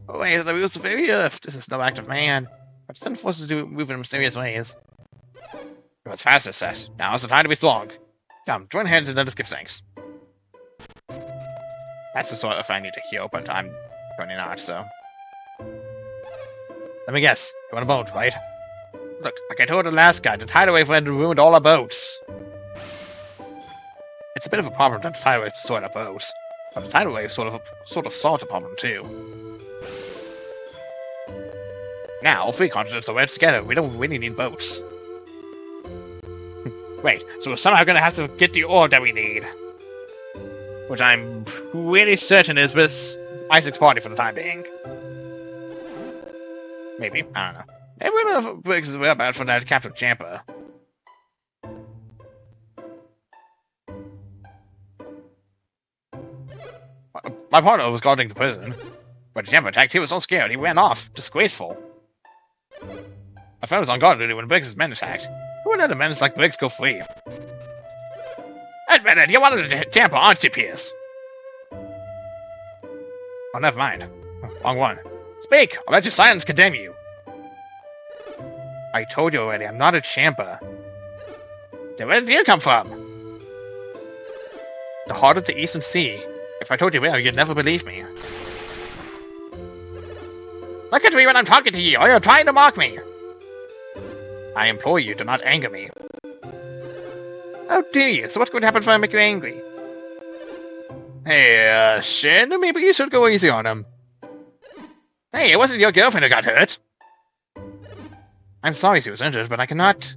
Oh wait, the roots of the earth. This is no act of man. But still forces to move in mysterious ways. It was fast, says. Now is the time to be strong. Come, join hands and let us give thanks. That's the sort of I need to heal, but I'm currently not, so. Let me guess. You want a boat, right? Look, like I told the last guy, the tidal wave went and ruined all our boats. It's a bit of a problem that the tidal wave destroyed our boats. But the tidal wave sort of solved the problem too. Now, all three continents are wedged together. We don't really need boats. Wait, so we're somehow gonna have to get the ore that we need. Which I'm really certain is with Isaac's party for the time being. Maybe, I don't know. Maybe we'll have bricks as well bad for that Captain Champa. My partner was guarding the prison. When Champa attacked, he was so scared, he ran off. Disgraceful. I thought I was on guard duty when Briggs' men attacked. Who would let a menace like Briggs go free? Admit it, you wanted to tamper, aren't you, Pierce? Oh, never mind. Wrong one. Speak, or let your silence condemn you. I told you already, I'm not a champer. Then where did you come from? The heart of the Eastern Sea. If I told you where, you'd never believe me. Look at me when I'm talking to you, or you're trying to mock me! I implore you, do not anger me. How dare you? So what could happen if I make you angry? Hey, Shin, maybe you should go easy on him. Hey, it wasn't your girlfriend who got hurt. I'm sorry she was injured, but I cannot...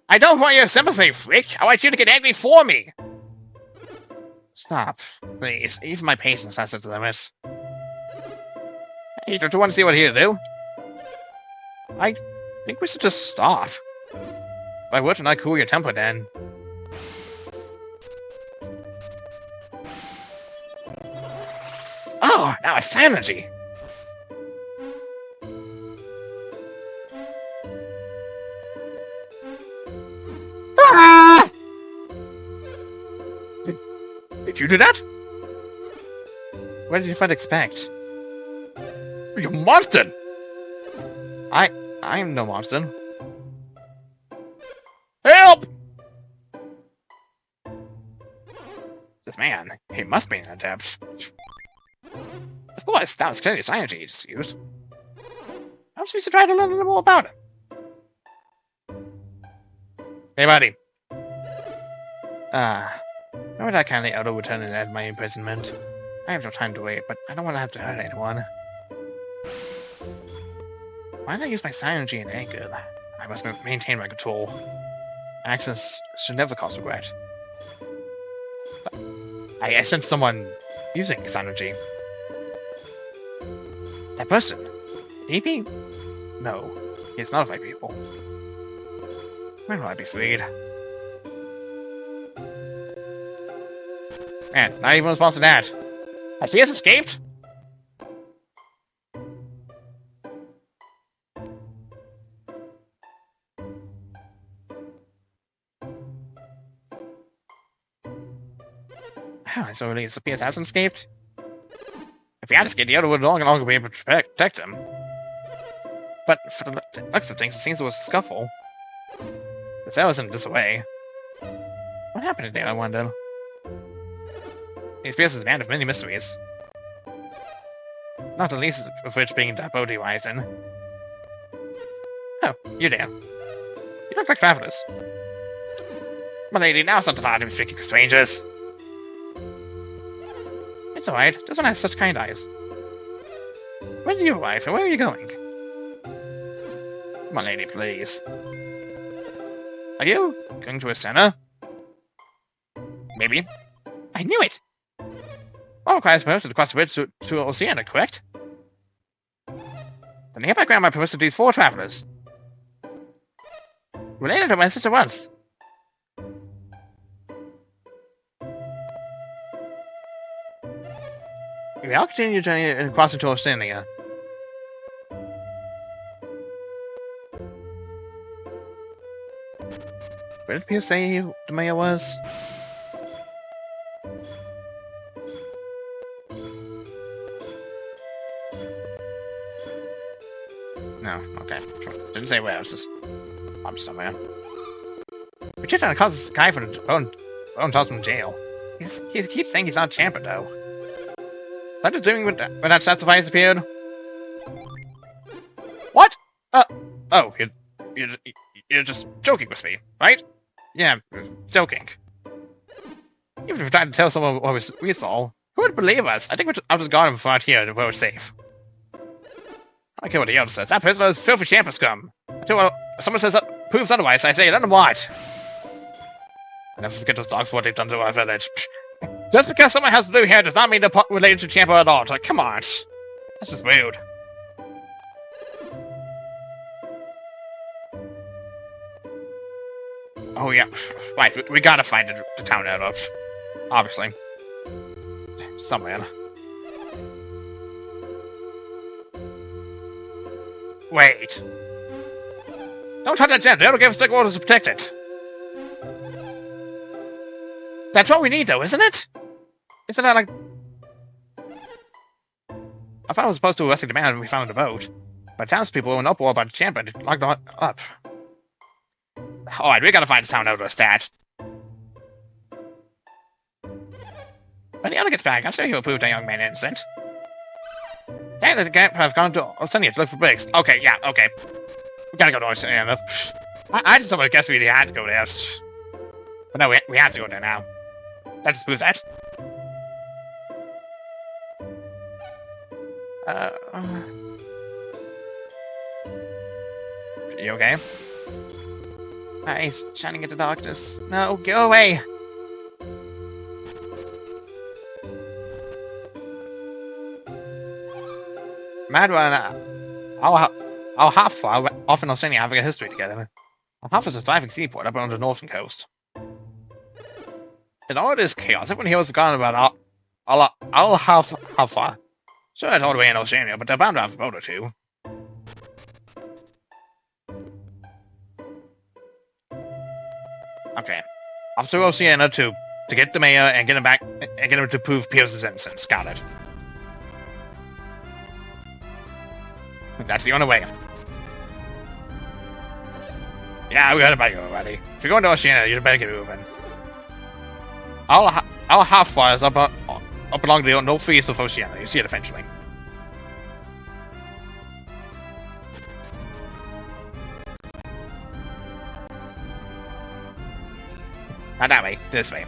I don't want your sympathy, freak! I want you to get angry for me! Stop. Please, even my patience has its limits. Hey, don't you want to see what he'll do? I think we should just stop. If I were to not cool your temper, then... Oh, now it's energy! Ah! Did you do that? What did you find expect? You monster! I'm no monster. Help! This man, he must be an adept. Of course, that was clearly his energy he just used. Perhaps we should try to learn a little more about him. Hey, buddy. Remember that kindly elder lieutenant at my imprisonment? I have no time to wait, but I don't want to have to hurt anyone. Why did I use my energy in anger? I must maintain my control. Actions should never cause regret. I sensed someone using energy. That person? Maybe? No, he's not of my people. When will I be freed? Man, not even response to that. Has Pierce escaped? So really, Pierce hasn't escaped? If he had escaped, the other would no longer be able to protect him. But for the looks of things, it seems there was a scuffle. The cell isn't this way. What happened today, I wonder? Pierce is a man of many mysteries. Not the least of which being the Bodhi Ryzen. Oh, you're there. You look like travelers. My lady, now's not the time to be speaking to strangers. It's alright, this one has such kind eyes. When did you arrive and where are you going? My lady, please. Are you going to a center? Maybe. I knew it! All requires permission to cross the bridge to Oceania, correct? Then hereby grant my permission to these 4 travelers. Related to my sister once. Okay, I'll continue your journey and cross into Oceania. Where did Pierce say the mayor was? No, okay. Didn't say where, it was just... I'm somewhere. We checked on the cause of this guy from the Bone tossed him in jail. He keeps saying he's not a champion, though. Was I just doing when that sacrifice appeared? What? Oh, you're just joking with me, right? Yeah, joking. Even if we tried to tell someone what we saw, who would believe us? I think I'll just guard him from out here and we're safe. I don't care what the elder says. That person is filthy champion scum. If someone says proves otherwise, I say let them watch. I never forget those dogs for what they've done to our village. Just because someone has blue hair does not mean they're related to Champa at all. Like, come on. This is rude. Oh yeah. Right, we gotta find the town out of. Obviously. Somewhere. Wait. Don't touch that gem. They don't give us the orders to protect it. That's what we need, though, isn't it? Isn't that like... I thought I was supposed to rescue the man when we found the boat. But townspeople were in uproar about the champ and locked them up. Alright, we gotta find the town over a stat. When the other gets back, I'm sure he'll prove that young man innocent. Hey, the camp has gone to Oceania to look for bricks. Okay, yeah, okay. We gotta go to Oceania. I just thought guess we really had to go there. But no, we have to go there now. That just proves that. You okay? Eyes shining into darkness. No, go away! Madra and our half are often Oceania having a history together. Our half is a thriving seaport up on the northern coast. In all this chaos, everyone here has forgotten about our half far. Sure, it's all the way in Oceania, but they're bound to have a boat or two. Okay. Off to Oceania to get the mayor and get him back and get him to prove Pierce's innocence. Got it. That's the only way. Yeah, we got it by you already. If you're going to Oceania, you better get moving. Our half fire is up along the northeast of Oceania. You see it eventually. Not that way, this way.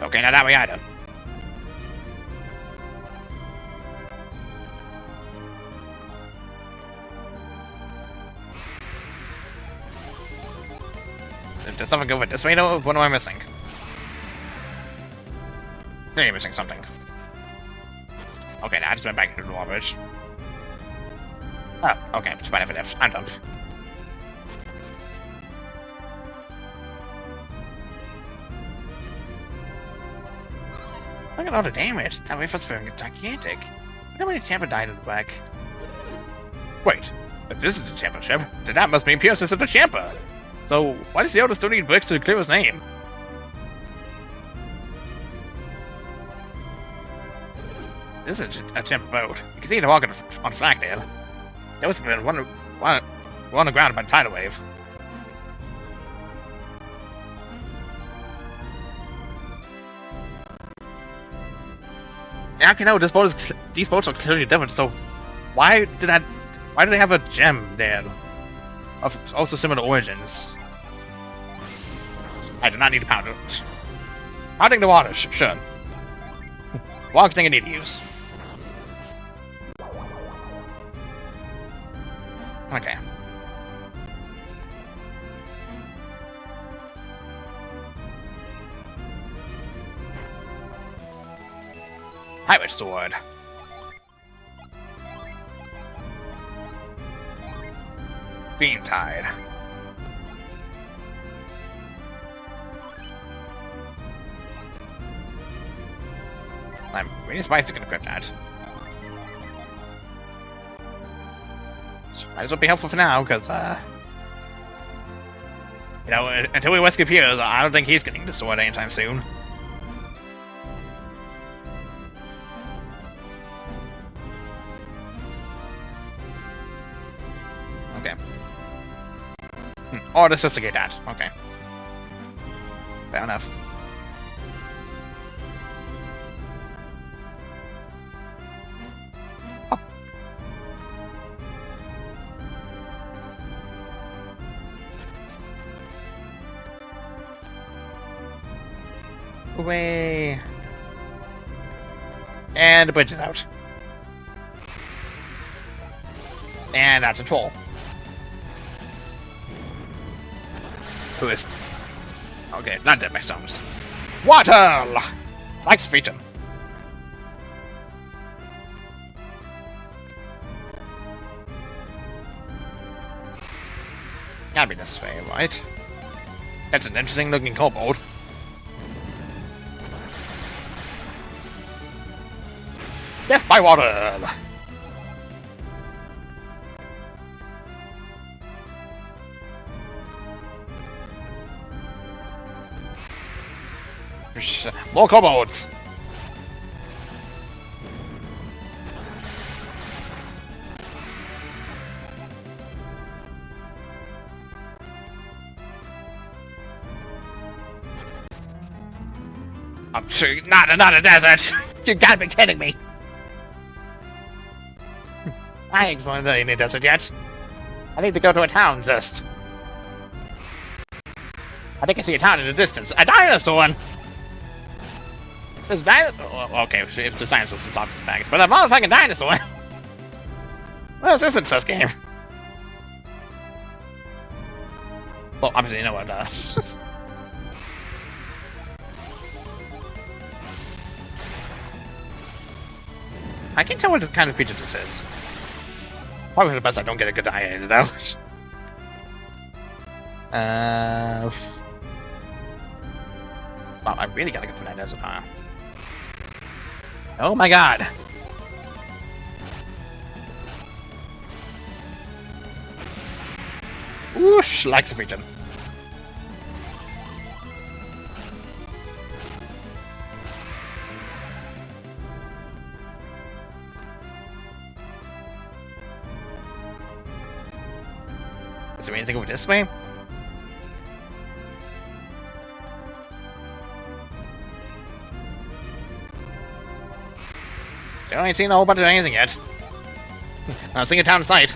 Okay, not that way either. Does something go with this way though? What am I missing? You're missing something. Okay, now I just went back into the drawbridge. Oh, okay, it's fine for this. I'm done. Look at all the damage. That wave was very gigantic. How many Tampa died in the back? Wait, if this is the championship, then that must mean Pierce is the Champa. So, why does the Elder still need bricks to clear his name? This is a Champa boat. You can see the walking on Flagdale. There was one on the ground by the tidal wave. Yeah, okay, no, these boats are clearly different, so why do they have a gem there? Of also similar origins. I do not need to pound it. Pounding the water, sure. One thing I need to use. Okay. Highway sword. Fiendtide. I'm really surprised you can equip that. Might as well be helpful for now, because, you know, until we rescue Piers, I don't think he's getting the sword anytime soon. Okay. Oh, this is to get that. Okay. Fair enough. Oh. Away. And the bridge is out. And that's a troll. Who is... Okay, not dead by stones. Water! Likes freedom. Gotta be this way, right? That's an interesting looking kobold. Death by water! More kobolds! I'm sure not another desert! You gotta be kidding me! I ain't going to any desert yet. I need to go to a town first. I think I see a town in the distance. A dinosaur! This dinosaur. Oh, okay, if the dinosaurs is obviously bags, but a motherfucking dinosaur! What is this in this game? Well, obviously, you know what, I can't tell what kind of creature this is. Probably for the best I don't get a good eye at it out. Wow, I really gotta go for that desert, huh? Oh my god! Whoosh! Likes the region. Is there anything over this way? I ain't seen a whole bunch of anything yet. I'll sing a town site.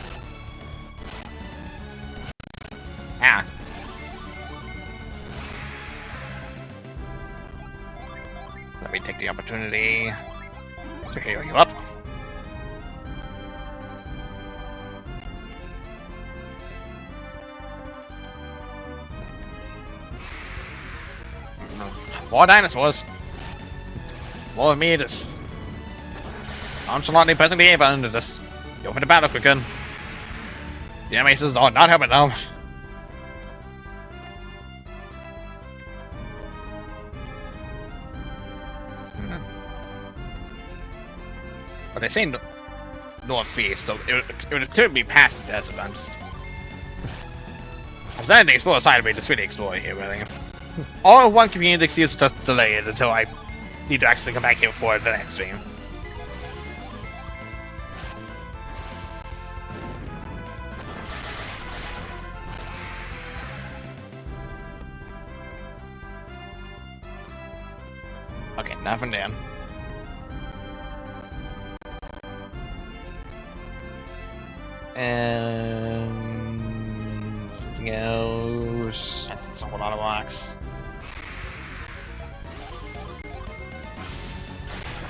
Ah. Let me take the opportunity to heal you up. More dinosaurs. More of me just nonchalantly pressing the A button to just go for the battle quicker. The animations are not helping now. But they say northeast, so it would appear to be past the desert. I'm starting to explore a side of me to really explore here, really. All one convenient excuse to just delay it until I need to actually come back here for the next stream. Okay, nothing down. Anything else? That's a whole lot of rocks.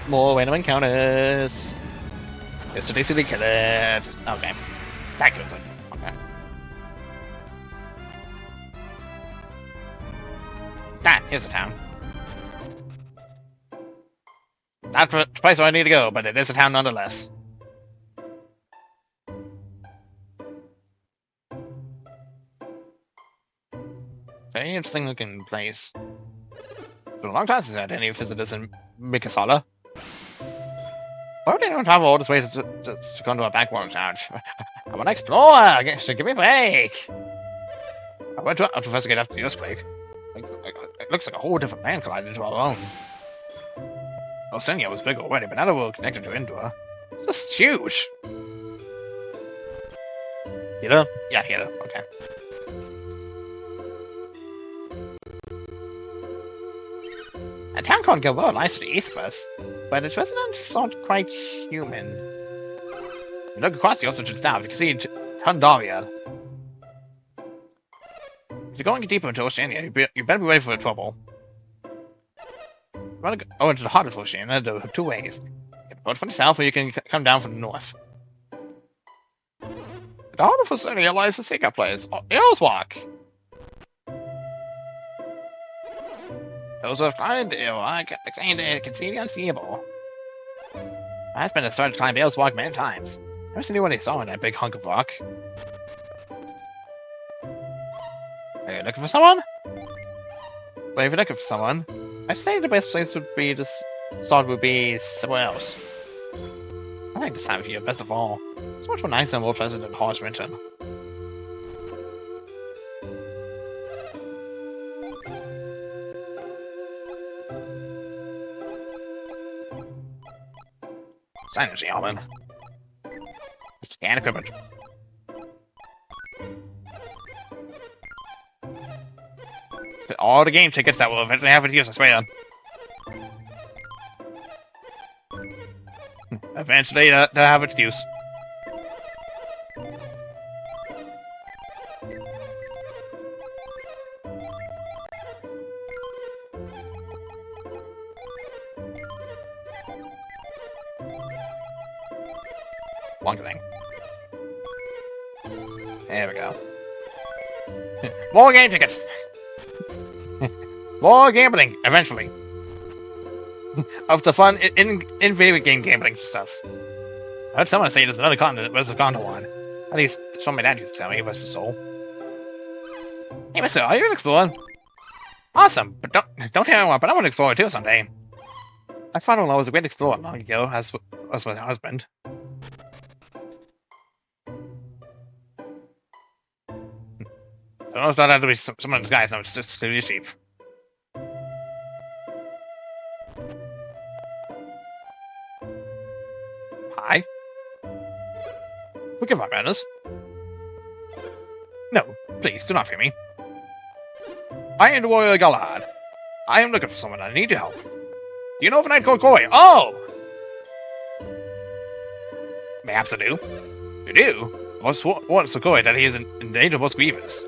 More random encounters. Yesterday city killed it. Okay. That kills it. Okay. Ah, here's the town. Not the place where I need to go, but it is a town nonetheless. Very interesting looking place. It's been a long time since I had any visitors in Mikasala. Why would anyone travel all this way to come to a backwater town? I want to explore! So give me a break! I went to investigate after the earthquake. It looks like a whole different land collided into our own. Oceania was big already, but now that we're connected to Endor, it's just huge! Healer? Yeah, healer. Okay. A town called Gilboa lies to the east of us, but its residents aren't quite human. You look across the ocean to the south, you can see Tundaria. If you're going deeper into Oceania, you better be ready for trouble. You want to go into the heart of Oceania, there are two ways. You can go from the south, or you can come down from the north. The heart of Oceania lies the secret place, Eoswalk. Those who have climbed I can see the unseeable. My husband has started to climb Eoswalk many times. Never seen anyone he saw in that big hunk of rock. Are you looking for someone? Well, if you're looking for someone, I'd say the best place would be somewhere else. I like this time of year best of all. It's much more nice and more pleasant than harsh winter. Synergy element. Scan equipment. All the game tickets that will eventually have its use, I swear. Eventually, they'll have its use. One thing. There we go. More game tickets! More gambling, eventually. Of the fun in video game gambling stuff. I heard someone say there's another continent, where's the continent one? At least, that's what my dad used to tell me, Where's the Soul. Hey mister, are you an explorer? Awesome, but don't tell anyone, but I want to explore too someday. My father-in-law was a great explorer long ago, as was my husband. I don't know if that had to be someone in disguise, no, it's just clearly sheep. Hi. Forgive my manners. No, please, do not fear me. I am the warrior Galahad. I am looking for someone. I need your help. Do you know of a knight called Koi? Oh! Perhaps I do. You do? What's so Koi that he is in danger of most grievous?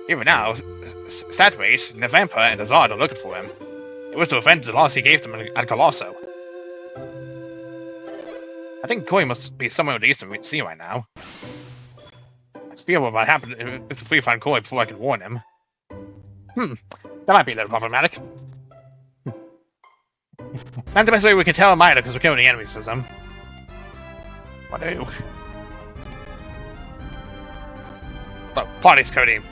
Even now, Satwait, Nevampa, and Azard are looking for him. It was to avenge the loss he gave them at Colosso. I think Koi must be somewhere in the Eastern Sea right now. I fear what might happen if we find Koi before I can warn him. That might be a little problematic. Not the best way we can tell him either, because we're killing the enemies for them. What do? The party's currently...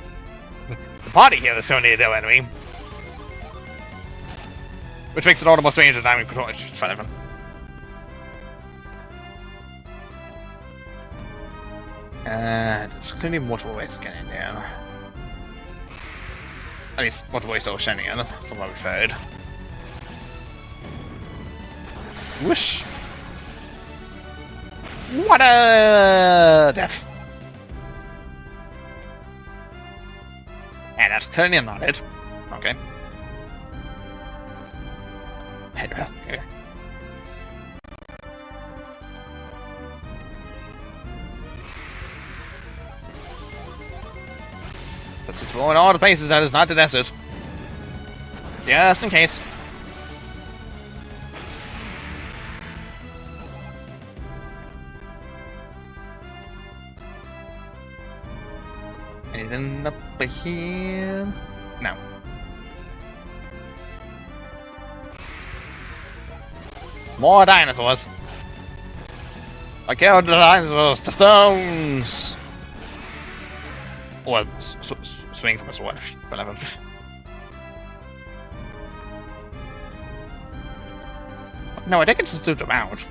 The party here is currently a dead enemy. Which makes it all the more strange that I'm in control. It's fine, everyone. There's clearly multiple ways of getting down. At least multiple ways to Oceanian, from what we've heard. Whoosh! What a death! And that's clearly not it. Okay. Okay. Let's explore in all the places that is not the desert. Just in case. Anything up here? No. More dinosaurs. I killed the dinosaurs, the stones! Or swing from a sword, whatever. No, I think it's just moved around.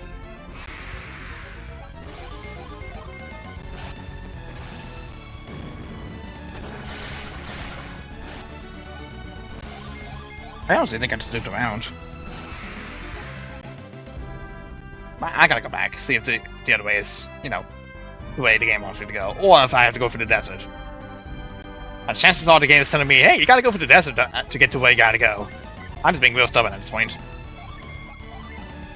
I honestly think I just moved around. I gotta go back, see if the other way is, you know, the way the game wants me to go. Or if I have to go for the desert. Chances are the game is telling me, hey, you gotta go for the desert to get to where you gotta go. I'm just being real stubborn at this point.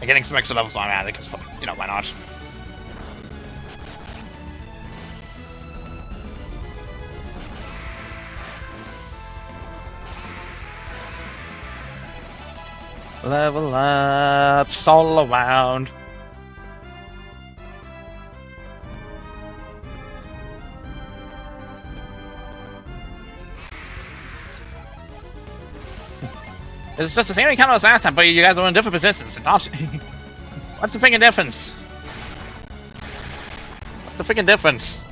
I'm getting some extra levels while I'm at it, because, you know, why not? Level ups all around. It's just the same encounter as last time, but you guys are in different positions. What's the freaking difference? What's the freaking difference?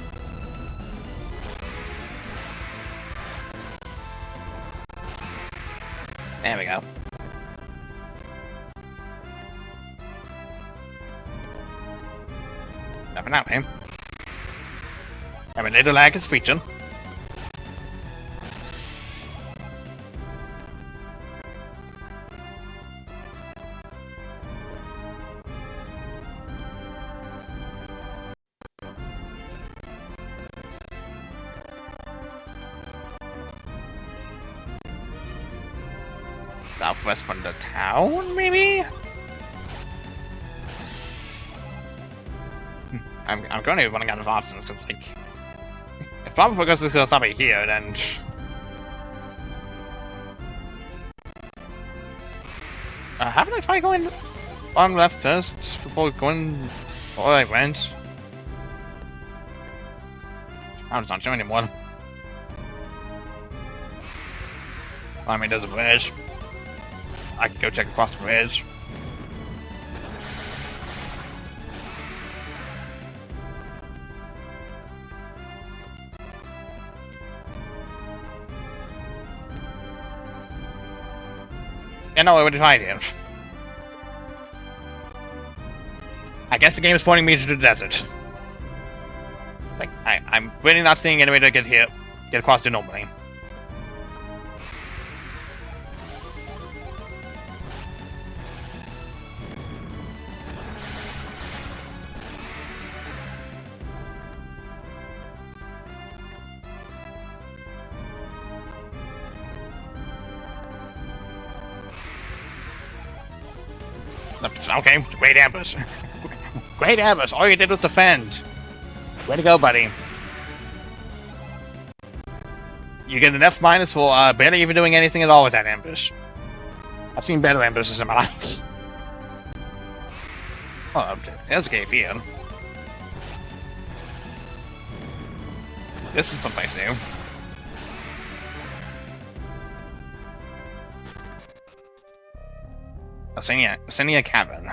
There we go. Nothing out, man. I mean, little lag is featured. southwest from the town, maybe? I'm currently running out of options, because, like, if Papa Focus is gonna stop me here, then... haven't I tried going on left first before going all I went? I'm just not showing anymore. I mean, there's a bridge. I can go check across the bridge. Yeah, no, I would have tried it. I guess the game is pointing me to the desert. It's like, I'm really not seeing any way to get across to normally. Okay, great ambush. Great ambush, all you did was defend. Way to go, buddy. You get an F- for barely even doing anything at all with that ambush. I've seen better ambushes in my life. Oh, there's a cave here. This is someplace new. Asenia Cavern.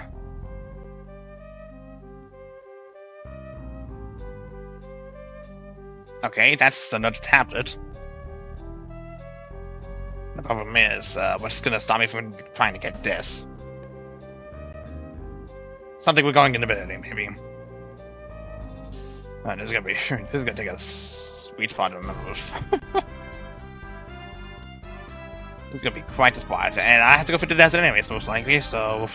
Okay, that's another tablet. The problem is, what's gonna stop me from trying to get this? Something we're going into ability, maybe. This is gonna take a sweet spot to remember. This is gonna be quite a spot, and I have to go for the desert anyways, most likely, so...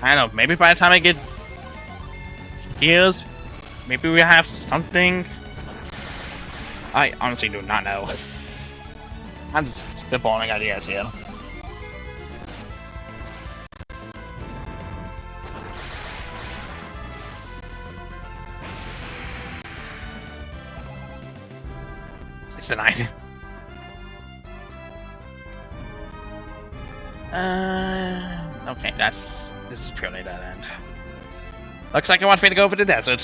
I don't know, maybe by the time I get gears, maybe we have something? I honestly do not know. I'm just spitballing ideas here. Tonight. Okay, this is purely dead end. Looks like it wants me to go for the desert.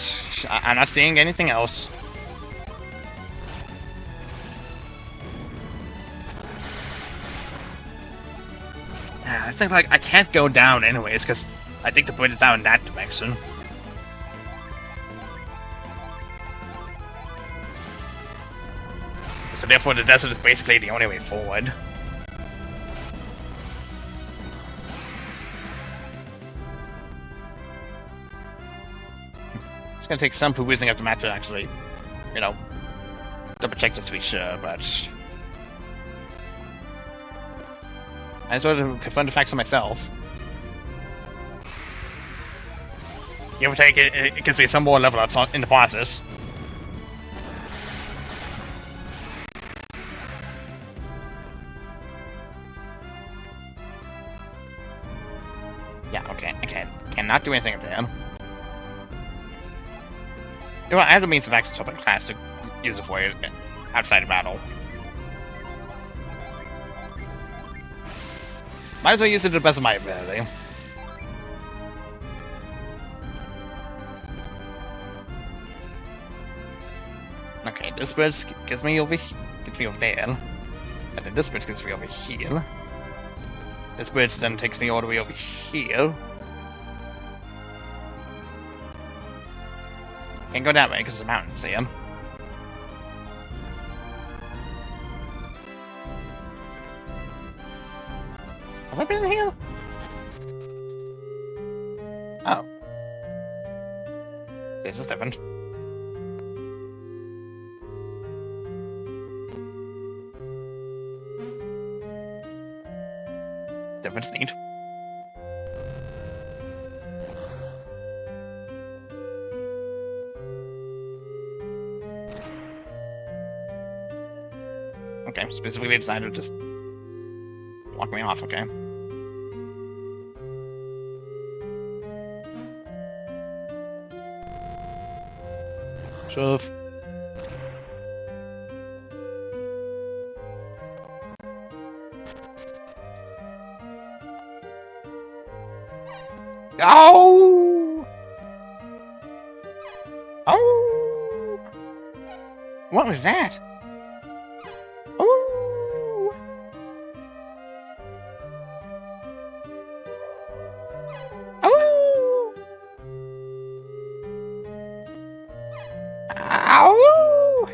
I'm not seeing anything else. I think like I can't go down anyways because I think the bridge is down in that direction. So therefore the desert is basically the only way forward. It's gonna take some perusing of the map to actually, you know, double check this to be sure, but I just wanted to confirm the facts for myself. Give or take, it gives me some more level ups in the process. Yeah, okay, I cannot do anything up there. You know what, I have the means of access to open class to use it for you outside of battle. Might as well use it to the best of my ability. Okay, this bridge gets me over there. And then this bridge gets me over here. This bridge then takes me all the way over here. Can't go that way because the mountains here. Have I been here? Oh. This is different. Different's neat. Okay, specifically decided to just walk me off, okay. Shove. Oh! Oh! What was that? Oh! Oh! Ow!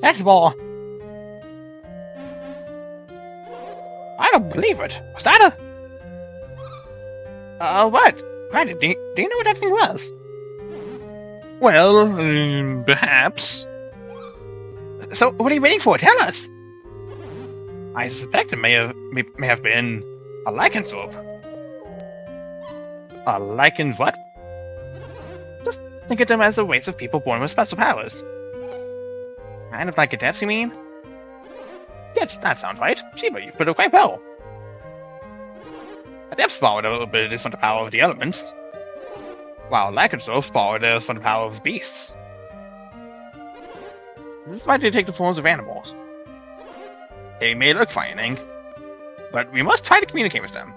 That's more. I don't believe it. Was that a... what? Granted, do you know what that thing was? Well, perhaps. So, what are you waiting for? Tell us! I suspect it may have been a lycanthrope. A lycan what? Just think of them as a race of people born with special powers. Kind of like adepts, you mean? Yes, that sounds right. Shiva, you've put it quite well. Adepts borrowed abilities from the power of the elements, while lycanthropes borrowed theirs from the power of beasts. This is why they take the forms of animals. They may look frightening, but we must try to communicate with them.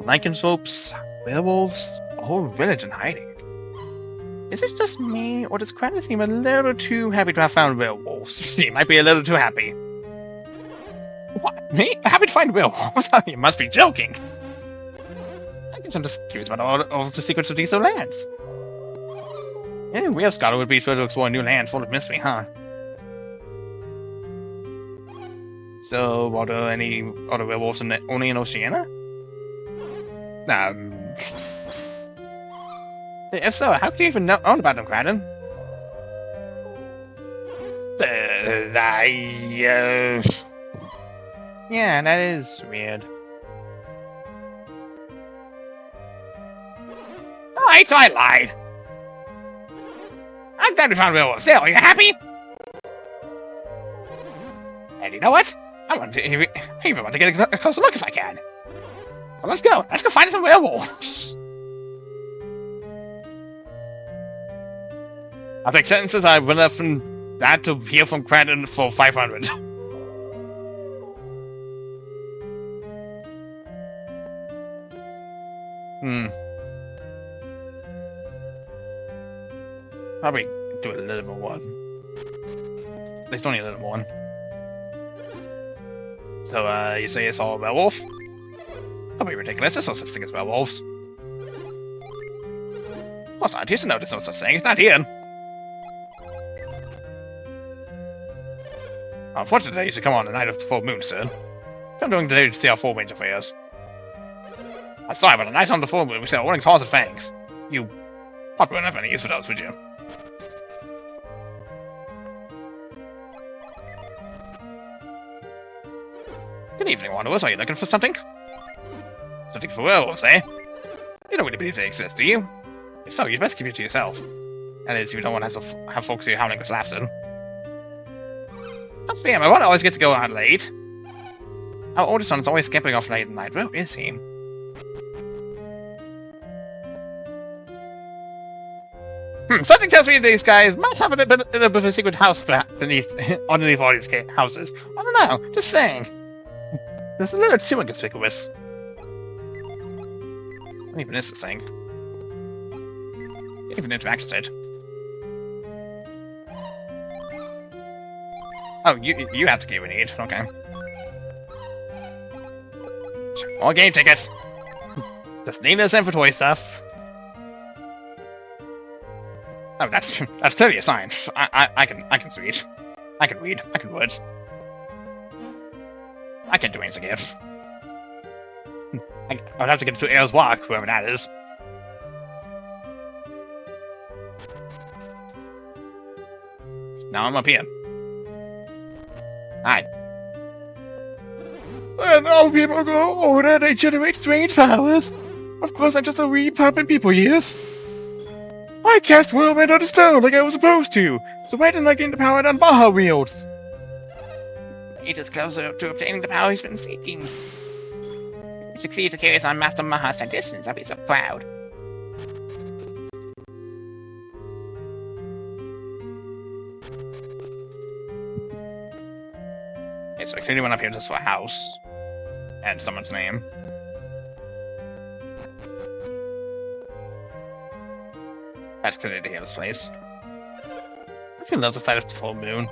Lycanthropes, werewolves, a whole village in hiding. Is it just me, or does Kratos seem a little too happy to have found werewolves? He might be a little too happy. What? Me? Happy to find werewolves? You must be joking. I guess I'm just curious about all the secrets of these old lands. Any real scholar would be sure to explore a new land full of mystery, huh? So, are there any other werewolves only in Oceania? If so, how could you even know about them, Kratos? Yeah, that is weird. Alright, so I lied. I'm glad we found werewolves. Still, are you happy? And you know what? I even want to get a closer look if I can. So let's go. Let's go find some werewolves. After sentences, I went up from that to hear from Kratos for 500. Probably do a little more one. At least only a little more one. So, you say it's all a werewolf? That'll be ridiculous. There's no such thing as werewolves. Well, scientists know there's no such thing. It's not here. Unfortunately, you should come on the night of the full moon, sir. Come during the day to see our full range of affairs. I'm sorry, but the night on the full moon we see our warning claws and fangs. You probably wouldn't have any use for those, would you? Good evening, Wanderers. Are you looking for something? Something for werewolves, eh? You don't really believe they exist, do you? If so, you'd best keep it to yourself. That is, you don't want to have folks see you howling with laughter. That's fair, my brother always gets to go out late. Our oldest son is always skipping off late at night. Where is he? Something tells me these guys might have a bit of a secret house underneath all these houses. I don't know, just saying. There's a little too inconspicuous. What even is this thing? Can't even interact with it. Oh, you have the key we need. Okay. More game tickets. Just need this in for toy stuff. Oh, that's clearly a sign. I can see it. I can read. I can words. I can't do anything here. I'd have to get to Air's Walk, whoever that is. Now I'm up here. Hi. When all people grow older, they generate strange powers. Of course, I'm just a wee pup in people years. I cast whirlwind on the stone like I was supposed to, so why didn't I gain the power on Baja wields? He is closer to obtaining the power he's been seeking. If he succeeds to carry us on Master Maha's distance, I'll be so proud. Okay, so I clearly went up here just for a house. And someone's name. That's clearly the Hale's place. I feel love the sight of the full moon.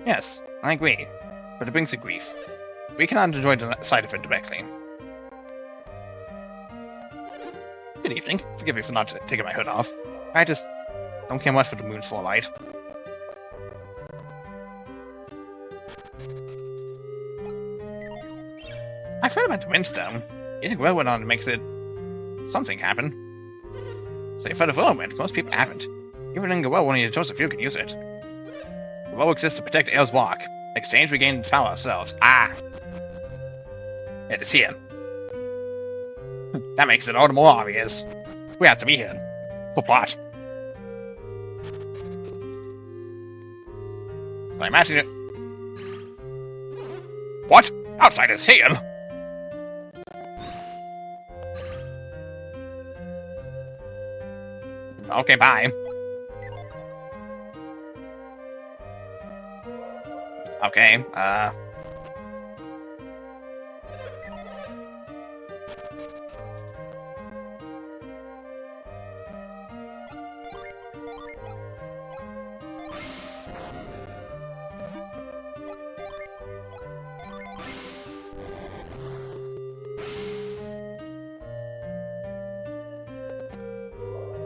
Yes, I agree. But it brings you grief. We cannot enjoy the sight of it directly. Good evening. Forgive me for not taking my hood off. I just don't care much for the moon's full light. I've heard about the Windstone. Using whirlwind on it makes it something happen. So you've heard of whirlwind, most people haven't. Even in Gawel, only a chosen few can use it. Gawel exists to protect Ael's Walk. In exchange, we gain its power ourselves. Ah! It is here. That makes it all the more obvious. We have to be here. For plot. So I imagine it. What? Outside is here? Okay, bye. Okay,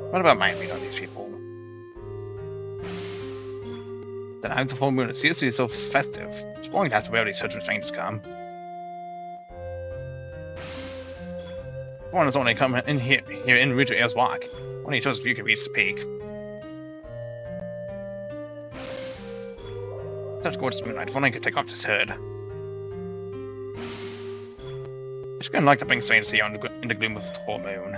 what about my read on these people? The night of full moon is usually so festive. It's boring to have to wear these certain strangers come. One has only come in here in route to Ael's Walk. Only chose if you can reach the peak. Such gorgeous moonlight, if only I could take off this hood. It's gonna like to bring strangers here in the gloom of the full moon.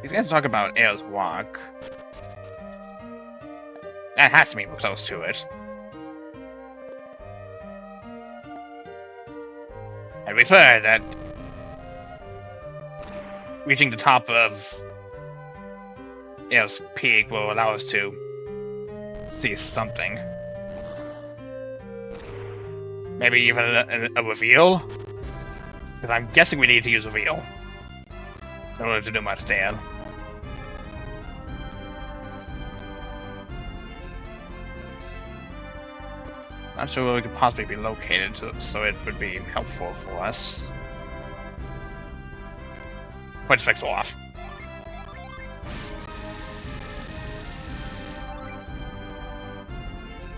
These guys talk about Ael's Walk. That has to mean we're close to it. And we've heard that reaching the top of Ael's Peak will allow us to see something. Maybe even a reveal? Because I'm guessing we need to use a reveal in order to do much there. Not sure where we could possibly be located, so it would be helpful for us. Point effects off.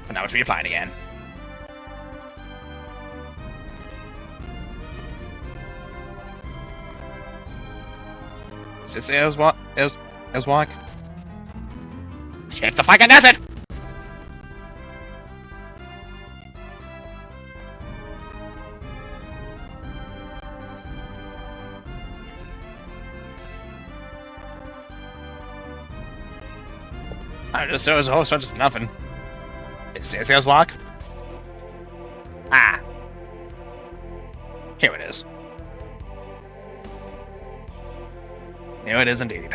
But now it's reapplied again. Is this Ael's Walk? Shit, the fucking desert! I just there was a whole bunch of nothing. Is this Ael's Walk? Ah. Here it is. Here it is indeed.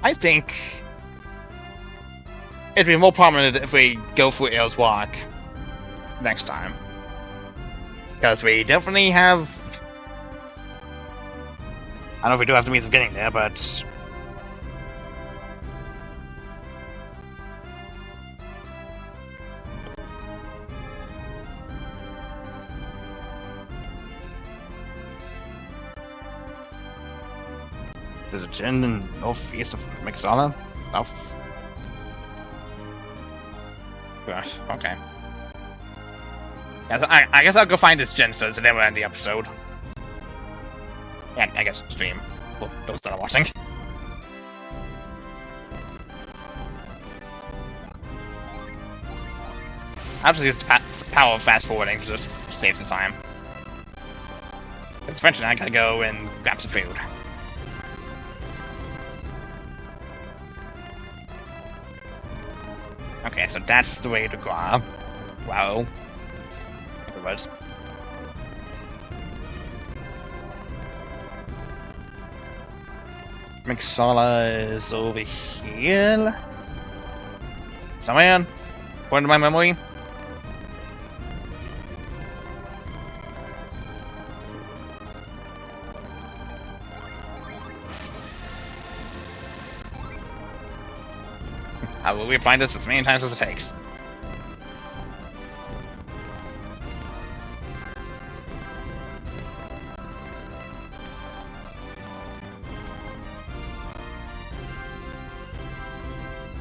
I think it'd be more prominent if we go through Ael's Walk next time. Because we definitely have... I don't know if we do have the means of getting there, but... There's a gin in northeast of Mixala? South? Gosh, okay. Yes, I guess I'll go find this Gensters and then we'll end the episode. And I guess stream. Well, those that are watching. I'll just use the power of fast forwarding to just save some time. Because eventually I gotta go and grab some food. Okay, so that's the way to grab. Wow. I think it was. Mixala is over here. Somewhere. According to my memory. I will refind this as many times as it takes.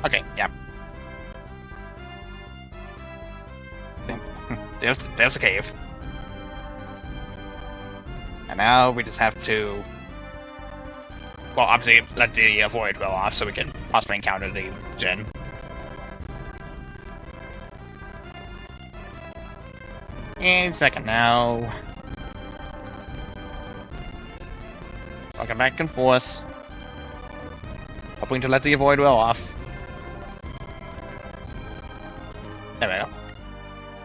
Okay, yeah. There's the cave. And now we just have to... Well, obviously let the void go off so we can possibly encounter the Jinn. And second now. Walking back and forth. Hoping to let the void well off. There we go.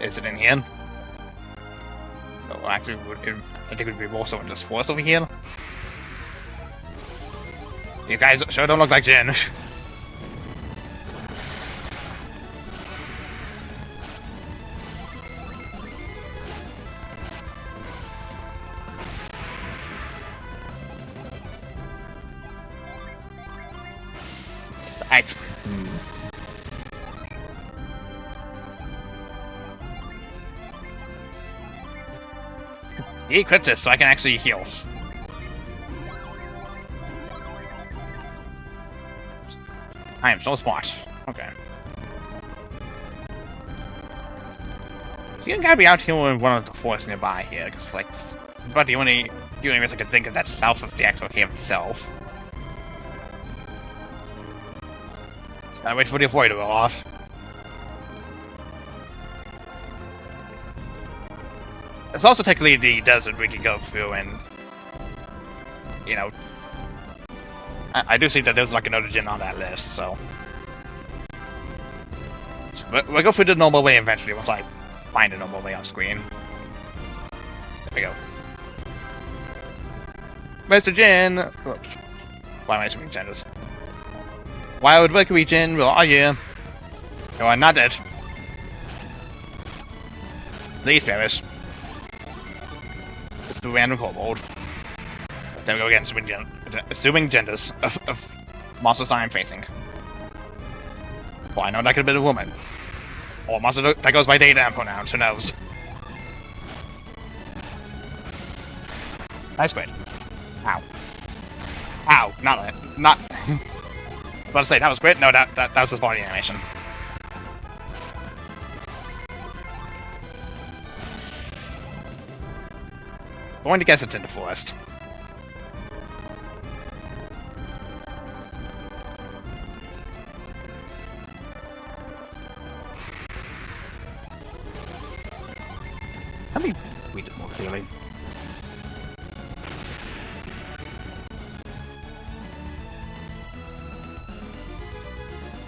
Is it in here? No, actually, I think it would be more so in this forest over here. These guys sure don't look like Jinn. He equipped this so I can actually heal. I am so smart. Okay. So you gotta be out here in one of the forests nearby here, because like, about the only areas I could think of that's south of the actual cave itself. Just gotta wait for the void to go off. It's also technically the desert we can go through and, you know, I do see that there's like another Jinn on that list, so we'll go through the normal way eventually once I find a normal way on screen. There we go. Mr. Jinn! Oops. Why am I assuming genders? Wild Mercury Jinn, where are you? You are not dead. Please perish. Just do random kobold. There we go again, assuming genders of monsters I am facing. Well, I know that could have been a woman. Or a monster that goes by they them pronouns, who knows? Nice bit. Ow. Ow, not. I was about to say, that was great. No, that was his body animation. I'm going to guess it's in the forest. Let me read it more clearly.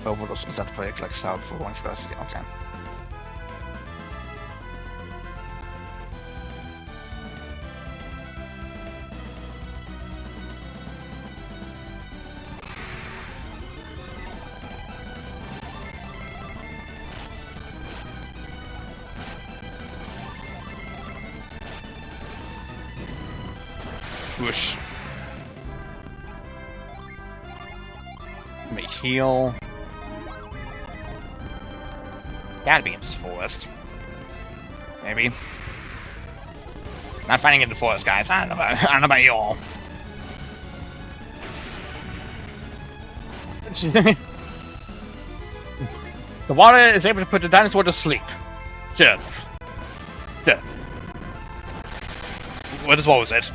Overlooks that project like south for one first. Okay. Whoosh. Let me heal. Gotta be in this forest. Maybe. Not finding it in the forest, guys. I don't know about y'all. The water is able to put the dinosaur to sleep. Sure. Sure. What was it?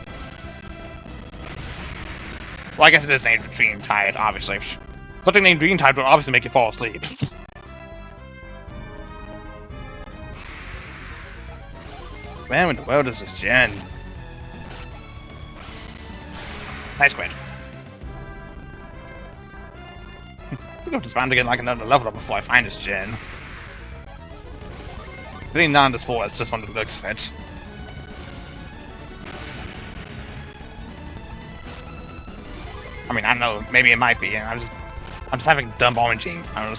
Well, I guess it is named Dream Tide, obviously. Something named Dream Tide would obviously make you fall asleep. Where in the world is this gen? Nice quit. I'm going to spawn to get like another level up before I find this gen. Getting down this forest just wanted to look at it. I mean, I don't know, maybe it might be. I'm just having dumb oranging. I don't know.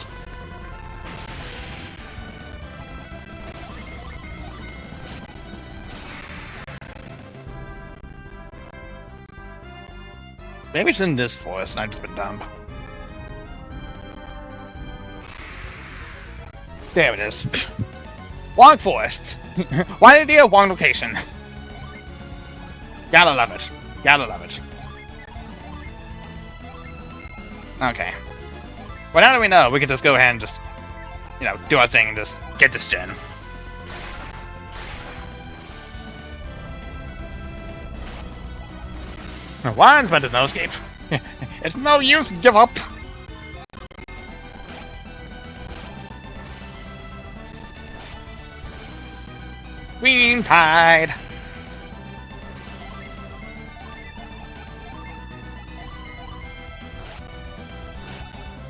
Maybe it's in this forest and I've just been dumb. There it is. Wrong forest. Why did you have wrong location? Gotta love it. Gotta love it. Okay. Well, now that we know, we can just go ahead and just, you know, do our thing and just get this gen. Lion's meant to no escape. It's no use, give up. Green Tide.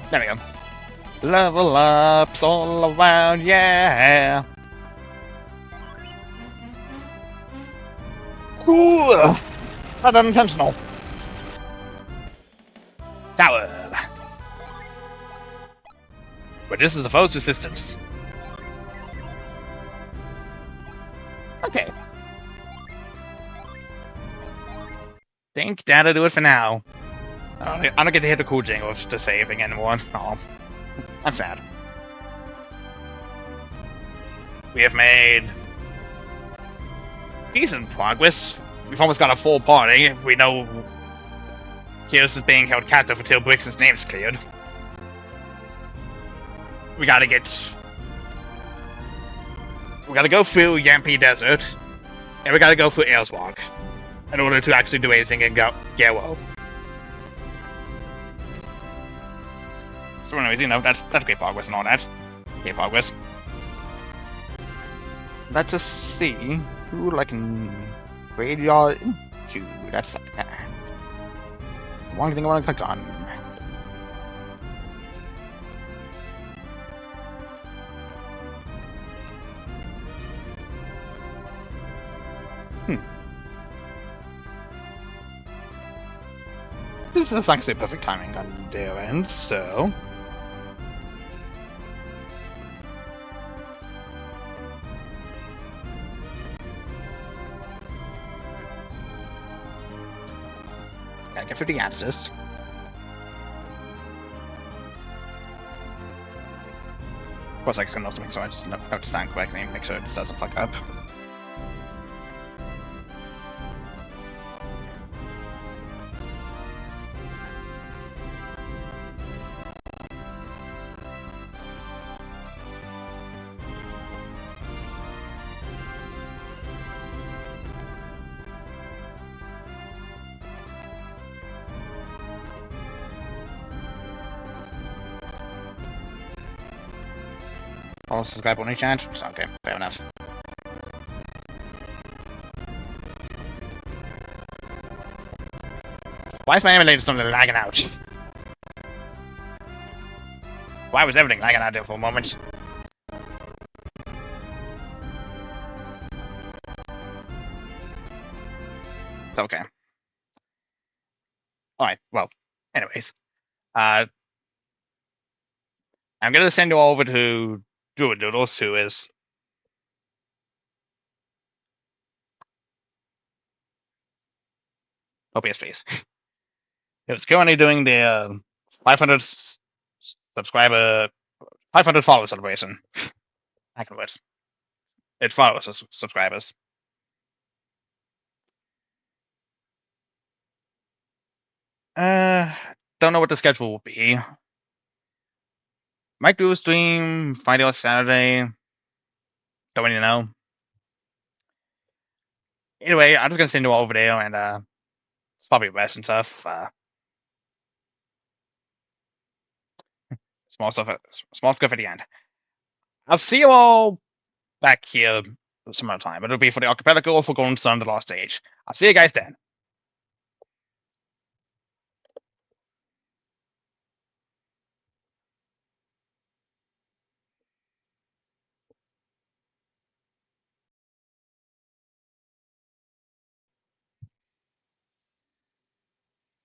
There we go. Level ups all around, yeah. Cool. Not unintentional. Tower. But this is a foe's resistance. Okay. Think that'll do it for now. I don't get to hit the cool jingle to save again anymore. Oh, that's sad. We have made decent progress. We've almost got a full party. We know Kyrus is being held captive until Brixton's name is cleared. We gotta go through Yampi Desert, and we gotta go through Ailswalk in order to actually do anything in Garrow. So anyways, you know, that's great progress and all that. Great progress. Let's just see who like grade y'all into. That's like that. One thing I want to click on. This is actually perfect timing on their end, so. Gotta get 50 answers. Of course, I can also make sure I just note to stand correctly and make sure it doesn't fuck up. I'll subscribe on each channel. Okay, fair enough. Why is my emulator suddenly lagging out? Why was everything lagging out there for a moment? Okay. Alright, well, anyways. I'm gonna send you over to Druid Doodles, who is OPS please. He was currently doing the 500 subscriber, 500 follower celebration. I can words. It's followers subscribers. Don't know what the schedule will be. Might do a stream Friday or Saturday. Don't really know. Anyway, I'm just gonna send you all over there, and it's probably best and stuff. Small stuff at the end. I'll see you all back here some other time. It'll be for the archipelago or for Golden Sun, the last stage. I'll see you guys then.